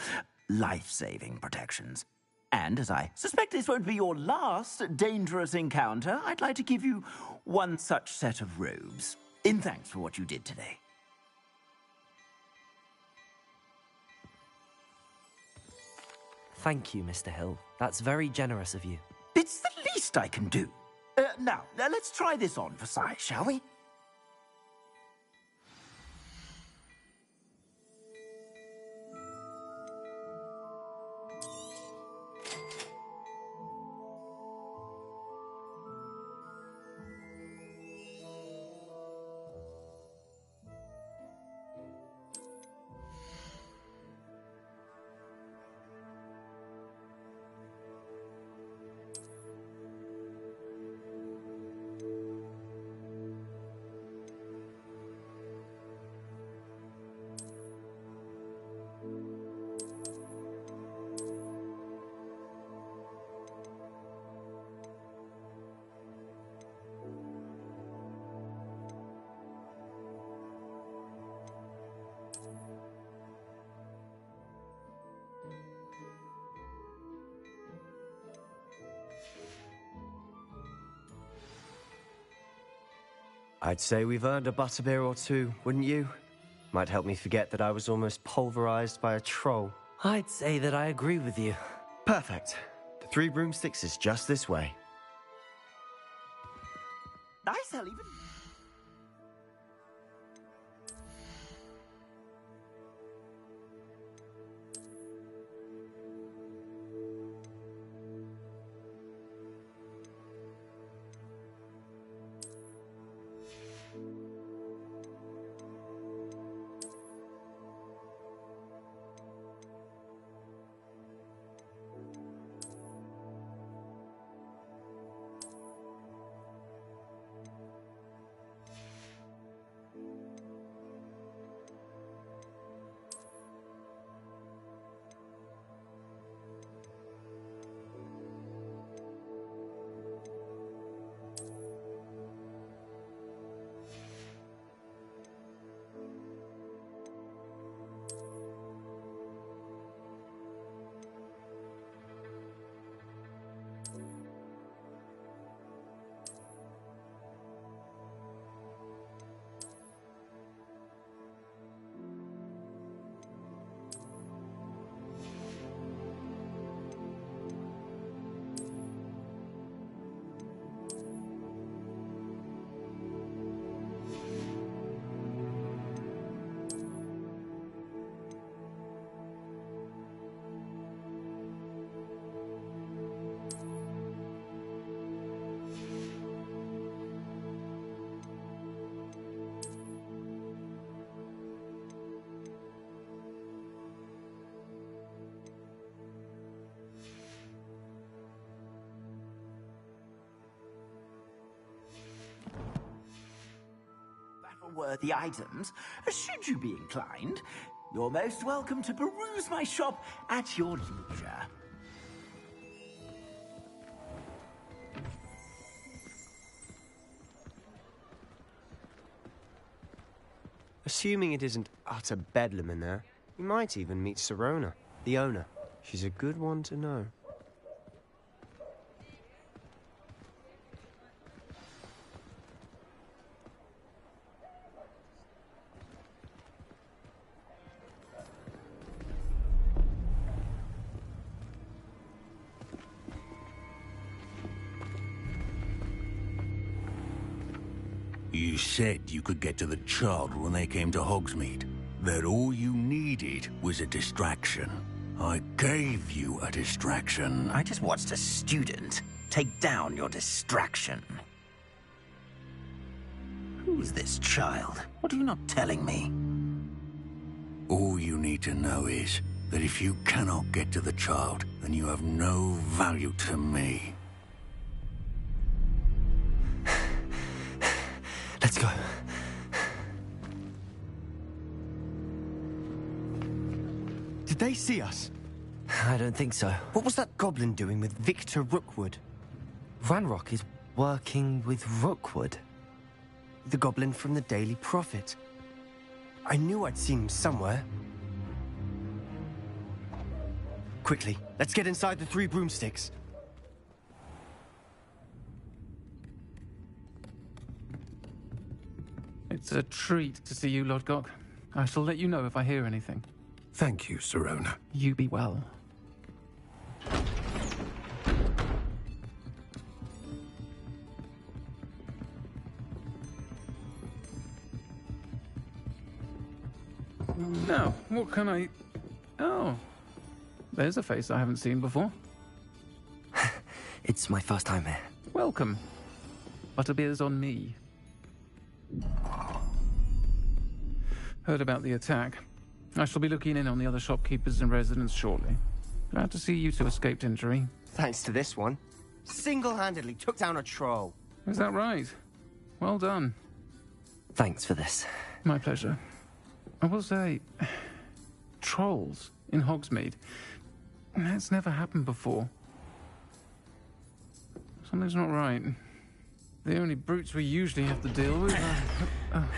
Life-saving protections. And as I suspect this won't be your last dangerous encounter, I'd like to give you one such set of robes, in thanks for what you did today. Thank you, Mr. Hill. That's very generous of you. It's the least I can do. Now, let's try this on for size, shall we? I'd say we've earned a butterbeer or two, wouldn't you? Might help me forget that I was almost pulverized by a troll. I'd say that I agree with you. Perfect. The 3 broomsticks is just this way. Nice, I'll even... Worthy items, should you be inclined, you're most welcome to peruse my shop at your leisure. Assuming it isn't utter bedlam in there, you might even meet Sirona, the owner. She's a good one to know. You said you could get to the child when they came to Hogsmeade. That all you needed was a distraction. I gave you a distraction. I just watched a student take down your distraction. Who's this child? What are you not telling me? All you need to know is that if you cannot get to the child, then you have no value to me. Let's go. Did they see us? I don't think so. What was that goblin doing with Victor Rookwood? Ranrock is working with Rookwood. The goblin from the Daily Prophet. I knew I'd seen him somewhere. Quickly, let's get inside the 3 broomsticks. It's a treat to see you, Lodgok. I shall let you know if I hear anything. Thank you, Sirona. You be well. Now, what can I... Oh, there's a face I haven't seen before. It's my first time here. Welcome. Butterbeer's on me. Heard about the attack. I shall be looking in on the other shopkeepers and residents shortly. Glad to see you two escaped injury. Thanks to this one. Single-handedly took down a troll. Is that right? Well done. Thanks for this. My pleasure. I will say, trolls in Hogsmeade. That's never happened before. Something's not right. The only brutes we usually have to deal with are...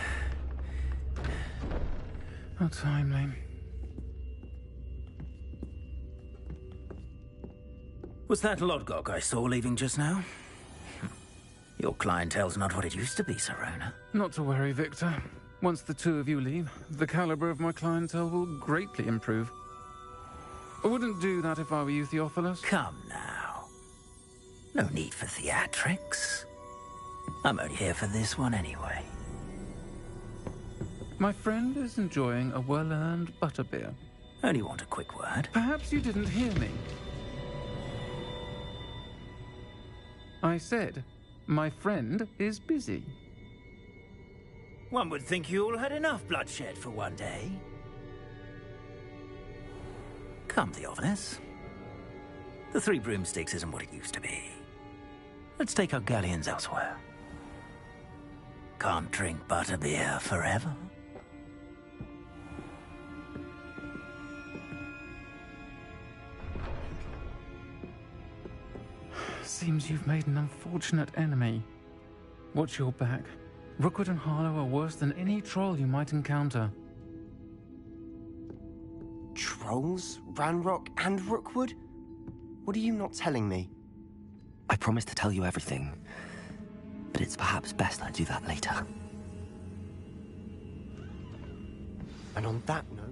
How timely. Was that Lodgok I saw leaving just now? Your clientele's not what it used to be, Sirona. Not to worry, Victor. Once the two of you leave, the caliber of my clientele will greatly improve. I wouldn't do that if I were you, Theophilus. Come now. No need for theatrics. I'm only here for this one anyway. My friend is enjoying a well-earned butterbeer. Only want a quick word. Perhaps you didn't hear me. I said, my friend is busy. One would think you all had enough bloodshed for one day. Come, Theophilus. The 3 broomsticks isn't what it used to be. Let's take our galleons elsewhere. Can't drink butterbeer forever. Seems you've made an unfortunate enemy. Watch your back. Rookwood and Harlow are worse than any troll you might encounter. Trolls? Ranrock and Rookwood? What are you not telling me? I promise to tell you everything, but it's perhaps best I do that later. And on that note...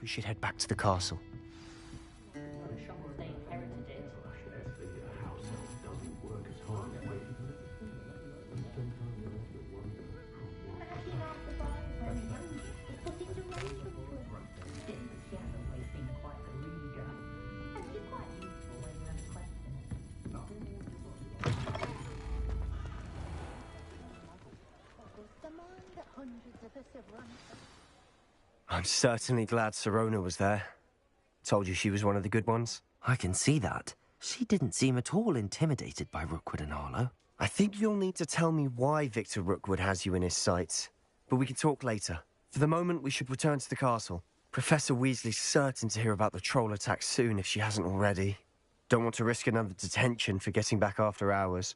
We should head back to the castle. I'm certainly glad Sirona was there. Told you she was one of the good ones. I can see that. She didn't seem at all intimidated by Rookwood and Arlo. I think you'll need to tell me why Victor Rookwood has you in his sights. But we can talk later. For the moment, we should return to the castle. Professor Weasley's certain to hear about the troll attack soon if she hasn't already. Don't want to risk another detention for getting back after hours.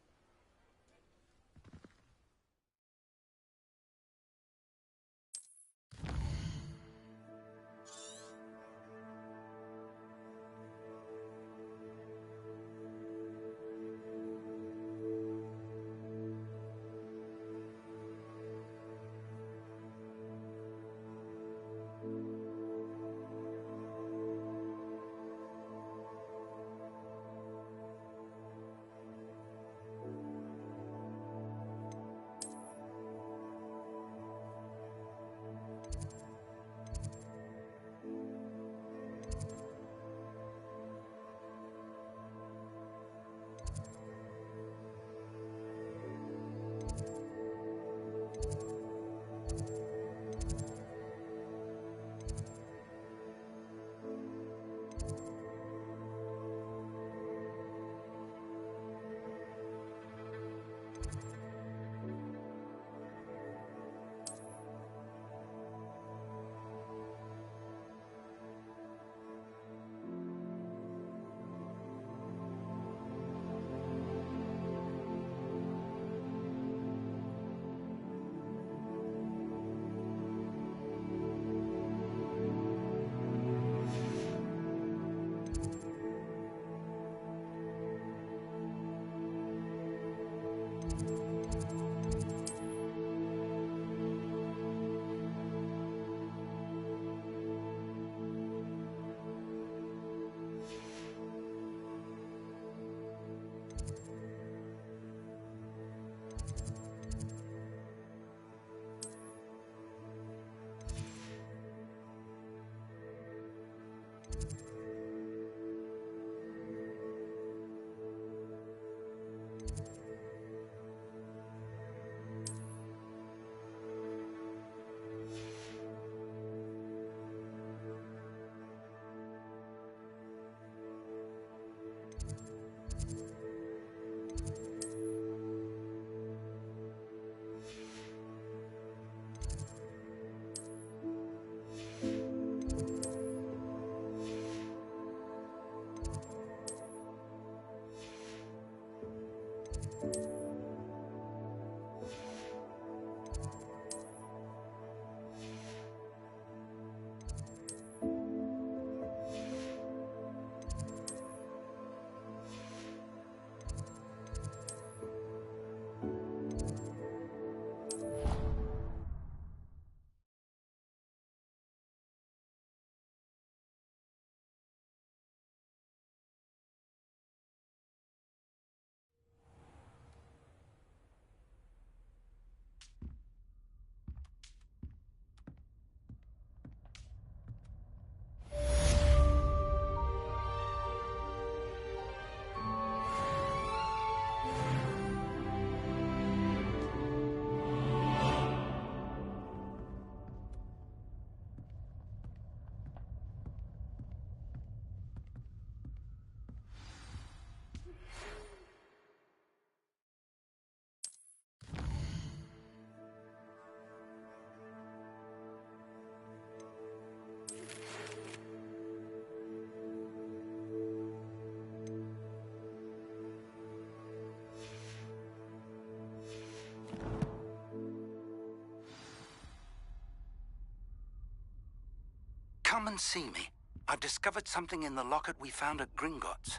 Come and see me. I've discovered something in the locket we found at Gringotts.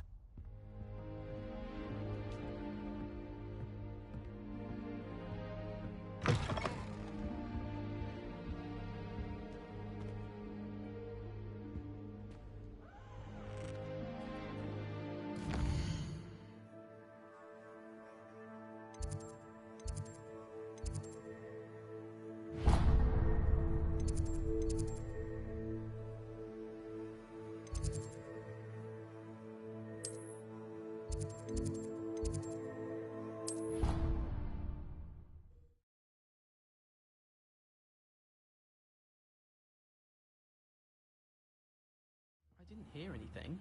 didn't hear anything.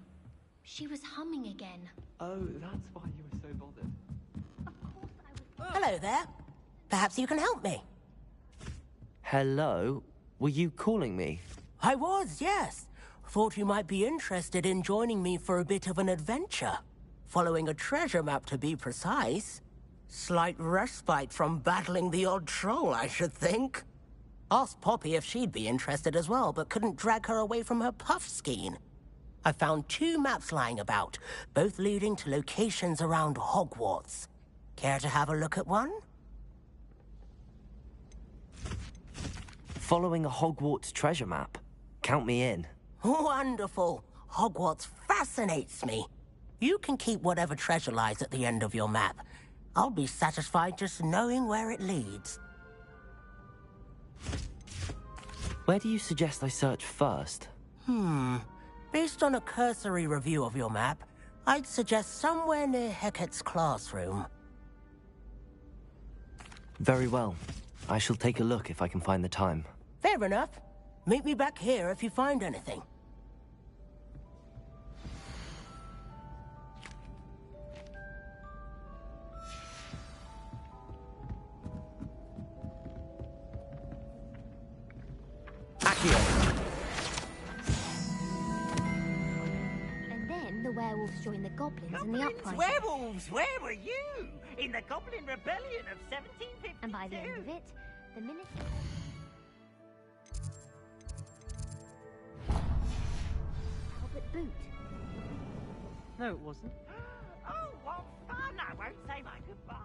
She was humming again. Oh, that's why you were so bothered. Hello there. Perhaps you can help me. Hello? Were you calling me? I was, yes. Thought you might be interested in joining me for a bit of an adventure. Following a treasure map, to be precise. Slight respite from battling the odd troll, I should think. Asked Poppy if she'd be interested as well, but couldn't drag her away from her puff skein. I found 2 maps lying about, both leading to locations around Hogwarts. Care to have a look at one? Following a Hogwarts treasure map? Count me in. Wonderful. Hogwarts fascinates me. You can keep whatever treasure lies at the end of your map. I'll be satisfied just knowing where it leads. Where do you suggest I search first? Based on a cursory review of your map, I'd suggest somewhere near Hecat's classroom. Very well. I shall take a look if I can find the time. Fair enough. Meet me back here if you find anything. And then the werewolves joined the goblins in the uprising. Werewolves, where were you? In the Goblin Rebellion of 1752. And by the end of it, the minister... Albert Boot. No, it wasn't. Oh, what fun! I won't say my goodbyes.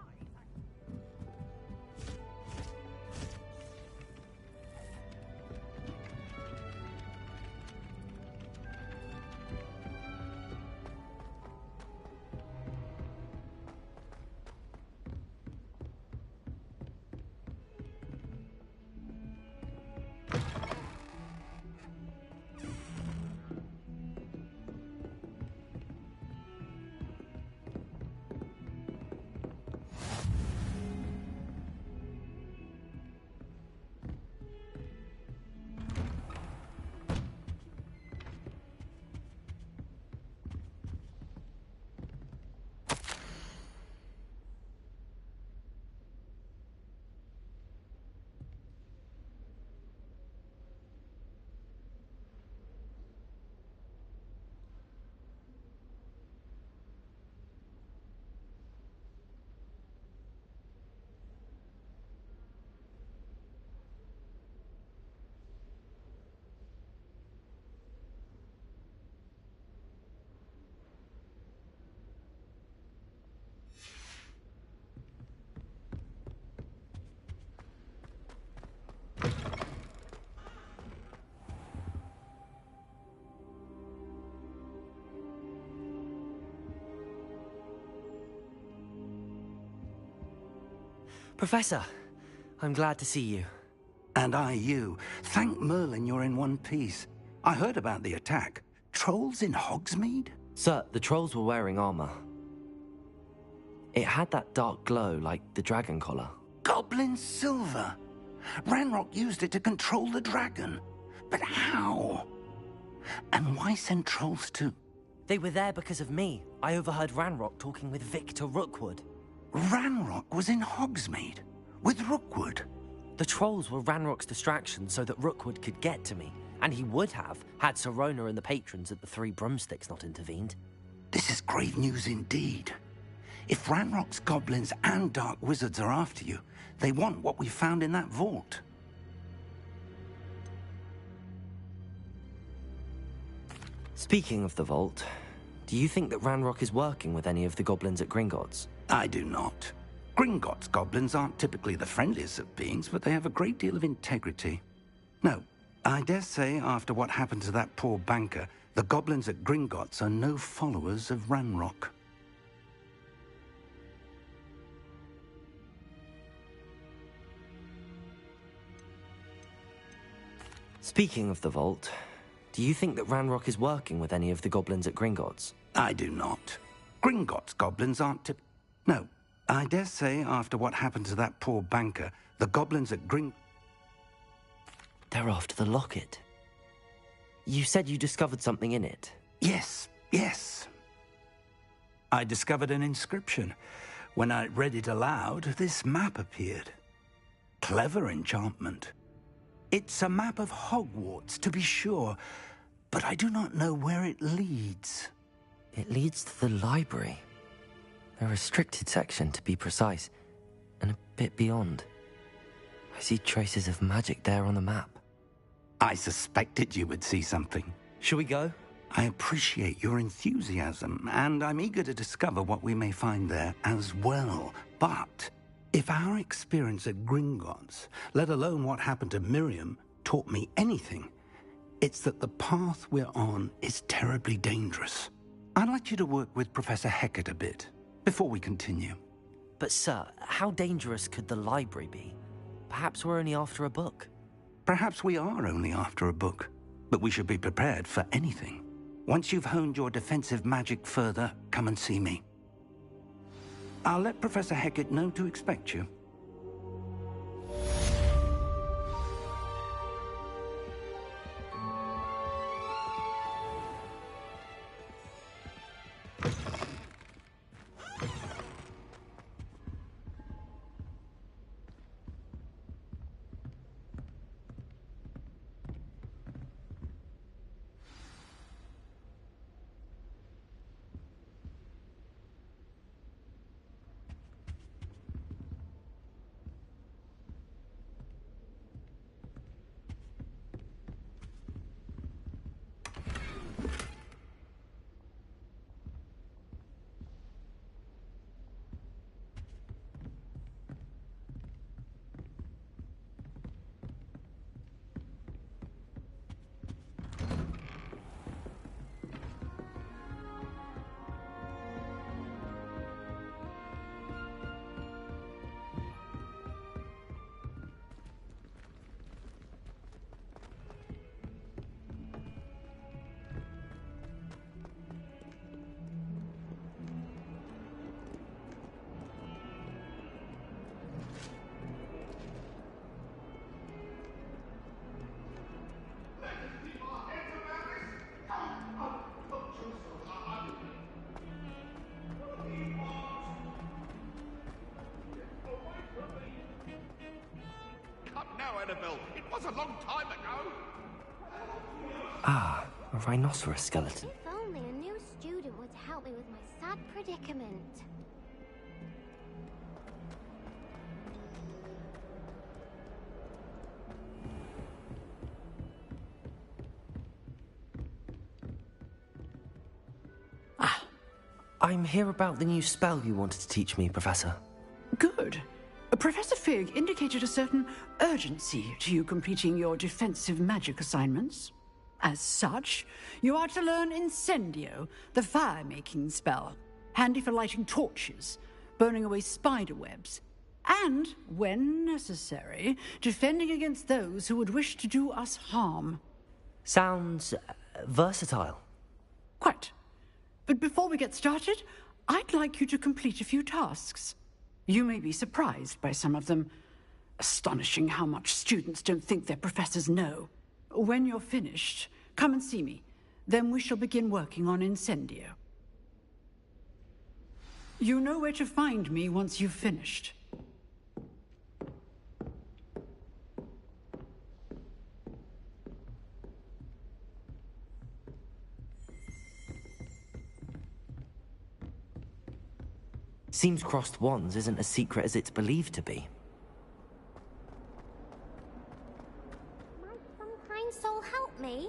Professor, I'm glad to see you. And I you. Thank Merlin you're in one piece. I heard about the attack. Trolls in Hogsmeade? Sir, the trolls were wearing armor. It had that dark glow like the dragon collar. Goblin silver. Ranrock used it to control the dragon. But how? And why send trolls too? They were there because of me. I overheard Ranrock talking with Victor Rookwood. Ranrock was in Hogsmeade? With Rookwood? The trolls were Ranrock's distraction so that Rookwood could get to me. And he would have, had Sirona and the patrons at the Three Broomsticks not intervened. This is grave news indeed. If Ranrock's goblins and dark wizards are after you, they want what we found in that vault. Speaking of the vault, do you think that Ranrock is working with any of the goblins at Gringotts? I do not. Gringotts goblins aren't typically the friendliest of beings, but they have a great deal of integrity. No, I dare say after what happened to that poor banker, the goblins at Gringotts are no followers of Ranrock. Speaking of the vault, do you think that Ranrock is working with any of the goblins at Gringotts? I do not. Gringotts goblins aren't No, I dare say after what happened to that poor banker, the goblins at They're after the locket. You said you discovered something in it. Yes, yes. I discovered an inscription. When I read it aloud, this map appeared. Clever enchantment. It's a map of Hogwarts, to be sure, but I do not know where it leads. It leads to the library. A restricted section, to be precise, and a bit beyond. I see traces of magic there on the map. I suspected you would see something. Shall we go? I appreciate your enthusiasm, and I'm eager to discover what we may find there as well. But if our experience at Gringotts, let alone what happened to Miriam, taught me anything, it's that the path we're on is terribly dangerous. I'd like you to work with Professor Hecat a bit before we continue. But sir, how dangerous could the library be? Perhaps we're only after a book. Perhaps we are only after a book, but we should be prepared for anything. Once you've honed your defensive magic further, come and see me. I'll let Professor Hecat know to expect you. It was a long time ago. Ah, a rhinoceros skeleton. If only a new student would help me with my sad predicament. I'm here about the new spell you wanted to teach me, Professor. Good. Professor Fig indicated a certain urgency to you completing your defensive magic assignments. As such, you are to learn Incendio, the fire-making spell, handy for lighting torches, burning away spider webs, and, when necessary, defending against those who would wish to do us harm. Sounds versatile. Quite. But before we get started, I'd like you to complete a few tasks. You may be surprised by some of them. Astonishing how much students don't think their professors know. When you're finished, come and see me. Then we shall begin working on Incendio. You know where to find me once you've finished. Seems crossed wands isn't as secret as it's believed to be. Might some kind soul help me?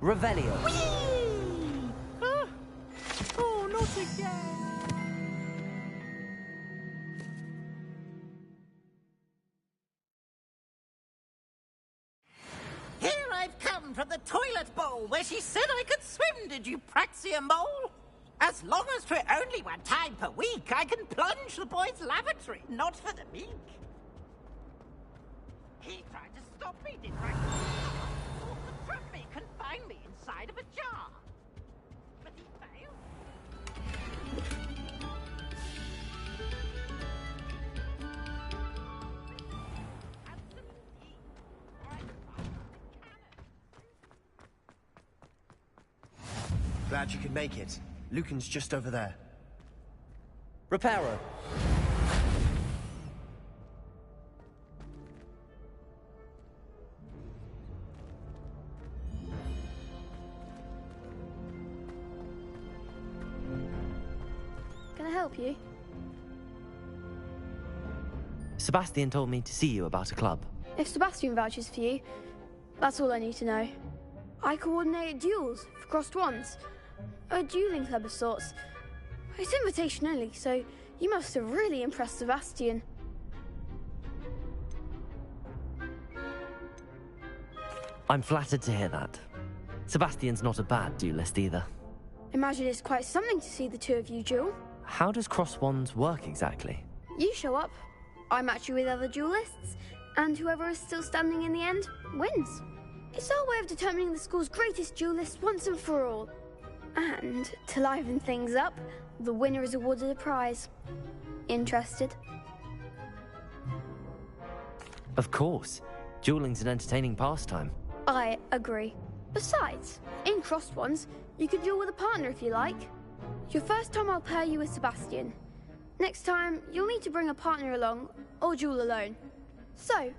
Revelio. Oh, not again! toilet bowl where she said I could swim, did you praxia mole? As long as 'twere only 1 time per week, I can plunge the boy's lavatory, not for the meek. He tried to stop me, did right? Thought to trap me, confine me inside of a jar. But he failed. Glad you could make it. Lucan's just over there. Reparo. Can I help you? Sebastian told me to see you about a club. If Sebastian vouches for you, that's all I need to know. I coordinate duels for crossed wands. A dueling club of sorts. It's invitation only, so you must have really impressed Sebastian. I'm flattered to hear that. Sebastian's not a bad duelist either. Imagine it's quite something to see the two of you duel. How does cross wands work exactly? You show up, I match you with other duelists, and whoever is still standing in the end wins. It's our way of determining the school's greatest duelist once and for all. And to liven things up, the winner is awarded a prize. Interested? Of course. Dueling's an entertaining pastime. I agree. Besides, in crossed ones, you could duel with a partner if you like. Your first time I'll pair you with Sebastian. Next time, you'll need to bring a partner along, or duel alone. So,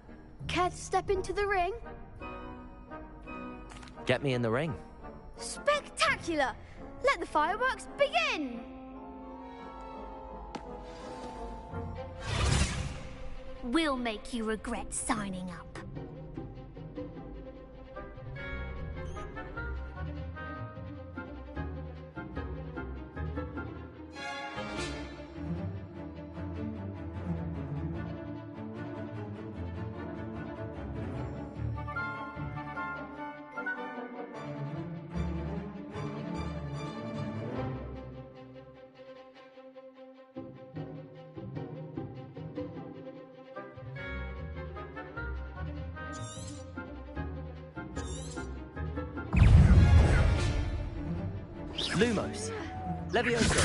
care to step into the ring? Get me in the ring. Spectacular! Let the fireworks begin! We'll make you regret signing up. Lumos. Levioso.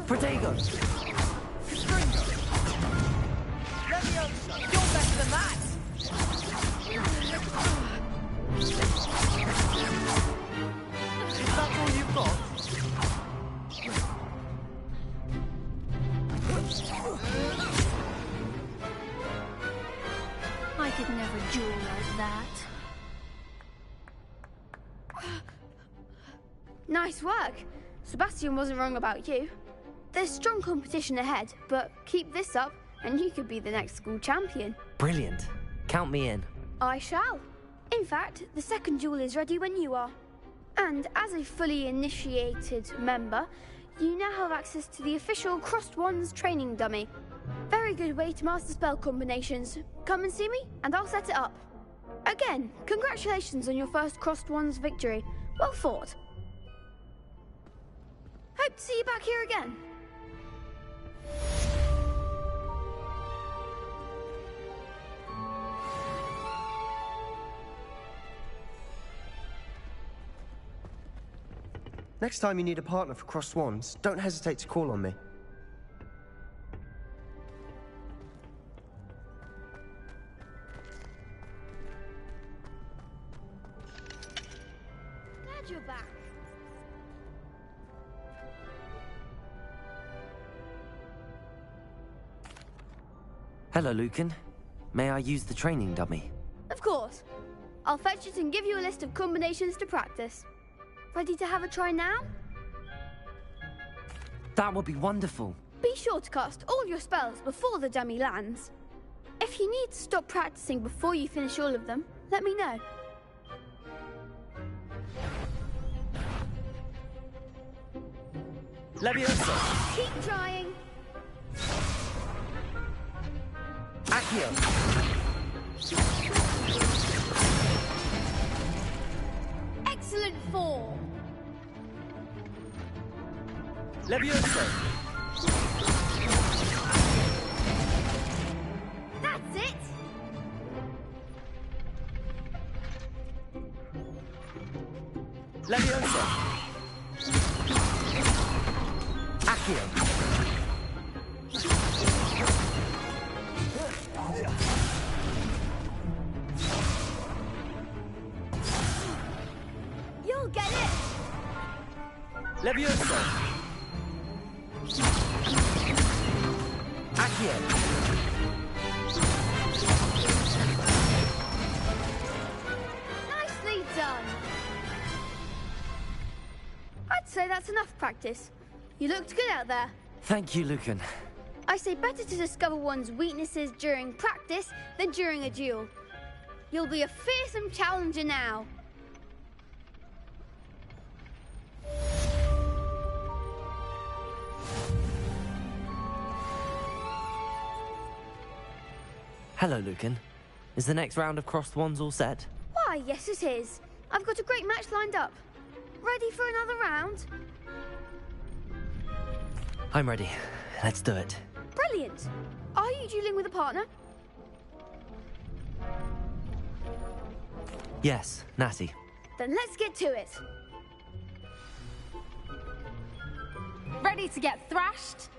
Protego. Stringo. Levioso. You're better than that. Is that all you've got? I could never duel like that. Nice work. Sebastian wasn't wrong about you. There's strong competition ahead, but keep this up and you could be the next school champion. Brilliant. Count me in. I shall. In fact, the second duel is ready when you are. And as a fully initiated member, you now have access to the official Crossed Wands training dummy. Very good way to master spell combinations. Come and see me and I'll set it up. Again, congratulations on your first Crossed Wands victory. Well fought. Hope to see you back here again. Next time you need a partner for crossed wands, don't hesitate to call on me. Glad you're back. Hello, Lucan. May I use the training dummy? Of course. I'll fetch it and give you a list of combinations to practice. Ready to have a try now? That would be wonderful. Be sure to cast all your spells before the dummy lands. If you need to stop practicing before you finish all of them, let me know. Levioso. Keep trying. Accio. 4. Levioso! That's it! Levioso! Accio! You'll get it! Levioso! Accio! Nicely done! I'd say that's enough practice. You looked good out there. Thank you, Lucan. I say better to discover one's weaknesses during practice than during a duel. You'll be a fearsome challenger now. Hello, Lucan. Is the next round of crossed wands all set? Why, yes it is. I've got a great match lined up. Ready for another round? I'm ready. Let's do it. Brilliant. Are you dueling with a partner? Yes, Natty. Then let's get to it. Ready to get thrashed?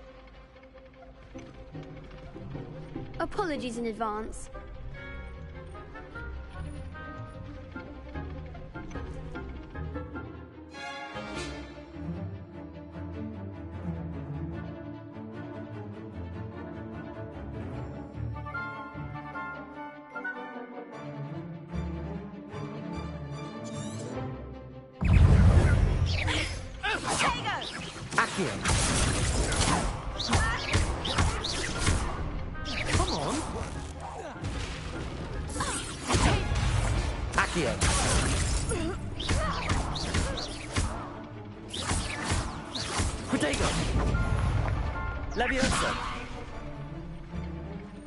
Apologies in advance. Accio! Come on! Accio! Protego! Levioso!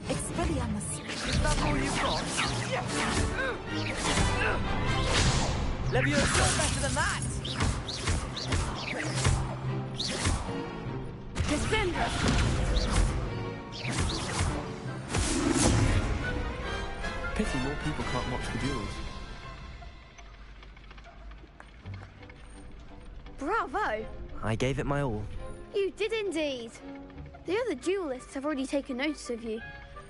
Expelliarmus. Is that all you've got? Levioso! Better than that. Descendant! Pity more people can't watch the duels. Bravo! I gave it my all. You did indeed. The other duelists have already taken notice of you,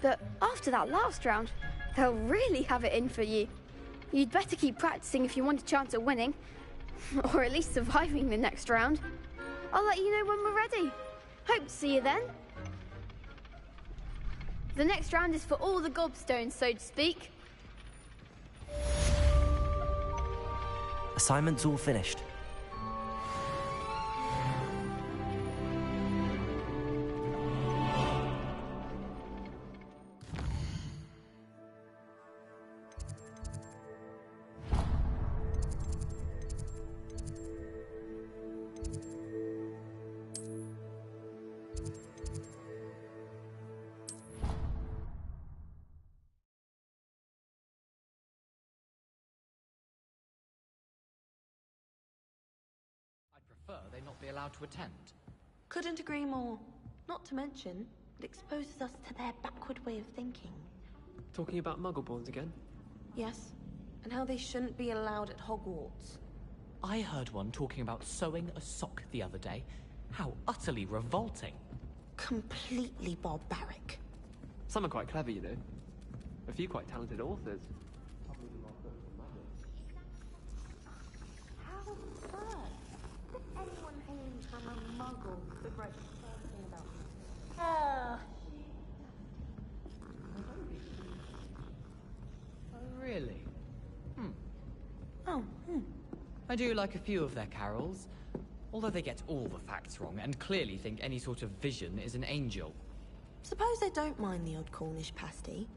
but after that last round, they'll really have it in for you. You'd better keep practicing if you want a chance at winning, or at least surviving the next round. I'll let you know when we're ready. Hope to see you then. The next round is for all the gobstones, so to speak. Assignment's all finished. They not be allowed to attend. Couldn't agree more. Not to mention, it exposes us to their backward way of thinking. Talking about Muggleborns again? Yes, and how they shouldn't be allowed at Hogwarts. I heard one talking about sewing a sock the other day. How utterly revolting. Completely barbaric. Some are quite clever, you know. A few quite talented authors. How absurd! That anyone hailing from a Muggle could write the first thing about me. Oh, really? Oh, I do like a few of their carols, although they get all the facts wrong and clearly think any sort of vision is an angel. Suppose they don't mind the odd Cornish pasty.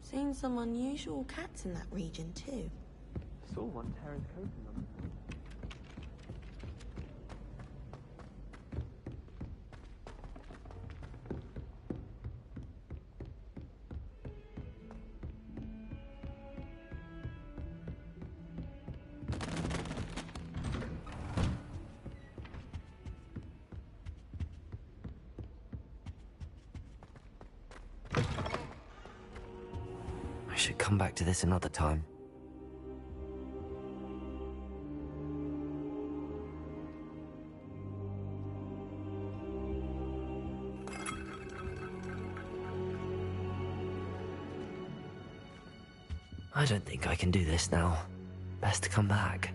Seen some unusual cats in that region, too. Saw one tear his coat in them. should come back to this another time. I don't think I can do this now. Best to come back.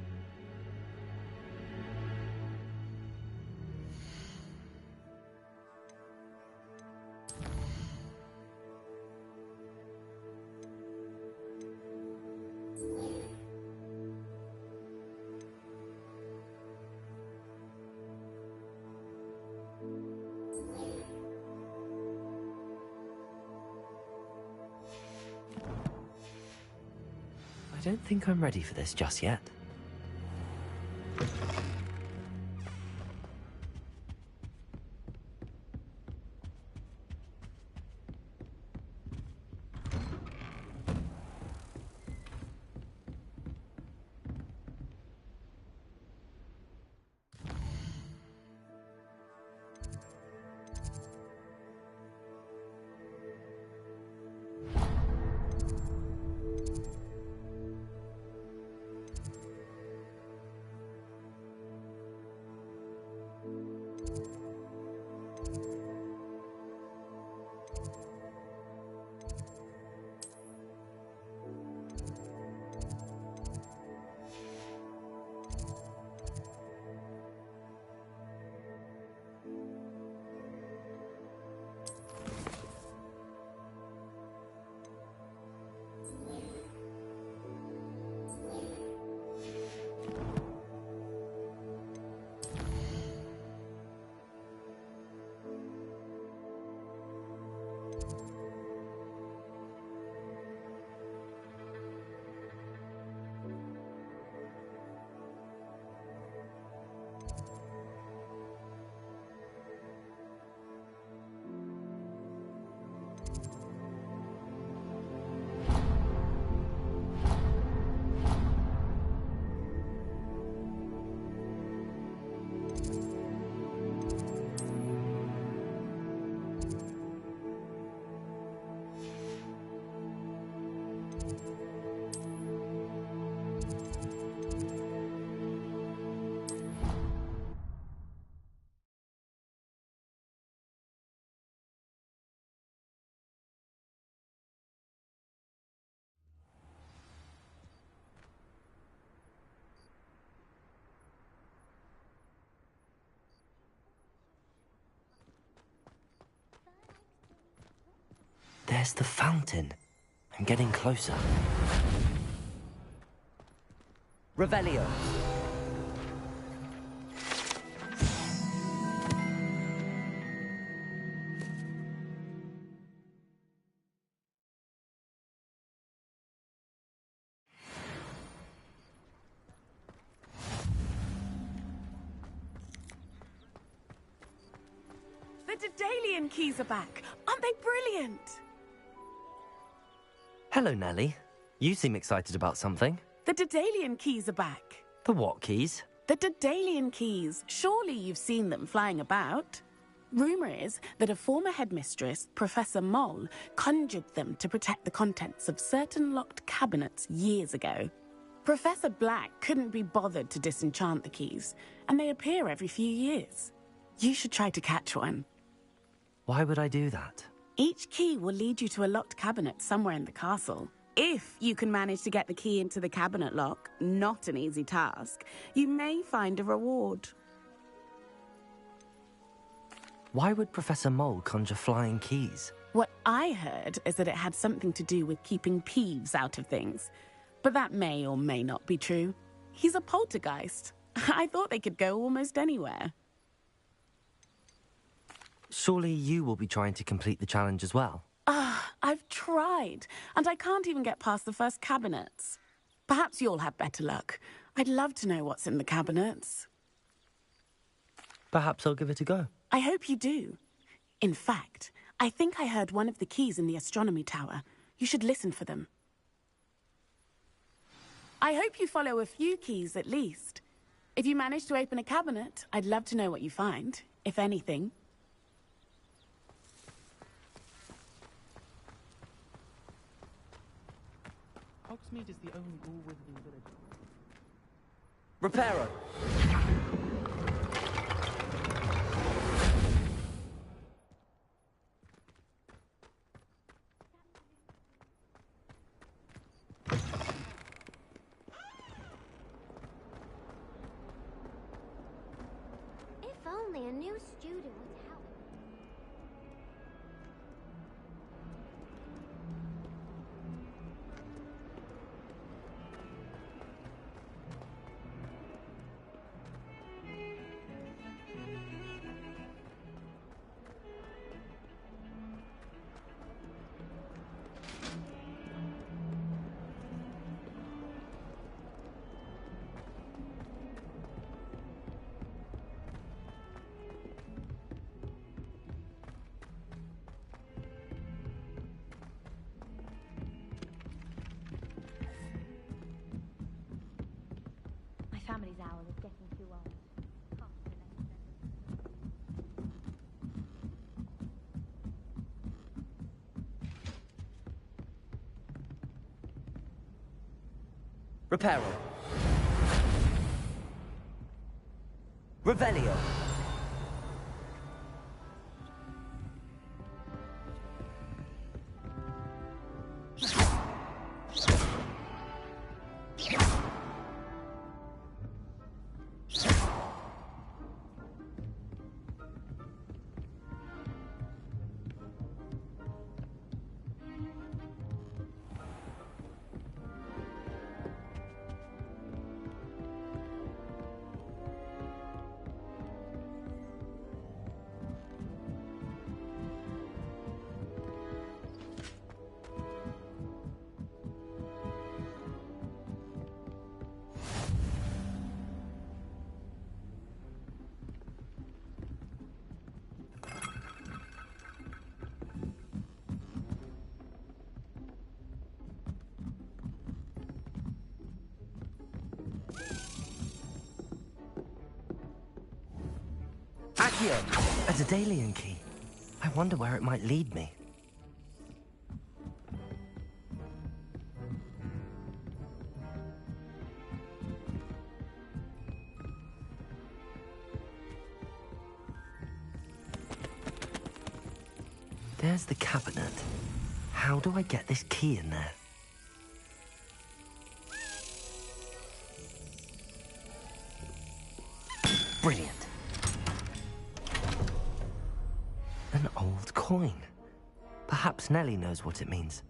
I don't think I'm ready for this just yet. There's the fountain. I'm getting closer. Revelio. The Daedalian keys are back. Aren't they brilliant? Hello, Nellie. You seem excited about something. The Daedalian keys are back. The what keys? The Daedalian keys. Surely you've seen them flying about. Rumour is that a former headmistress, Professor Moll, conjured them to protect the contents of certain locked cabinets years ago. Professor Black couldn't be bothered to disenchant the keys, and they appear every few years. You should try to catch one. Why would I do that? Each key will lead you to a locked cabinet somewhere in the castle. If you can manage to get the key into the cabinet lock, not an easy task, you may find a reward. Why would Professor Mole conjure flying keys? What I heard is that it had something to do with keeping Peeves out of things. But that may or may not be true. He's a poltergeist. I thought they could go almost anywhere. Surely you will be trying to complete the challenge as well. I've tried, and I can't even get past the first cabinets. Perhaps you'll have better luck. I'd love to know what's in the cabinets. Perhaps I'll give it a go. I hope you do. In fact, I think I heard one of the keys in the astronomy tower. You should listen for them. I hope you follow a few keys at least. If you manage to open a cabinet, I'd love to know what you find, if anything. Hogsmeade is the only all-wizarding village. Reparo! If only a new student would help. My family's owl is getting too old. Can't do Reparo. Revelio. Accio! A Daedalian key. I wonder where it might lead me. There's the cabinet. How do I get this key in there? Brilliant. An old coin. Perhaps Nellie knows what it means.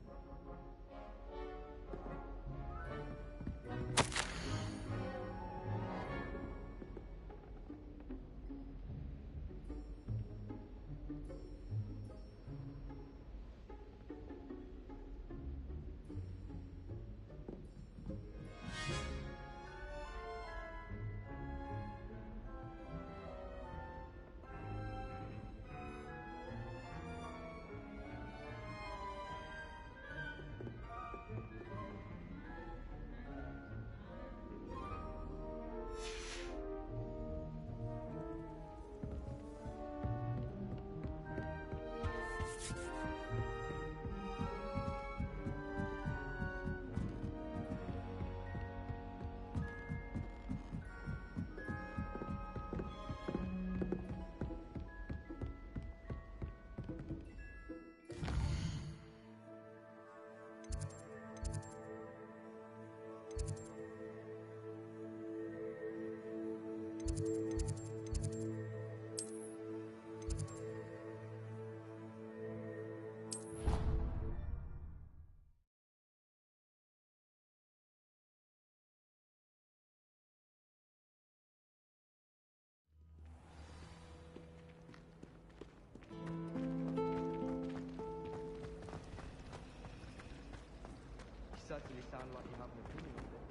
Certainly sound like you have an opinion of it.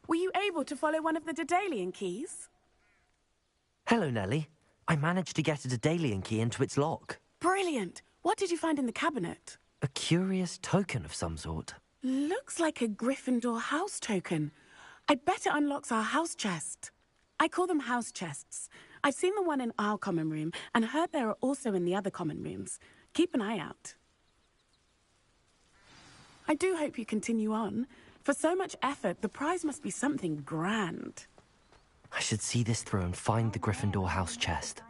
Were you able to follow one of the Daedalian keys? Hello, Nellie. I managed to get a Daedalian key into its lock. Brilliant! What did you find in the cabinet? A curious token of some sort. Looks like a Gryffindor house token. I bet it unlocks our house chest. I call them house chests. I've seen the one in our common room and heard there are also in the other common rooms. Keep an eye out. I do hope you continue on. For so much effort, the prize must be something grand. I should see this through and find the Gryffindor house chest.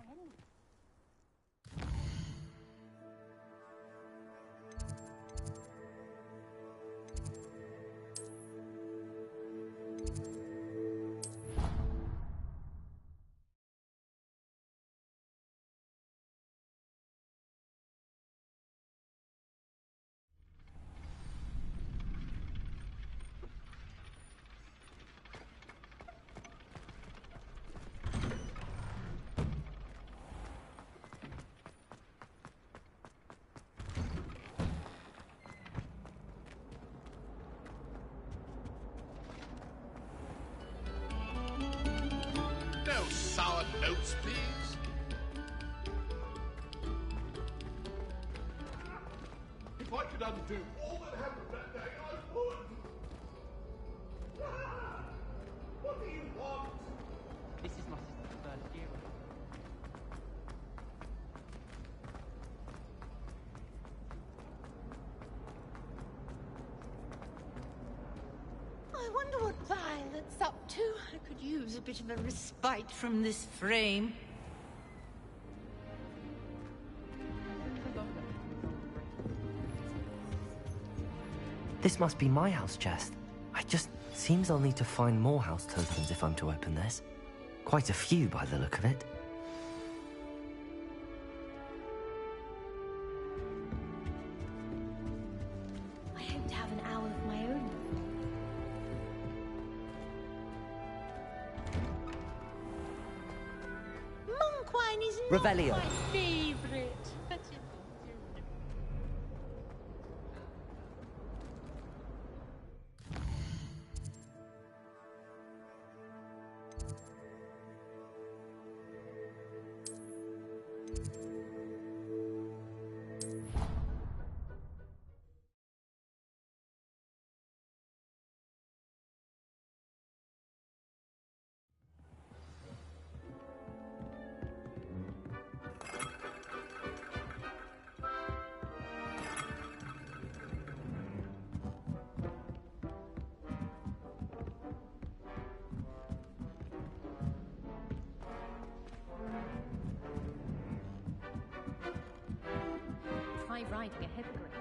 No sour notes, please. If I could undo all that happened that day, I would. Ah! What do you want? This is my sister's first year. I wonder what Violet's up to. I could use a bit of a respite from this frame. This must be my house chest. Seems I'll need to find more house tokens if I'm to open this. Quite a few by the look of it. I hope to have an hour of my own. Monk wine is Revelio. not my favorite. Try riding a hippogriff.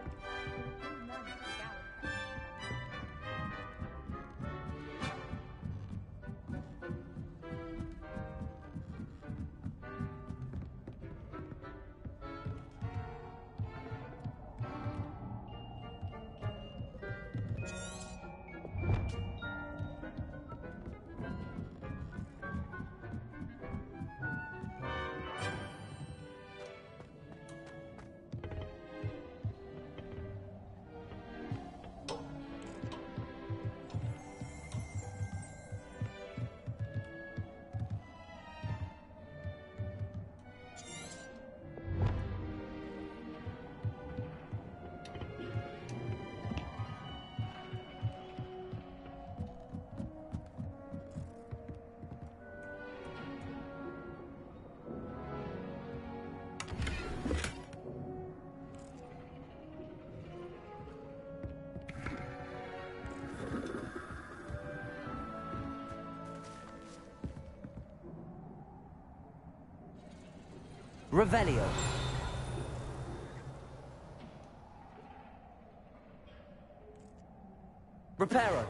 Revelio. Reparo.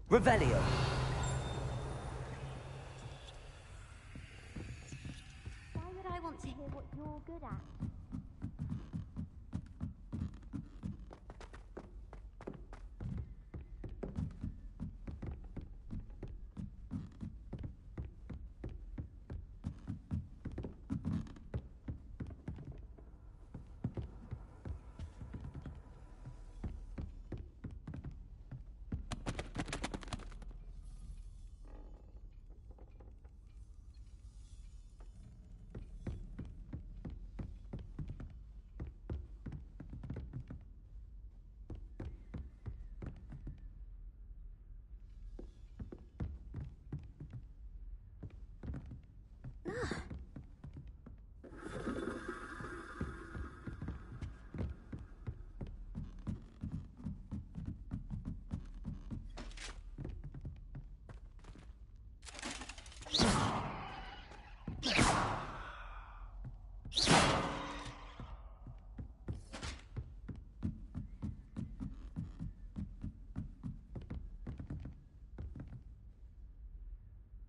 Revelio. Why would I want to hear what you're good at?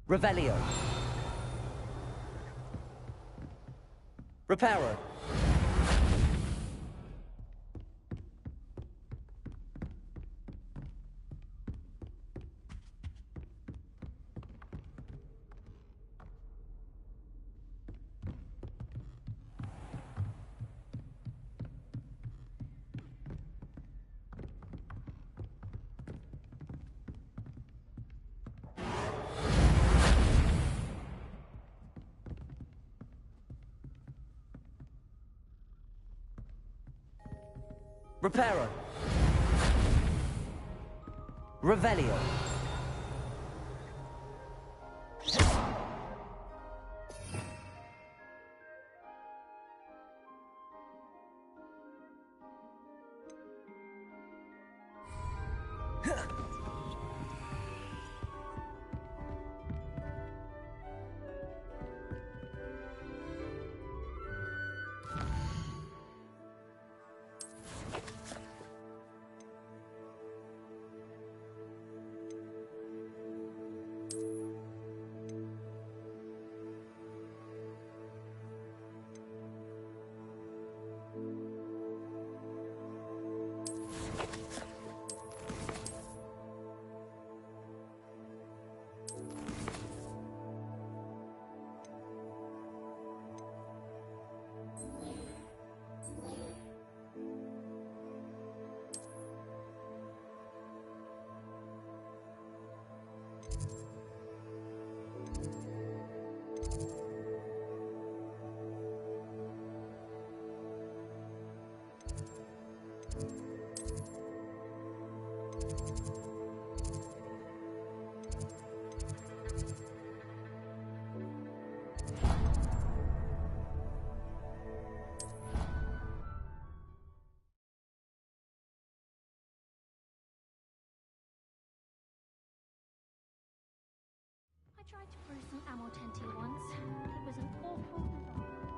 Revelio. Reparo. Reparo. Revelio. I tried to brew some amortenti once. It was an awful disaster.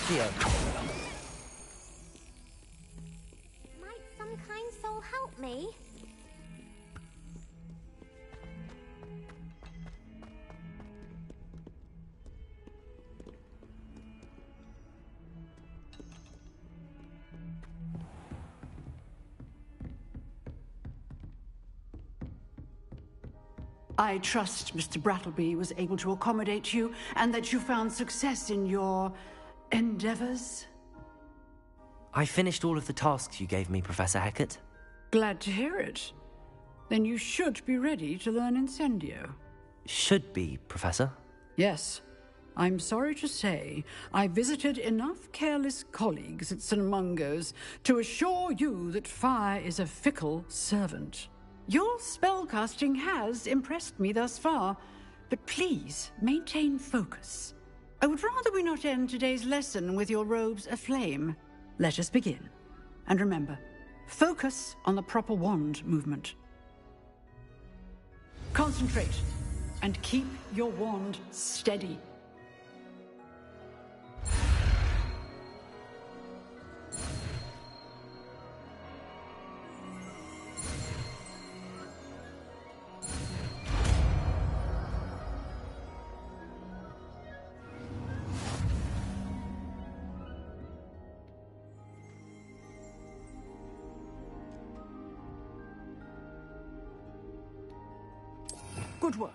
Accio. Might some kind soul help me? I trust Mr. Brattleby was able to accommodate you and that you found success in your endeavors. I finished all of the tasks you gave me, Professor Hecat. Glad to hear it. Then you should be ready to learn Incendio. Should be, Professor. Yes. I'm sorry to say, I visited enough careless colleagues at St. Mungo's to assure you that fire is a fickle servant. Your spellcasting has impressed me thus far, but please maintain focus. I would rather we not end today's lesson with your robes aflame. Let us begin. And remember, focus on the proper wand movement. Concentrate and keep your wand steady. Good work.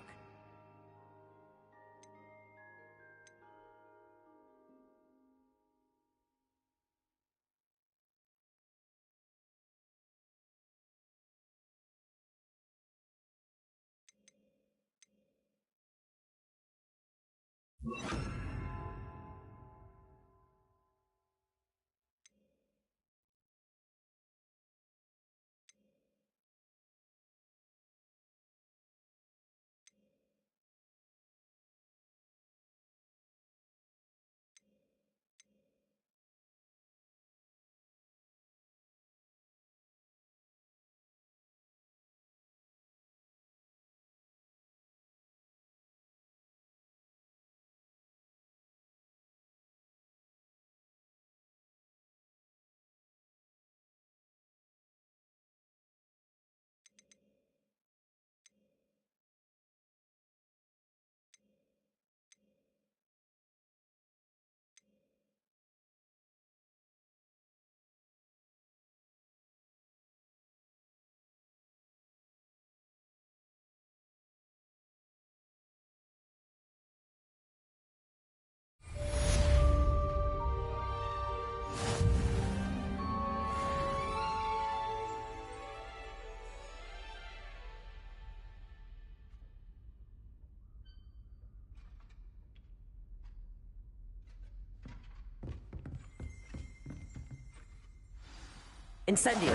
Incendio!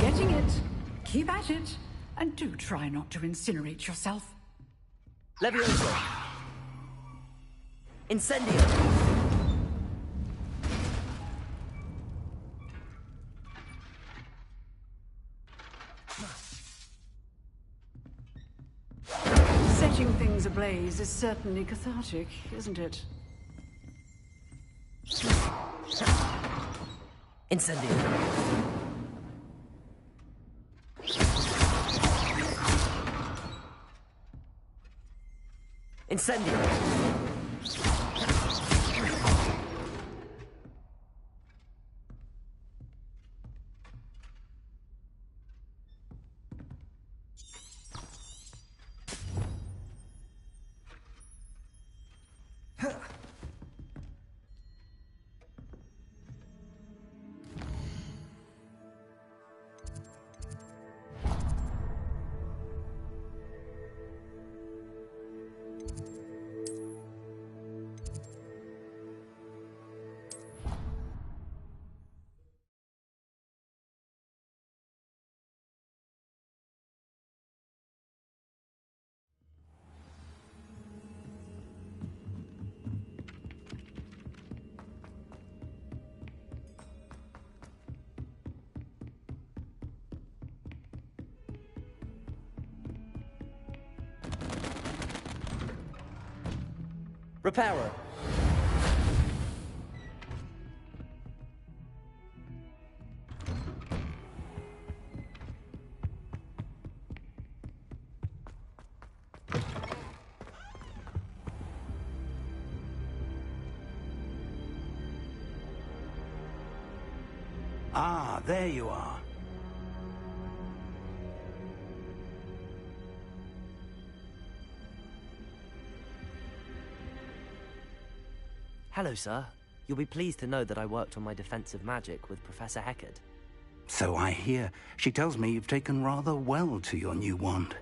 Getting it. Keep at it. And do try not to incinerate yourself. Levioso! Incendio! Setting things ablaze is certainly cathartic, isn't it? Incendio! Incendio! Repairer. Ah, there you are. Hello, sir. You'll be pleased to know that I worked on my defensive magic with Professor Heckard. So I hear. She tells me you've taken rather well to your new wand.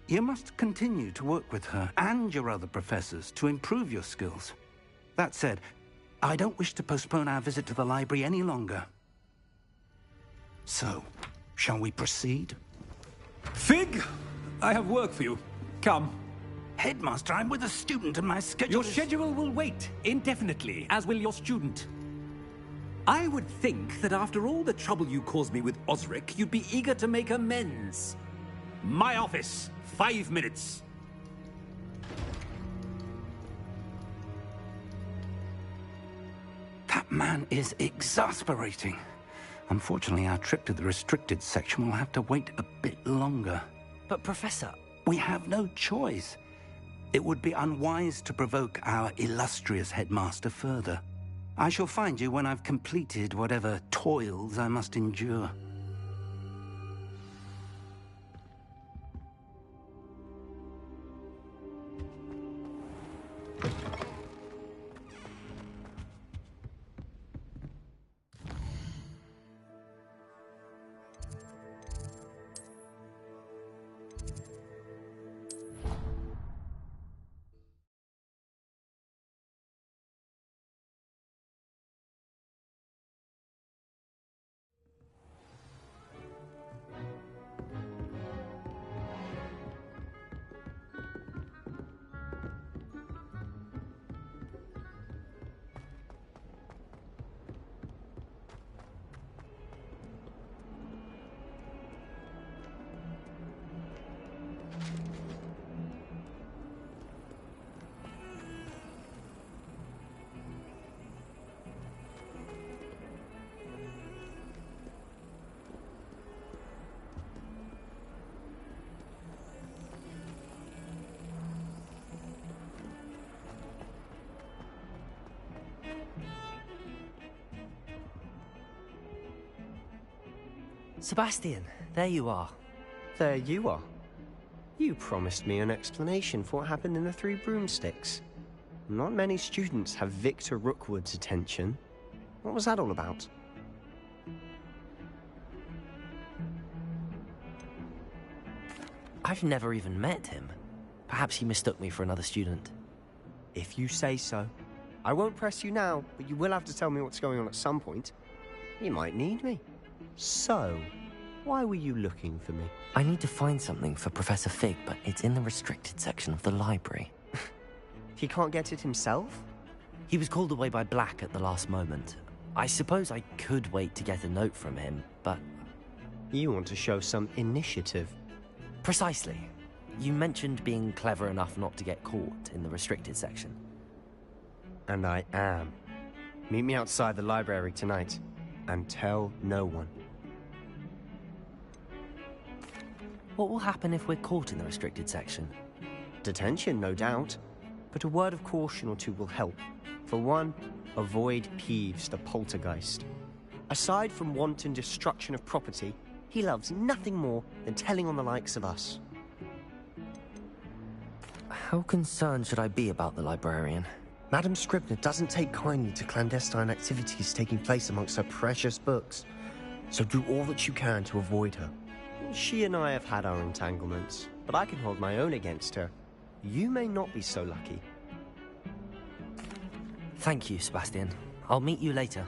You must continue to work with her and your other professors to improve your skills. That said, I don't wish to postpone our visit to the library any longer. So, shall we proceed? Fig! I have work for you. Come. Headmaster, I'm with a student and my schedule Your schedule will wait indefinitely, as will your student. I would think that after all the trouble you caused me with Osric, you'd be eager to make amends. My office, 5 minutes. That man is exasperating. Unfortunately, our trip to the restricted section will have to wait a bit longer. But, Professor... We have no choice. It would be unwise to provoke our illustrious headmaster further. I shall find you when I've completed whatever toils I must endure. Sebastian, there you are. There you are. You promised me an explanation for what happened in the Three Broomsticks. Not many students have Victor Rookwood's attention. What was that all about? I've never even met him. Perhaps he mistook me for another student. If you say so. I won't press you now, but you will have to tell me what's going on at some point. You might need me. So, why were you looking for me? I need to find something for Professor Fig, but it's in the restricted section of the library. He can't get it himself? He was called away by Black at the last moment. I suppose I could wait to get a note from him, but... You want to show some initiative. Precisely. You mentioned being clever enough not to get caught in the restricted section. And I am. Meet me outside the library tonight, and tell no one. What will happen if we're caught in the restricted section? Detention, no doubt. But a word of caution or two will help. For one, avoid Peeves, the poltergeist. Aside from wanton destruction of property, he loves nothing more than telling on the likes of us. How concerned should I be about the librarian? Madam Scribner doesn't take kindly to clandestine activities taking place amongst her precious books, so do all that you can to avoid her. She and I have had our entanglements, but I can hold my own against her. You may not be so lucky. Thank you, Sebastian. I'll meet you later.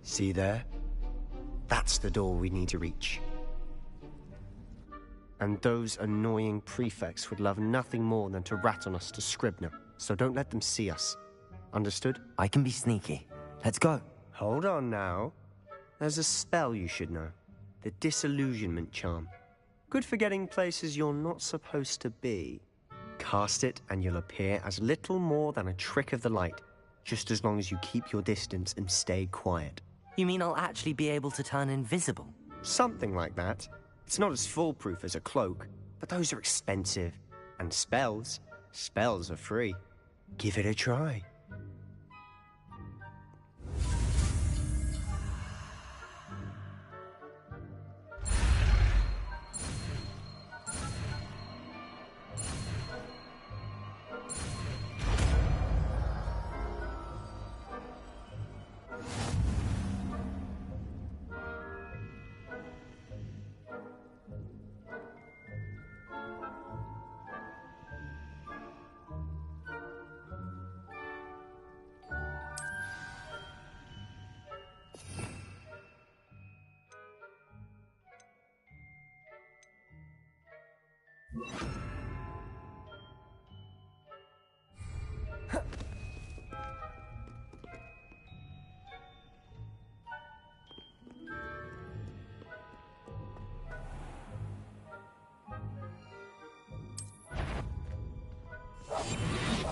See there? That's the door we need to reach. And those annoying prefects would love nothing more than to rat on us to Scribner, so don't let them see us. Understood? I can be sneaky. Let's go. Hold on now. There's a spell you should know. The Disillusionment Charm. Good for getting places you're not supposed to be. Cast it and you'll appear as little more than a trick of the light, just as long as you keep your distance and stay quiet. You mean I'll actually be able to turn invisible? Something like that. It's not as foolproof as a cloak, but those are expensive. And spells are free. Give it a try.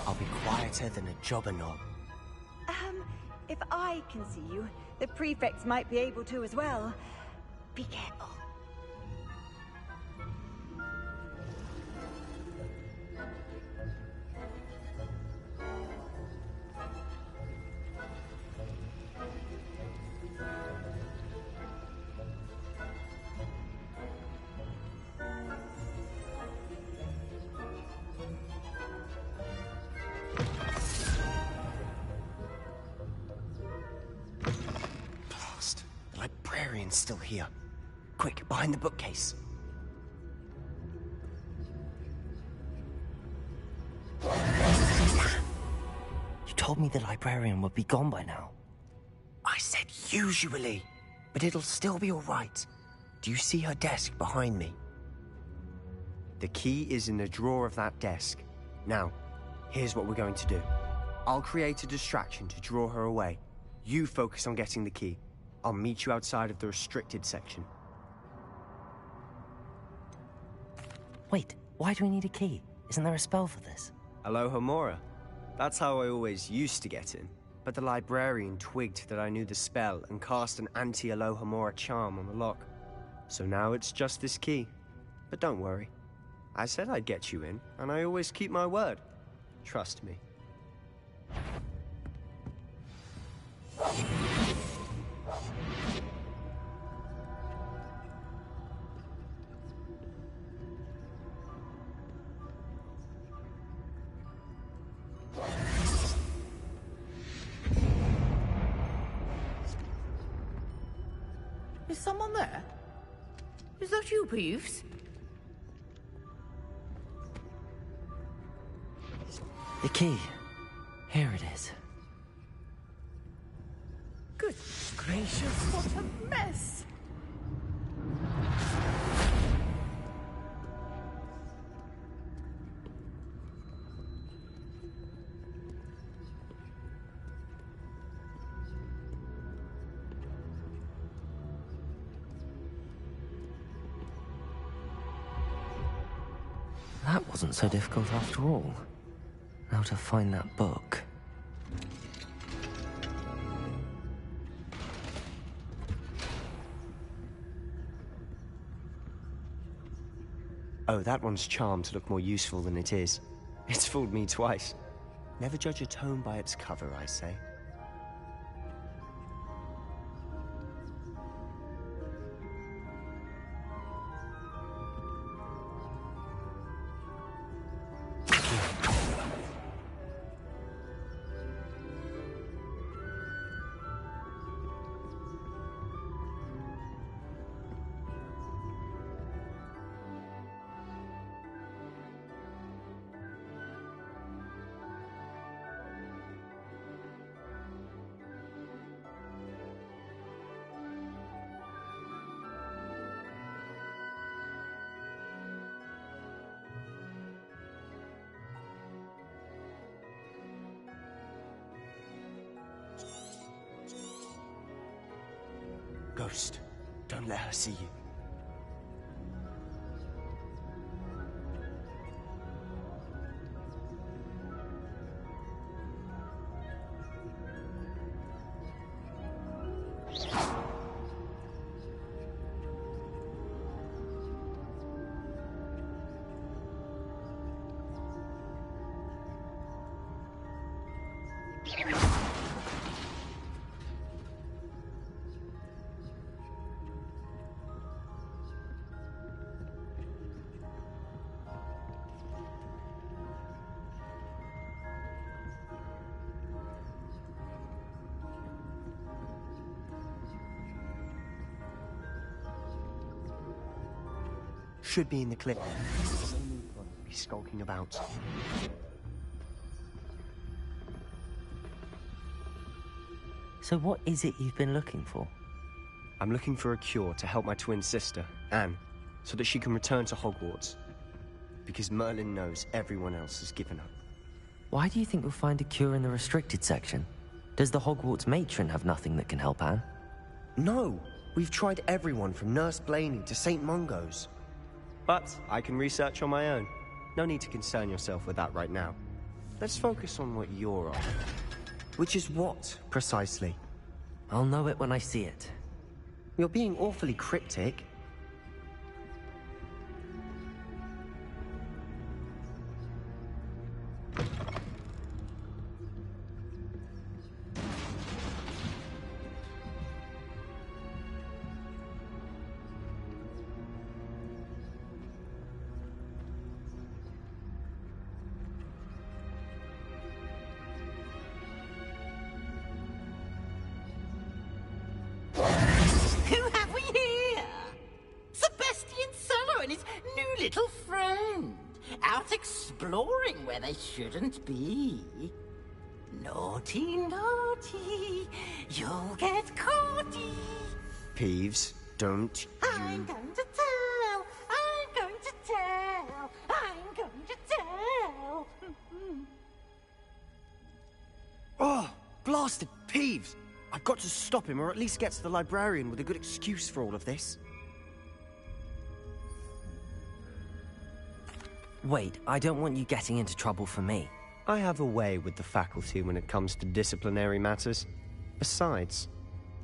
I'll be quieter than a jobberknoll. If I can see you, the prefects might be able to as well. Be careful. The librarian's still here. Quick, behind the bookcase. You told me the librarian would be gone by now. I said usually, but it'll still be all right. Do you see her desk behind me? The key is in the drawer of that desk. Now, here's what we're going to do. I'll create a distraction to draw her away. You focus on getting the key. I'll meet you outside of the restricted section. Wait, why do we need a key? Isn't there a spell for this? Alohomora. That's how I always used to get in. But the librarian twigged that I knew the spell and cast an anti-Alohomora charm on the lock. So now it's just this key. But don't worry. I said I'd get you in, and I always keep my word. Trust me. Is someone there? Is that you, Peeves? The key. Here it is. Good gracious, what a mess! That wasn't so difficult after all. Now to find that book. Oh, that one's charmed to look more useful than it is. It's fooled me twice. Never judge a tome by its cover, I say. Ghost, don't let her see you. Should be in the clip. Be skulking about. So what is it you've been looking for? I'm looking for a cure to help my twin sister, Anne, so that she can return to Hogwarts. because Merlin knows everyone else has given up. Why do you think we'll find a cure in the restricted section? Does the Hogwarts matron have nothing that can help Anne? No! We've tried everyone from Nurse Blaney to St. Mungo's. But I can research on my own. No need to concern yourself with that right now. Let's focus on what you're on. Which is what, precisely? I'll know it when I see it. You're being awfully cryptic. They shouldn't be. Naughty, naughty, you'll get caughty. Peeves, don't I'm going to tell, I'm going to tell, I'm going to tell. Oh, blasted Peeves! I've got to stop him, or at least get to the librarian with a good excuse for all of this. Wait, I don't want you getting into trouble for me. I have a way with the faculty when it comes to disciplinary matters. Besides,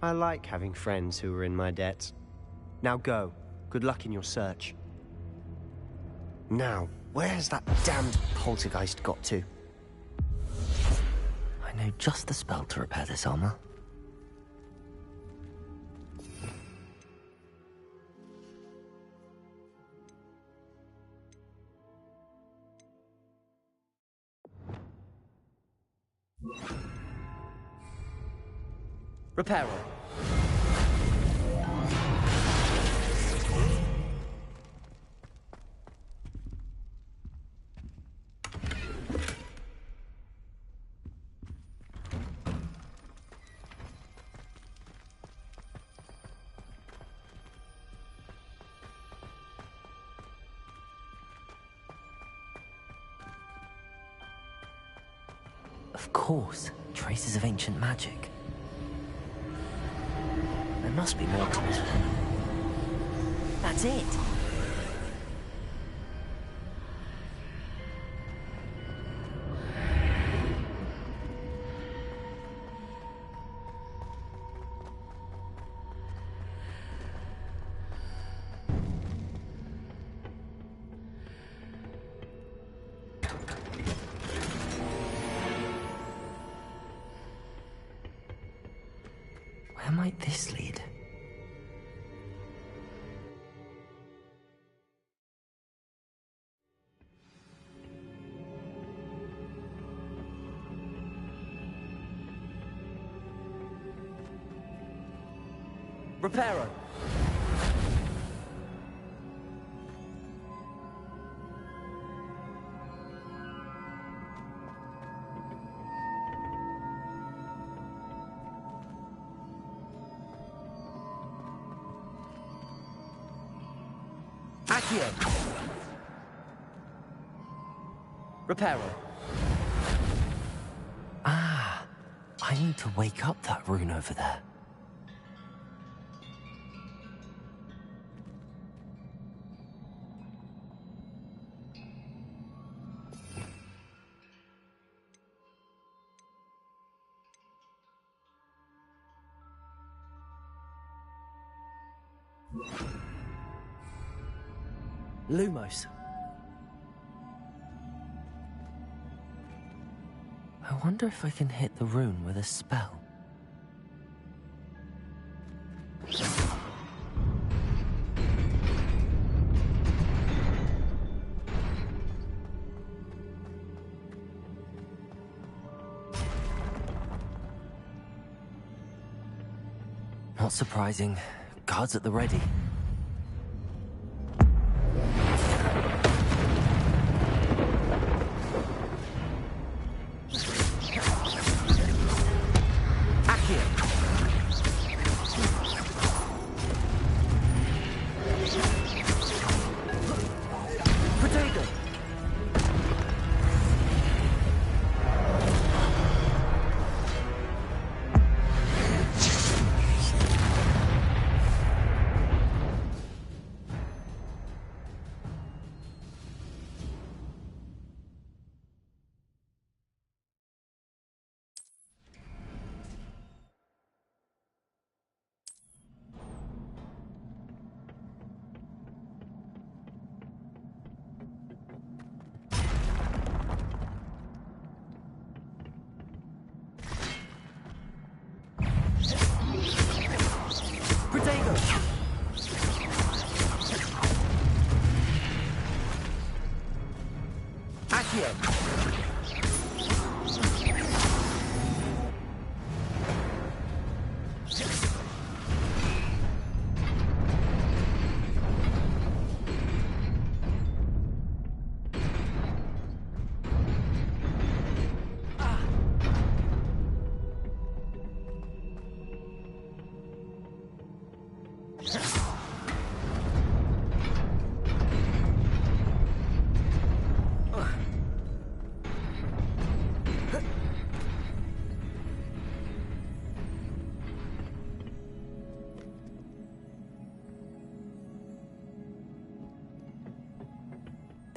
I like having friends who are in my debt. Now go. Good luck in your search. Now, where's that damned poltergeist got to? I know just the spell to repair this armor. Reparo. Of course, traces of ancient magic. There must be more to it. That's it! Where might this lead? Reparo. Accio. Reparo. Ah, I need to wake up that rune over there. Lumos. I wonder if I can hit the rune with a spell. Not surprising. Guards at the ready.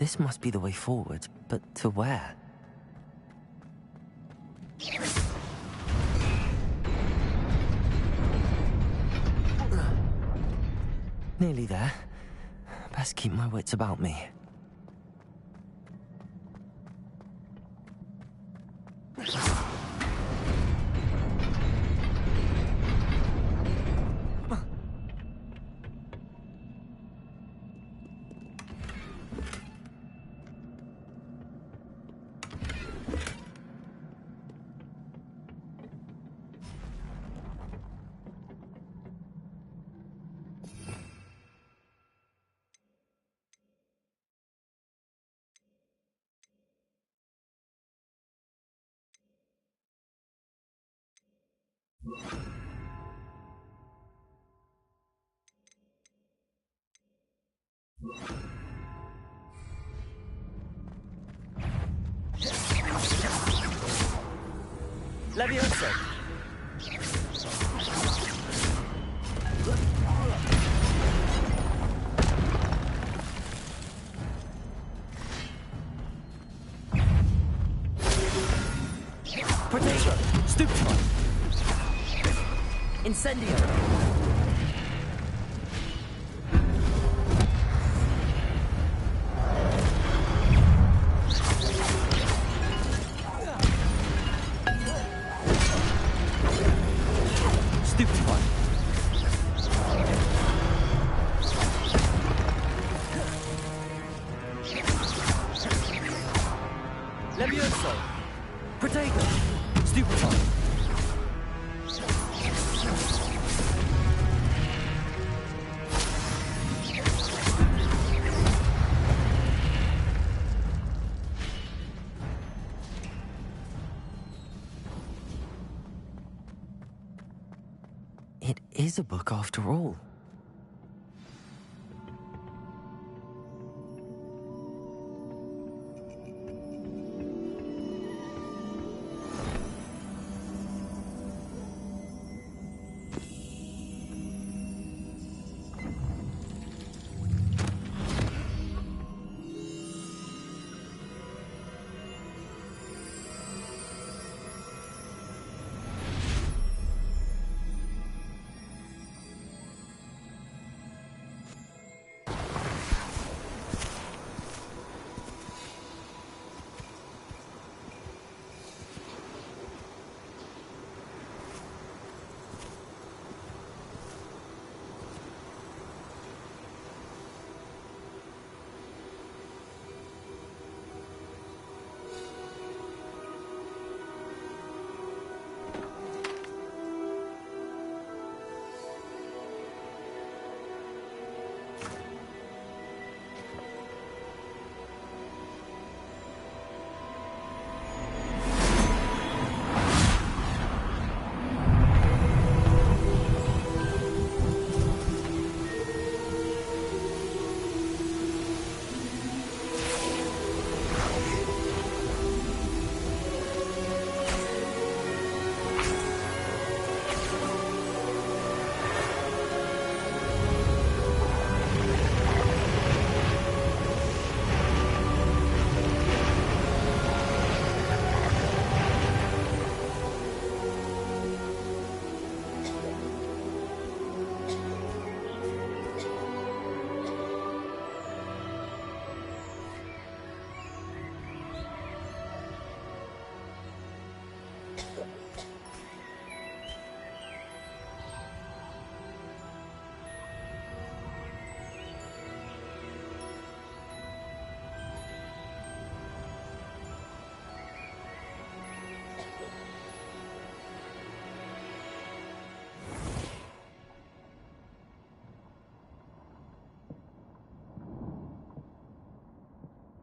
This must be the way forward, but to where? Nearly there. Best keep my wits about me. Levioso! Protego! Stupefy! Incendio! Levioso! Protego! Stupefy! It is a book after all.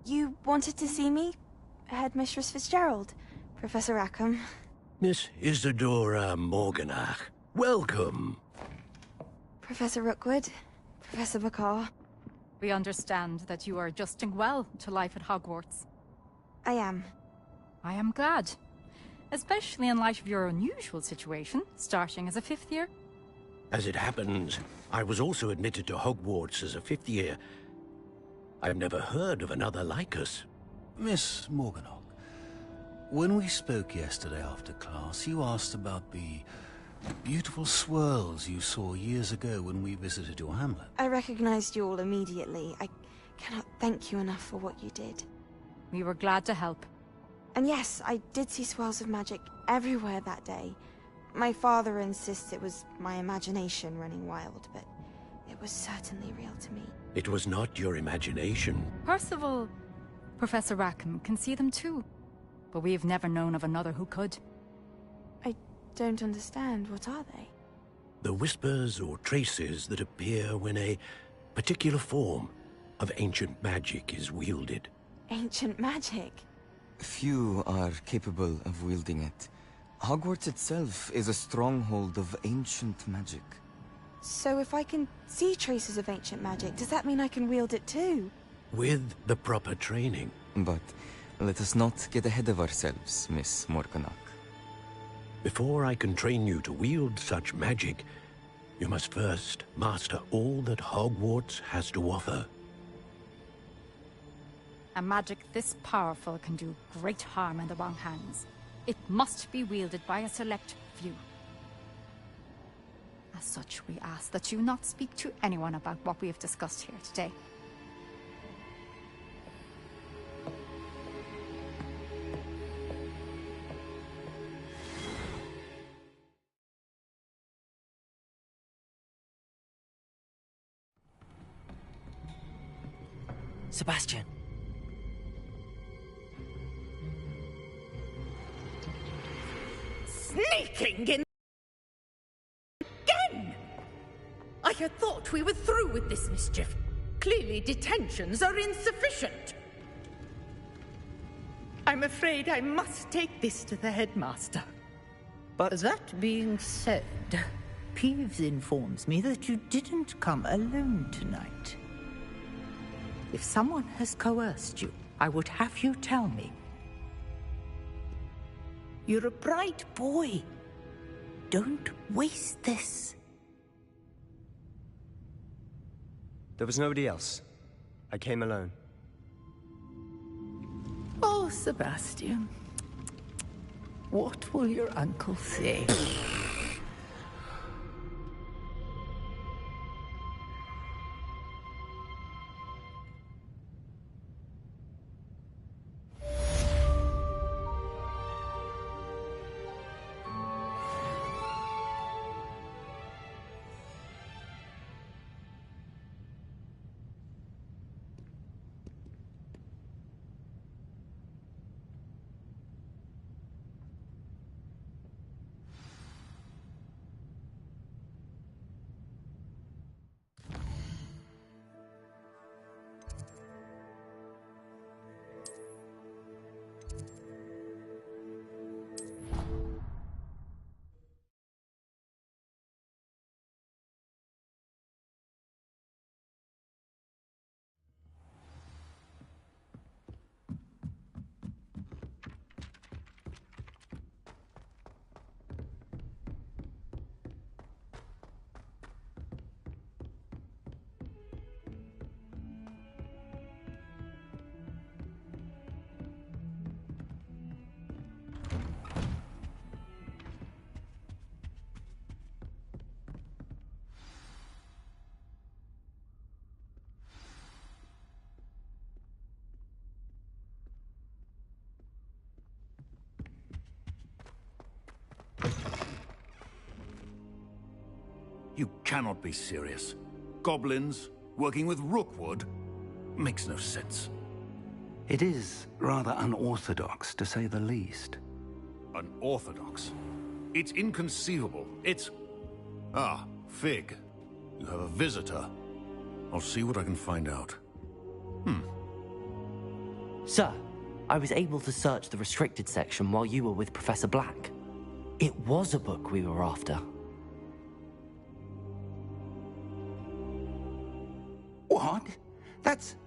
You wanted to see me? Headmistress Fitzgerald, Professor Rackham. Miss Isadora Morganach, welcome. Professor Rookwood, Professor Bakar. We understand that you are adjusting well to life at Hogwarts. I am. I am glad. Especially in light of your unusual situation, starting as a 5th year. As it happens, I was also admitted to Hogwarts as a 5th year. I've never heard of another like us. Miss Morganach, when we spoke yesterday after class, you asked about the beautiful swirls you saw years ago when we visited your hamlet. I recognized you all immediately. I cannot thank you enough for what you did. We were glad to help. And yes, I did see swirls of magic everywhere that day. My father insists it was my imagination running wild, but it was certainly real to me. It was not your imagination. Percival, Professor Rackham can see them too. But we've never known of another who could. I don't understand. What are they? The whispers or traces that appear when a particular form of ancient magic is wielded. Ancient magic? Few are capable of wielding it. Hogwarts itself is a stronghold of ancient magic. So if I can see traces of ancient magic, does that mean I can wield it too? With the proper training. But let us not get ahead of ourselves, Miss Morganach. Before I can train you to wield such magic, you must first master all that Hogwarts has to offer. A magic this powerful can do great harm in the wrong hands. It must be wielded by a select few. As such, we ask that you not speak to anyone about what we have discussed here today. Sebastian. Sneaking in again! I had thought we were through with this mischief. Clearly detentions are insufficient. I'm afraid I must take this to the headmaster. But that being said, Peeves informs me that you didn't come alone tonight. If someone has coerced you, I would have you tell me. You're a bright boy. Don't waste this. There was nobody else. I came alone. Oh, Sebastian. What will your uncle say? You cannot be serious. Goblins working with Rookwood? Makes no sense. It is rather unorthodox, to say the least. Unorthodox? It's inconceivable. It's... Ah, Fig. You have a visitor. I'll see what I can find out. Sir, I was able to search the restricted section while you were with Professor Black. It was a book we were after. What? That's...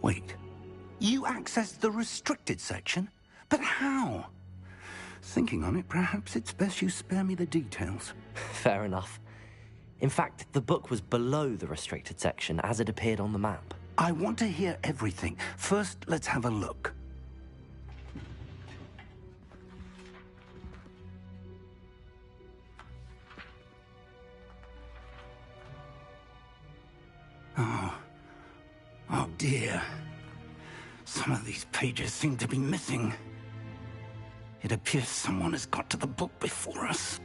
Wait. You accessed the restricted section? But how? Thinking on it, perhaps it's best you spare me the details. Fair enough. In fact, the book was below the restricted section as it appeared on the map. I want to hear everything. First, let's have a look. Oh dear. Some of these pages seem to be missing. It appears someone has got to the book before us.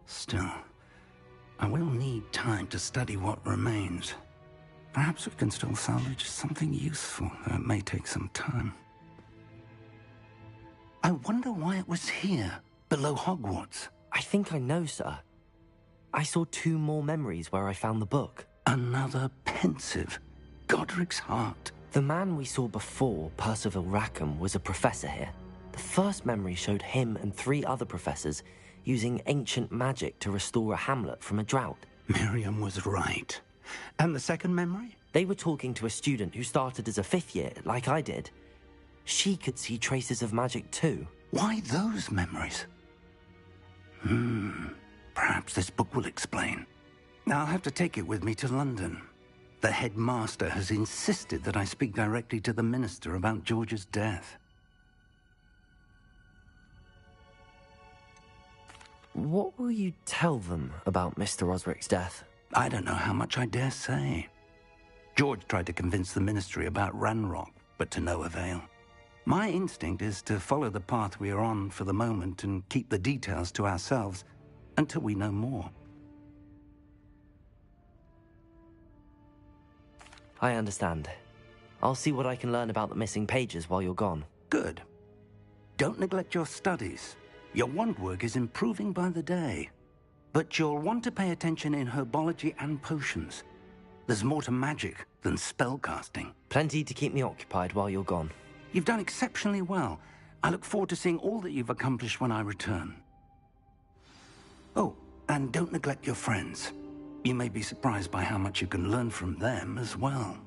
Still, I will need time to study what remains. Perhaps we can still salvage something useful, though it may take some time. I wonder why it was here, below Hogwarts. I think I know, sir. I saw 2 more memories where I found the book. Another pensive. Godric's heart. The man we saw before, Percival Rackham, was a professor here. The first memory showed him and 3 other professors using ancient magic to restore a hamlet from a drought. Miriam was right. And the second memory? They were talking to a student who started as a 5th year, like I did. She could see traces of magic too. Why those memories? Perhaps this book will explain. I'll have to take it with me to London. The headmaster has insisted that I speak directly to the minister about George's death. What will you tell them about Mr. Osric's death? I don't know how much I dare say. George tried to convince the ministry about Ranrock, but to no avail. My instinct is to follow the path we are on for the moment and keep the details to ourselves until we know more. I understand. I'll see what I can learn about the missing pages while you're gone. Good. Don't neglect your studies. Your wand work is improving by the day. But you'll want to pay attention in herbology and potions. There's more to magic than spellcasting. Plenty to keep me occupied while you're gone. You've done exceptionally well. I look forward to seeing all that you've accomplished when I return. Oh, and don't neglect your friends. You may be surprised by how much you can learn from them as well.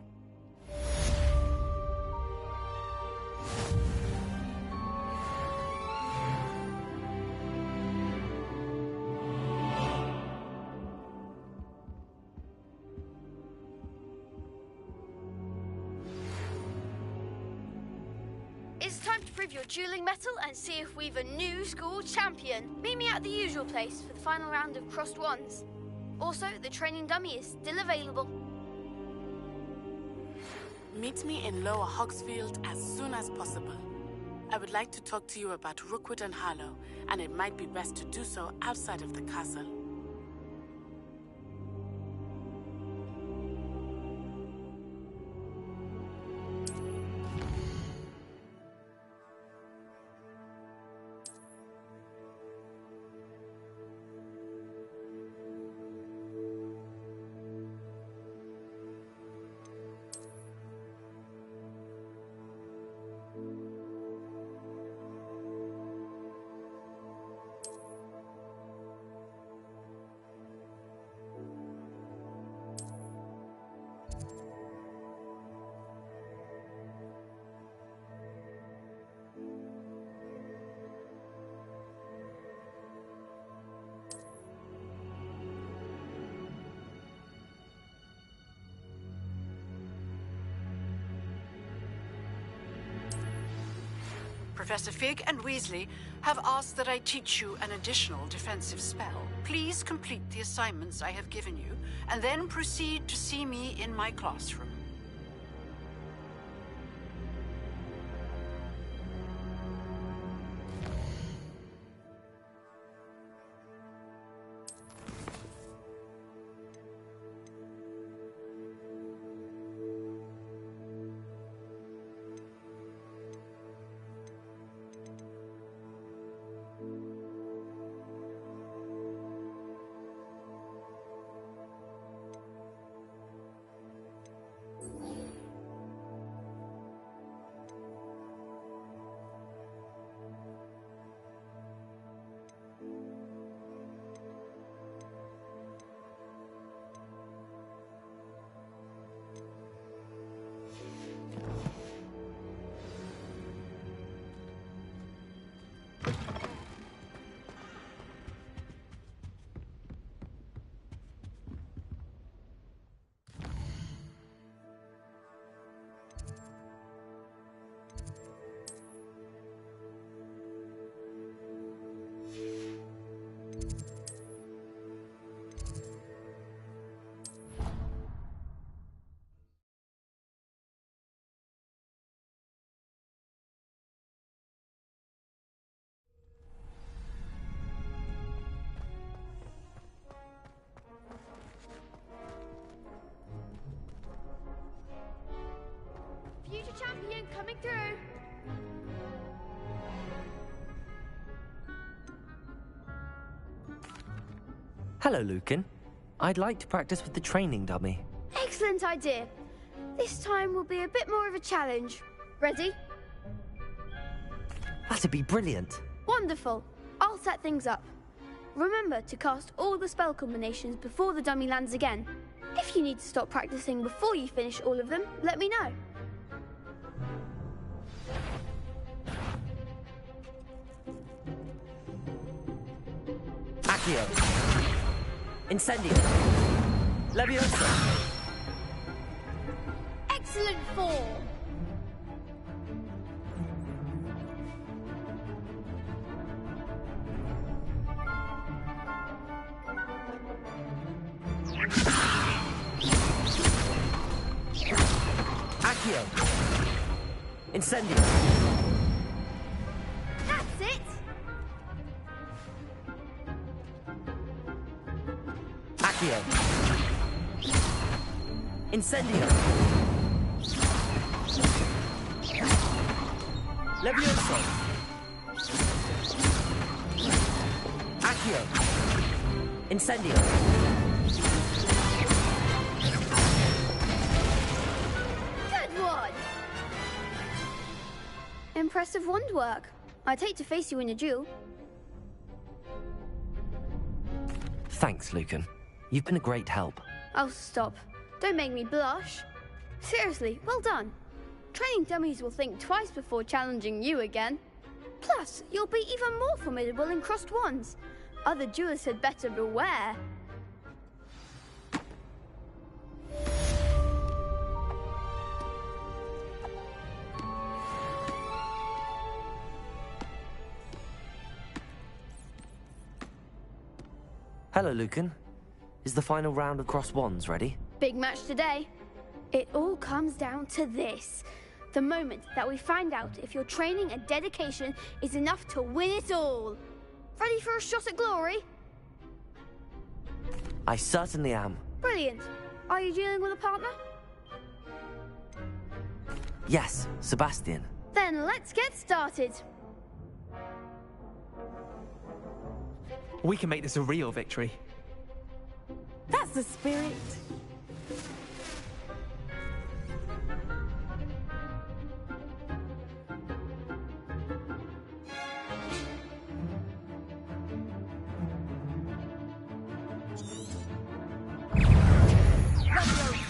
It's time to prove your dueling mettle and see if we've a new school champion. Meet me at the usual place for the final round of crossed wands. Also, the training dummy is still available. Meet me in Lower Hogsfield as soon as possible. I would like to talk to you about Rookwood and Harlow, and it might be best to do so outside of the castle. Professor Fig and Weasley have asked that I teach you an additional defensive spell. Please complete the assignments I have given you, and then proceed to see me in my classroom. through. Hello, Lucan. I'd like to practice with the training dummy. Excellent idea. This time will be a bit more of a challenge. Ready? That'd be brilliant. Wonderful. I'll set things up. Remember to cast all the spell combinations before the dummy lands again. If you need to stop practicing before you finish all of them, let me know. Accio. Incendio. Leviosa. Excellent form. Accio. Incendio. That's it. Accio. Incendio. Levioso. Accio. Incendio. Good one. Impressive wand work. I'd hate to face you in a duel. Thanks, Lucan. You've been a great help. Oh, stop. Don't make me blush. Seriously, well done. Training dummies will think twice before challenging you again. Plus, you'll be even more formidable in crossed wands. Other duelists had better beware. Hello, Lucan. Is the final round of crossed wands ready? Big match today. It all comes down to this. The moment that we find out if your training and dedication is enough to win it all. Ready for a shot at glory? I certainly am. Brilliant. Are you dealing with a partner? Yes, Sebastian. Then let's get started. We can make this a real victory. That's the spirit.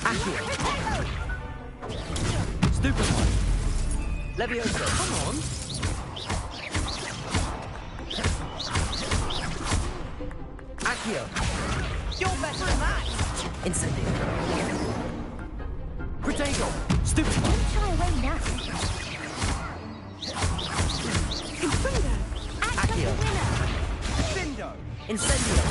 Accio. Stupefy. Leviosa. Come on. Accio. You're better than that. Incendio. Protego. Stupefy. Don't shy away now. Accio. Bindo. Incendio.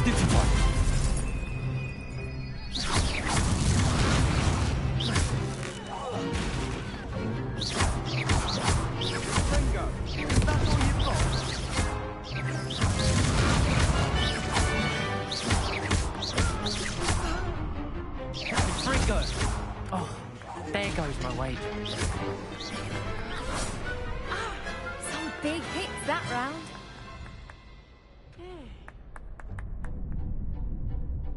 Stupefy. Bingo. Is that all you've got? Fringo. Oh, there goes my weight. Some big hits that round.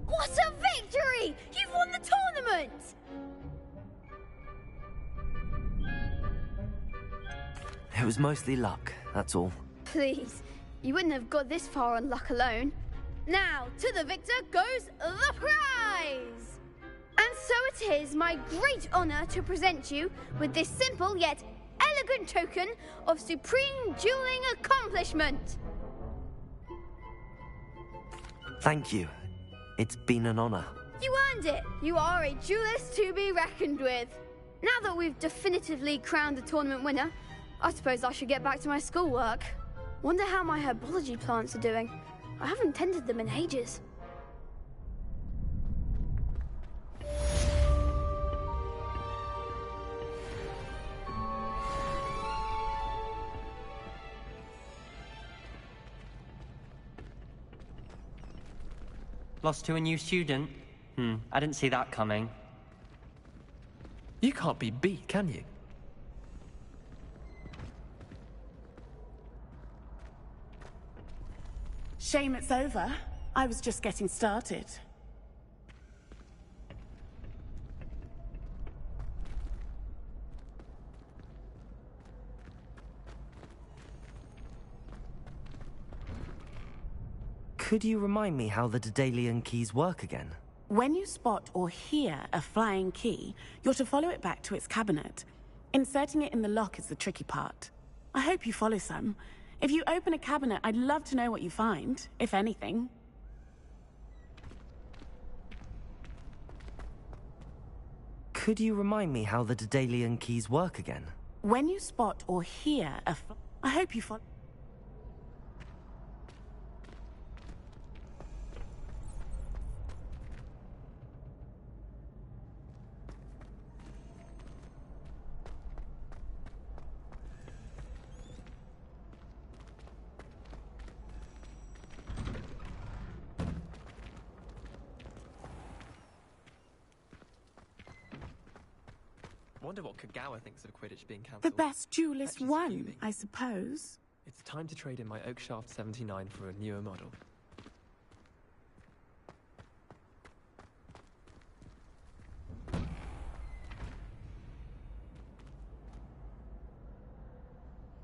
What a victory! You've won the tournament! It was mostly luck, that's all. Please, you wouldn't have got this far on luck alone. Now, to the victor goes the prize! And so it is my great honor to present you with this simple yet elegant token of supreme dueling accomplishment. Thank you. It's been an honor. You earned it. You are a duelist to be reckoned with. Now that we've definitively crowned the tournament winner, I suppose I should get back to my schoolwork. Wonder how my herbology plants are doing. I haven't tended them in ages. Lost to a new student? I didn't see that coming. You can't be beat, can you? Shame it's over. I was just getting started. Could you remind me how the Daedalian keys work again? When you spot or hear a flying key, you're to follow it back to its cabinet. Inserting it in the lock is the tricky part. I hope you follow some. If you open a cabinet, I'd love to know what you find, if anything. Could you remind me how the Daedalian keys work again? When you spot or hear a I hope you follow. Wonder what Kagawa thinks of Quidditch being cancelled. The best duelist won, I suppose. It's time to trade in my Oakshaft 79 for a newer model.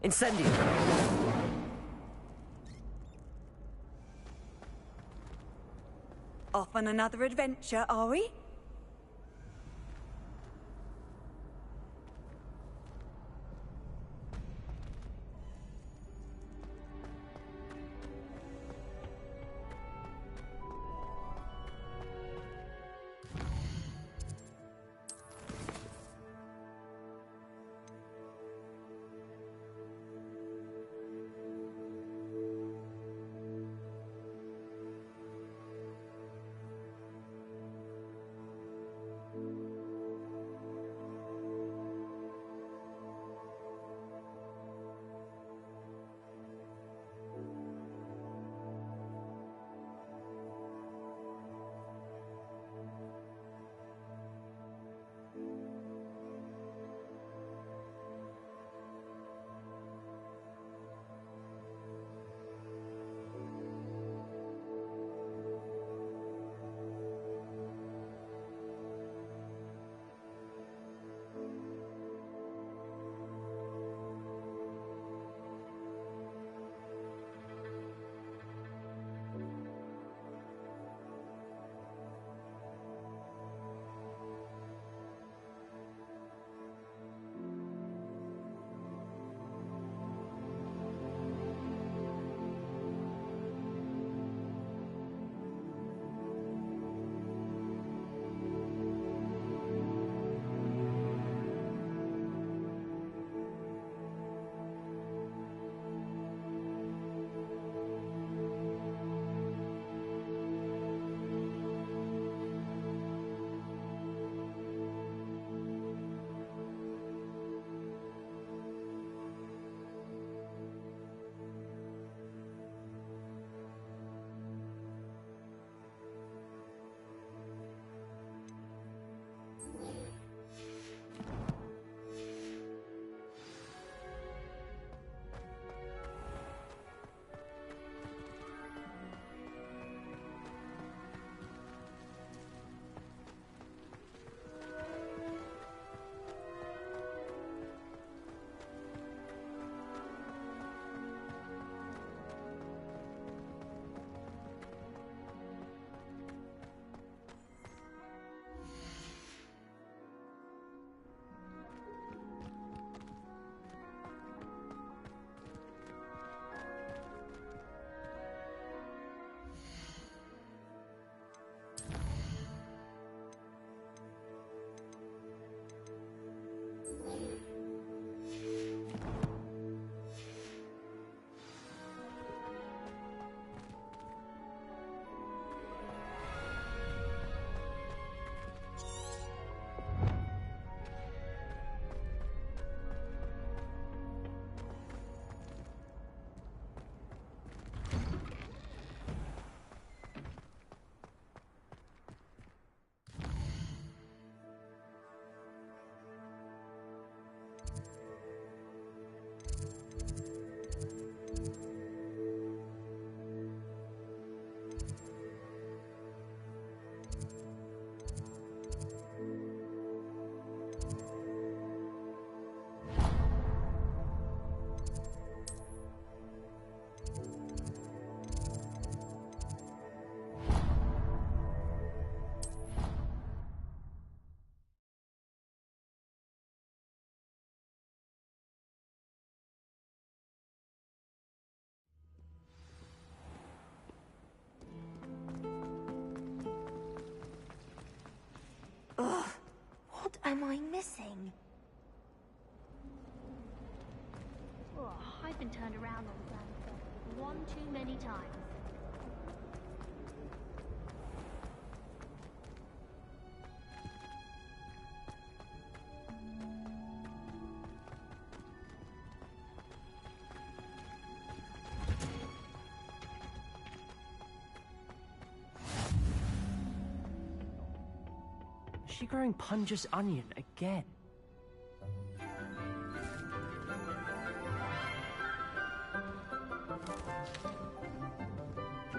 Incendio! Off on another adventure, are we? am I missing? Oh, I've been turned around on the ground circle one too many times. Is she growing Punja's onion again?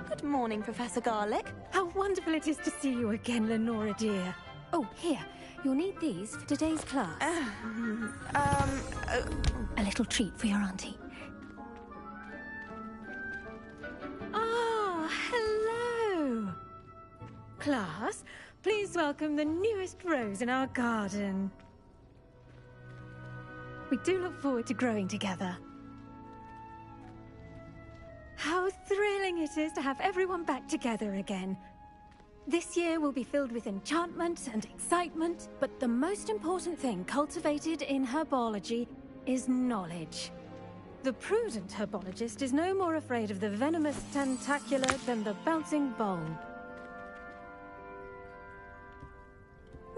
Good morning, Professor Garlick. How wonderful it is to see you again, Lenora dear. Oh, here. You'll need these for today's class. A little treat for your auntie. Ah, hello. Class, please welcome the newest rose in our garden. We do look forward to growing together. How thrilling it is to have everyone back together again. This year will be filled with enchantment and excitement, but the most important thing cultivated in herbology is knowledge. The prudent herbologist is no more afraid of the venomous tentacula than the bouncing bulb.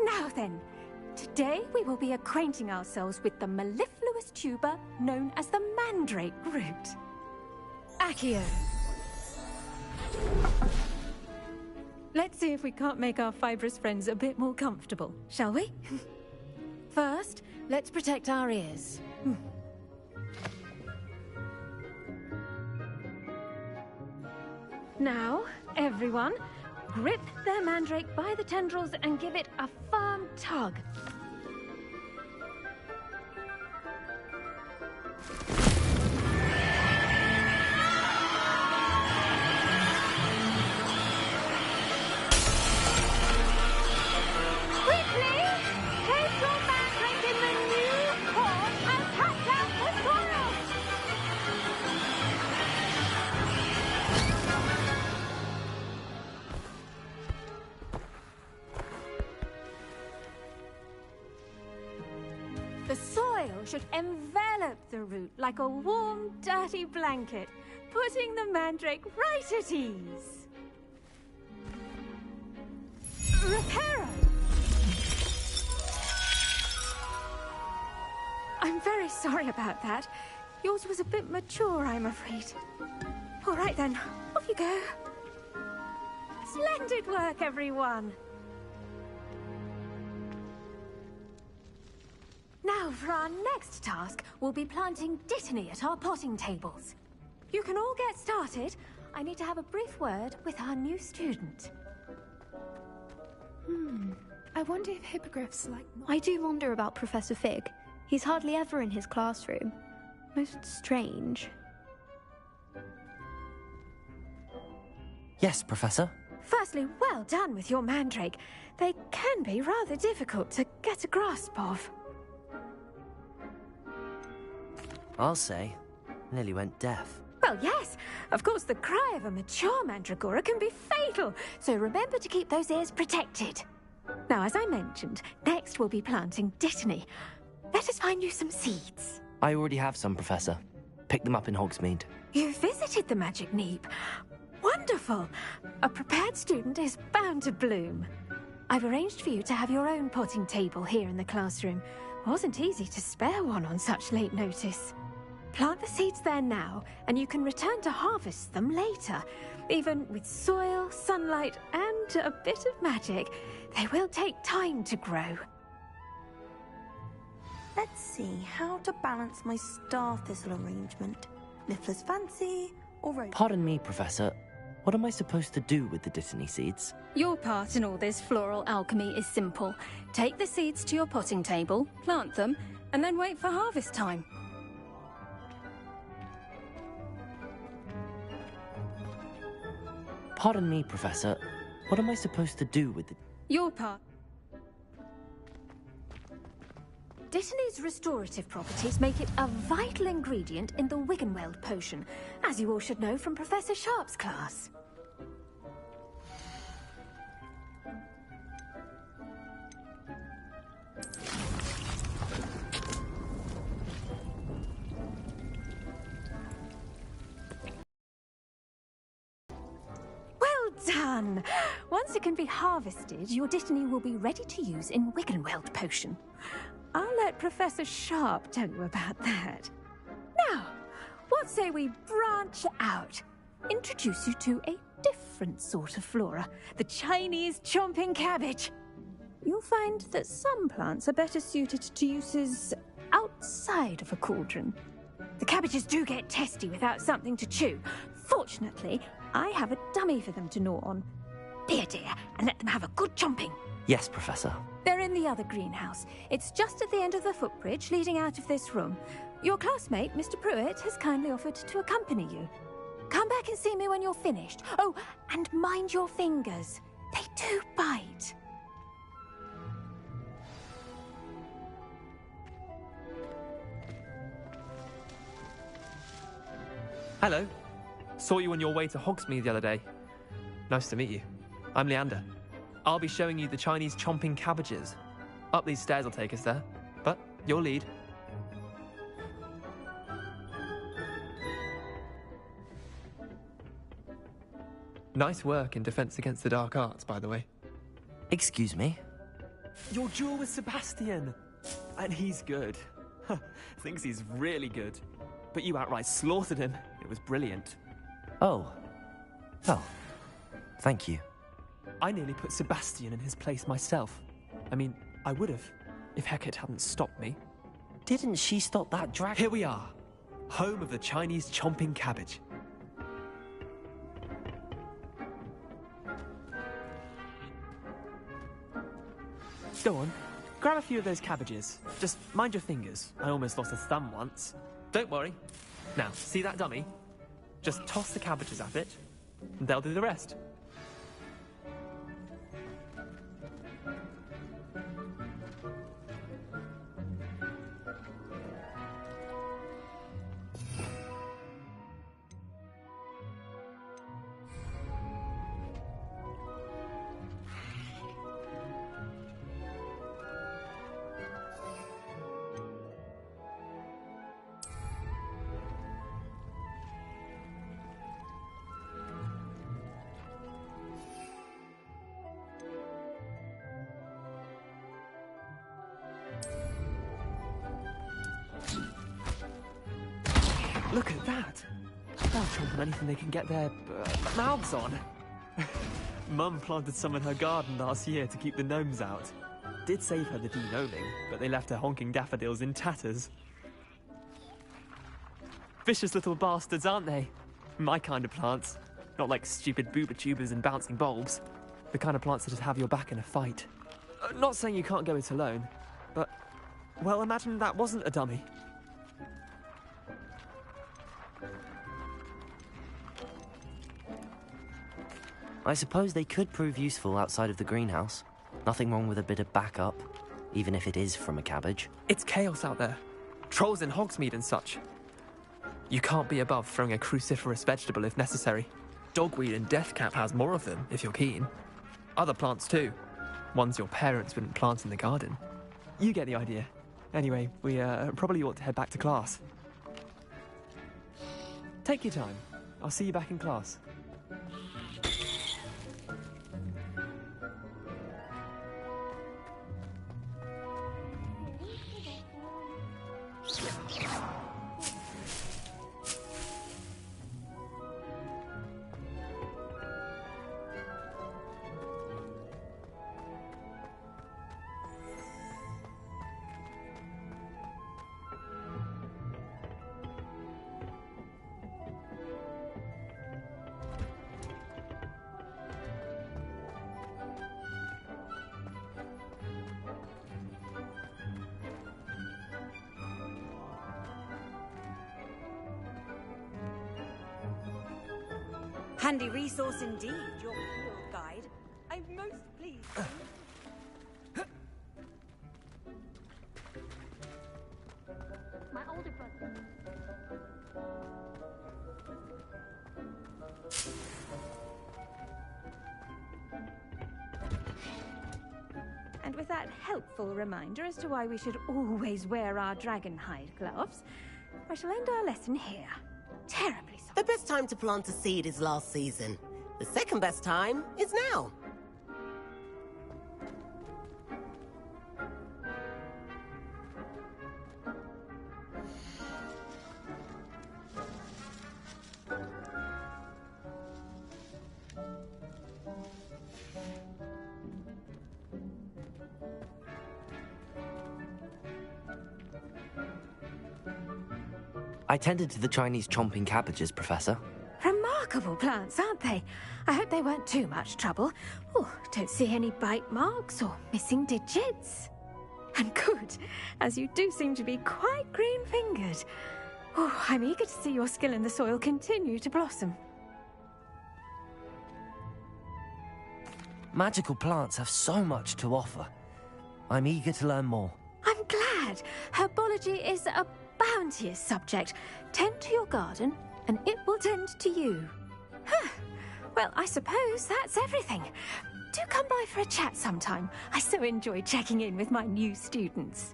Now then, today we will be acquainting ourselves with the mellifluous tuber known as the mandrake root. Accio. Let's see if we can't make our fibrous friends a bit more comfortable, shall we? First, let's protect our ears. Now, everyone, grip their mandrake by the tendrils and give it a firm tug. The soil should envelop the root like a warm, dirty blanket, putting the mandrake right at ease. Reparo! I'm very sorry about that. Yours was a bit mature, I'm afraid. All right then, off you go. Splendid work, everyone. Now, for our next task, we'll be planting dittany at our potting tables. You can all get started. I need to have a brief word with our new student. I wonder if hippogriffs like... I do wonder about Professor Fig. He's hardly ever in his classroom. Most strange. Yes, Professor. Firstly, well done with your mandrake. They can be rather difficult to get a grasp of. I'll say. Nearly went deaf. Well, yes. Of course, the cry of a mature mandragora can be fatal, so remember to keep those ears protected. Now, as I mentioned, next we'll be planting dittany. Let us find you some seeds. I already have some, Professor. Picked them up in Hogsmeade. You visited the Magic Neep. Wonderful. A prepared student is bound to bloom. I've arranged for you to have your own potting table here in the classroom. Wasn't easy to spare one on such late notice. Plant the seeds there now, and you can return to harvest them later. Even with soil, sunlight, and a bit of magic, they will take time to grow. Let's see how to balance my star thistle arrangement. Niffler's fancy or rose? Pardon me, Professor. What am I supposed to do with the dittany seeds? Your part in all this floral alchemy is simple. Take the seeds to your potting table, plant them, and then wait for harvest time. Pardon me, Professor. What am I supposed to do with the... Your part. Dittany's restorative properties make it a vital ingredient in the Wiggenweld potion, as you all should know from Professor Sharp's class. fun. Once it can be harvested, your Dittany will be ready to use in Wiggenweld potion. I'll let Professor Sharp tell you about that. Now, what say we branch out? Introduce you to a different sort of flora, the Chinese chomping cabbage. You'll find that some plants are better suited to uses outside of a cauldron. The cabbages do get testy without something to chew. Fortunately, I have a dummy for them to gnaw on. Be a dear and let them have a good chomping. Yes, Professor. They're in the other greenhouse. It's just at the end of the footbridge leading out of this room. Your classmate, Mr. Pruitt, has kindly offered to accompany you. Come back and see me when you're finished. Oh, and mind your fingers. They do bite. Hello. Saw you on your way to Hogsmeade the other day. Nice to meet you. I'm Leander. I'll be showing you the Chinese chomping cabbages. Up these stairs will take us there, but you'll lead. Nice work in Defense Against the Dark Arts, by the way. Excuse me? Your duel with Sebastian! And he's good. Thinks he's really good. But you outright slaughtered him. It was brilliant. Oh. Well, thank you. I nearly put Sebastian in his place myself. I mean, I would have, if Hecate hadn't stopped me. Didn't she stop that dragon? Here we are, home of the Chinese chomping cabbage. Go on, grab a few of those cabbages. Just mind your fingers. I almost lost a thumb once. Don't worry. Now, see that dummy? Just toss the cabbages at it, and they'll do the rest. Look at that! They'll chomp on anything they can get their mouths on. Mum planted some in her garden last year to keep the gnomes out. Did save her the de-gnoming, but they left her honking daffodils in tatters. Vicious little bastards, aren't they? My kind of plants. Not like stupid booba tubers and bouncing bulbs. The kind of plants that'd have your back in a fight. Not saying you can't go it alone, but... well, imagine that wasn't a dummy. I suppose they could prove useful outside of the greenhouse. Nothing wrong with a bit of backup, even if it is from a cabbage. It's chaos out there. Trolls in Hogsmeade and such. You can't be above throwing a cruciferous vegetable if necessary. Dogweed and deathcap has more of them, if you're keen. Other plants too. Ones your parents wouldn't plant in the garden. You get the idea. Anyway, we probably ought to head back to class. Take your time. I'll see you back in class. Handy resource indeed, your field guide. I'm most pleased. My older brother. And with that helpful reminder as to why we should always wear our dragon hide gloves, I shall end our lesson here. Terribly sorry. The best time to plant a seed is last season. The second best time is now. I tended to the Chinese chomping cabbages, Professor. Remarkable plants, aren't they? I hope they weren't too much trouble. Oh, don't see any bite marks or missing digits. And good, as you do seem to be quite green-fingered. Oh, I'm eager to see your skill in the soil continue to blossom. Magical plants have so much to offer. I'm eager to learn more. I'm glad. Herbology is a bounteous subject. Tend to your garden, and it will tend to you. Huh. Well, I suppose that's everything. Do come by for a chat sometime. I so enjoy checking in with my new students.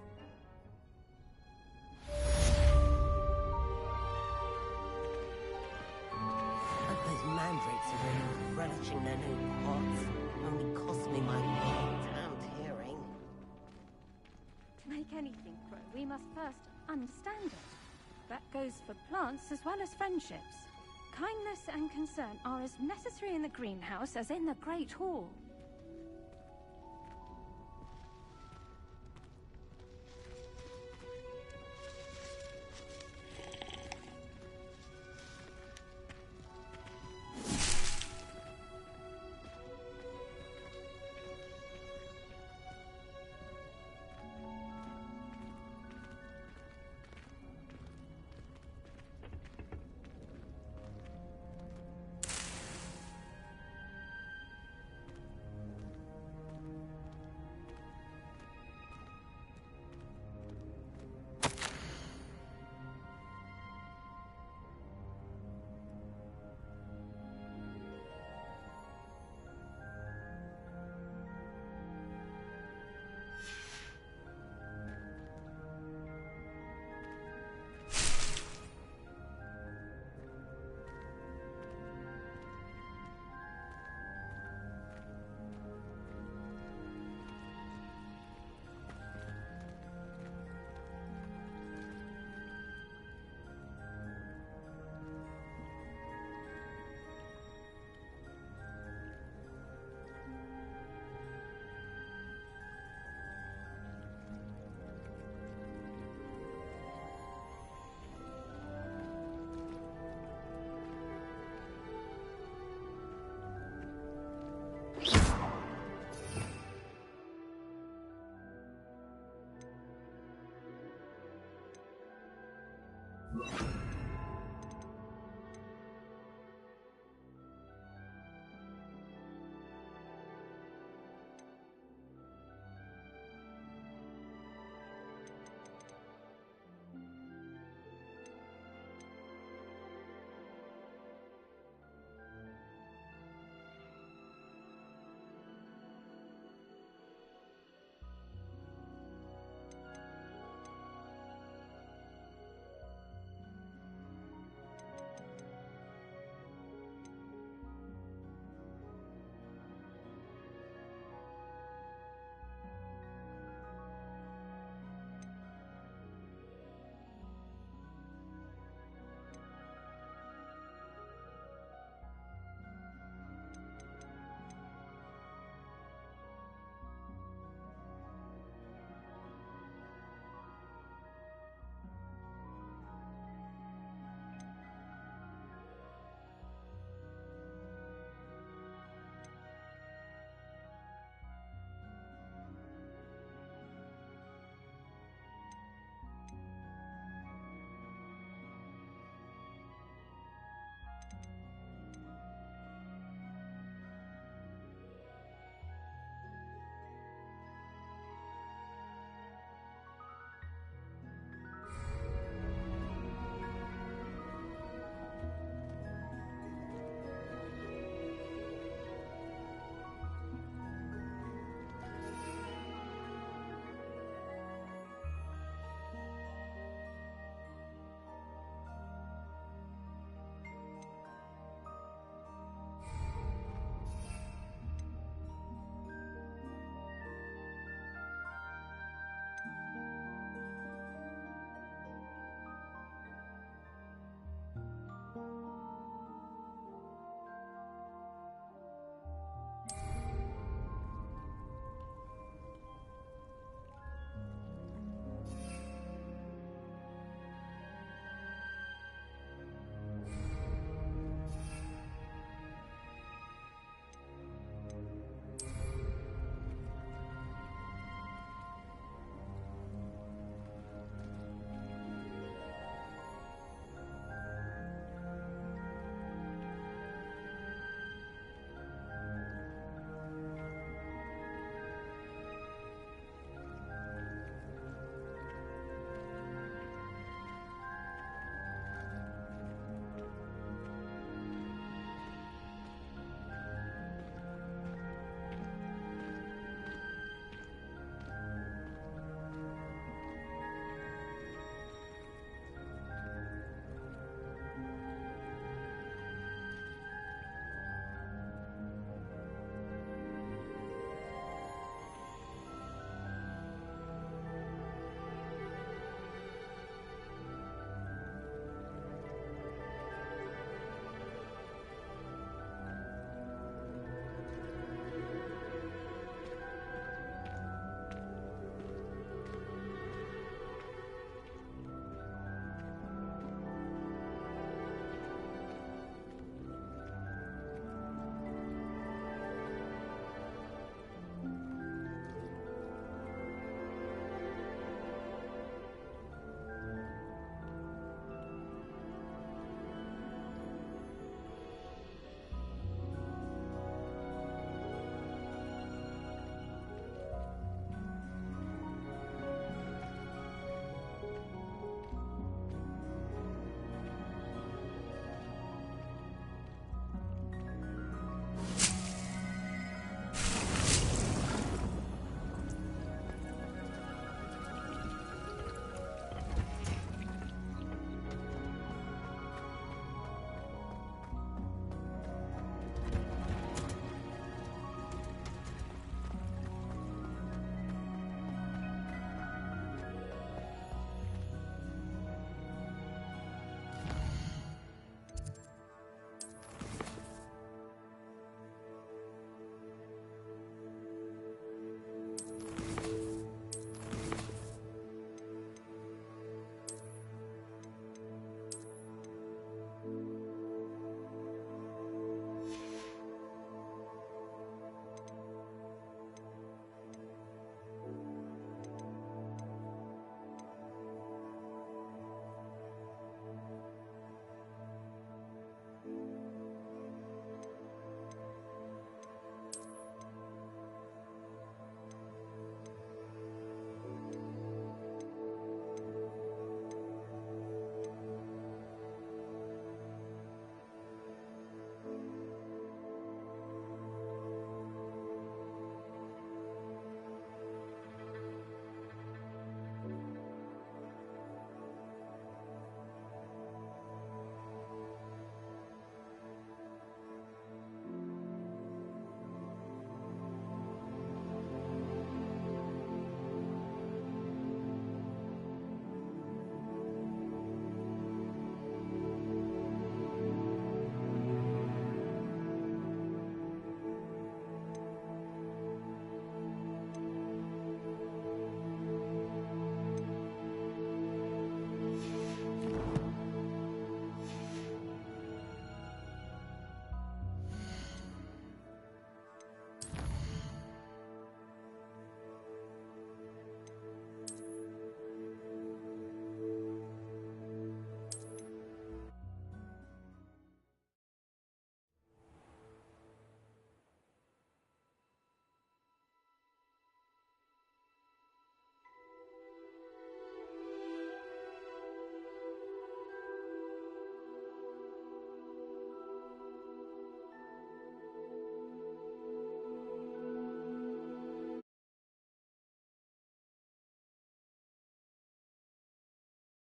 But those mandrakes are really relishing their new pots. Only cost me my damned hearing. To make anything grow, we must first understand it. That goes for plants as well as friendships. Kindness and concern are as necessary in the greenhouse as in the Great Hall.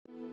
you.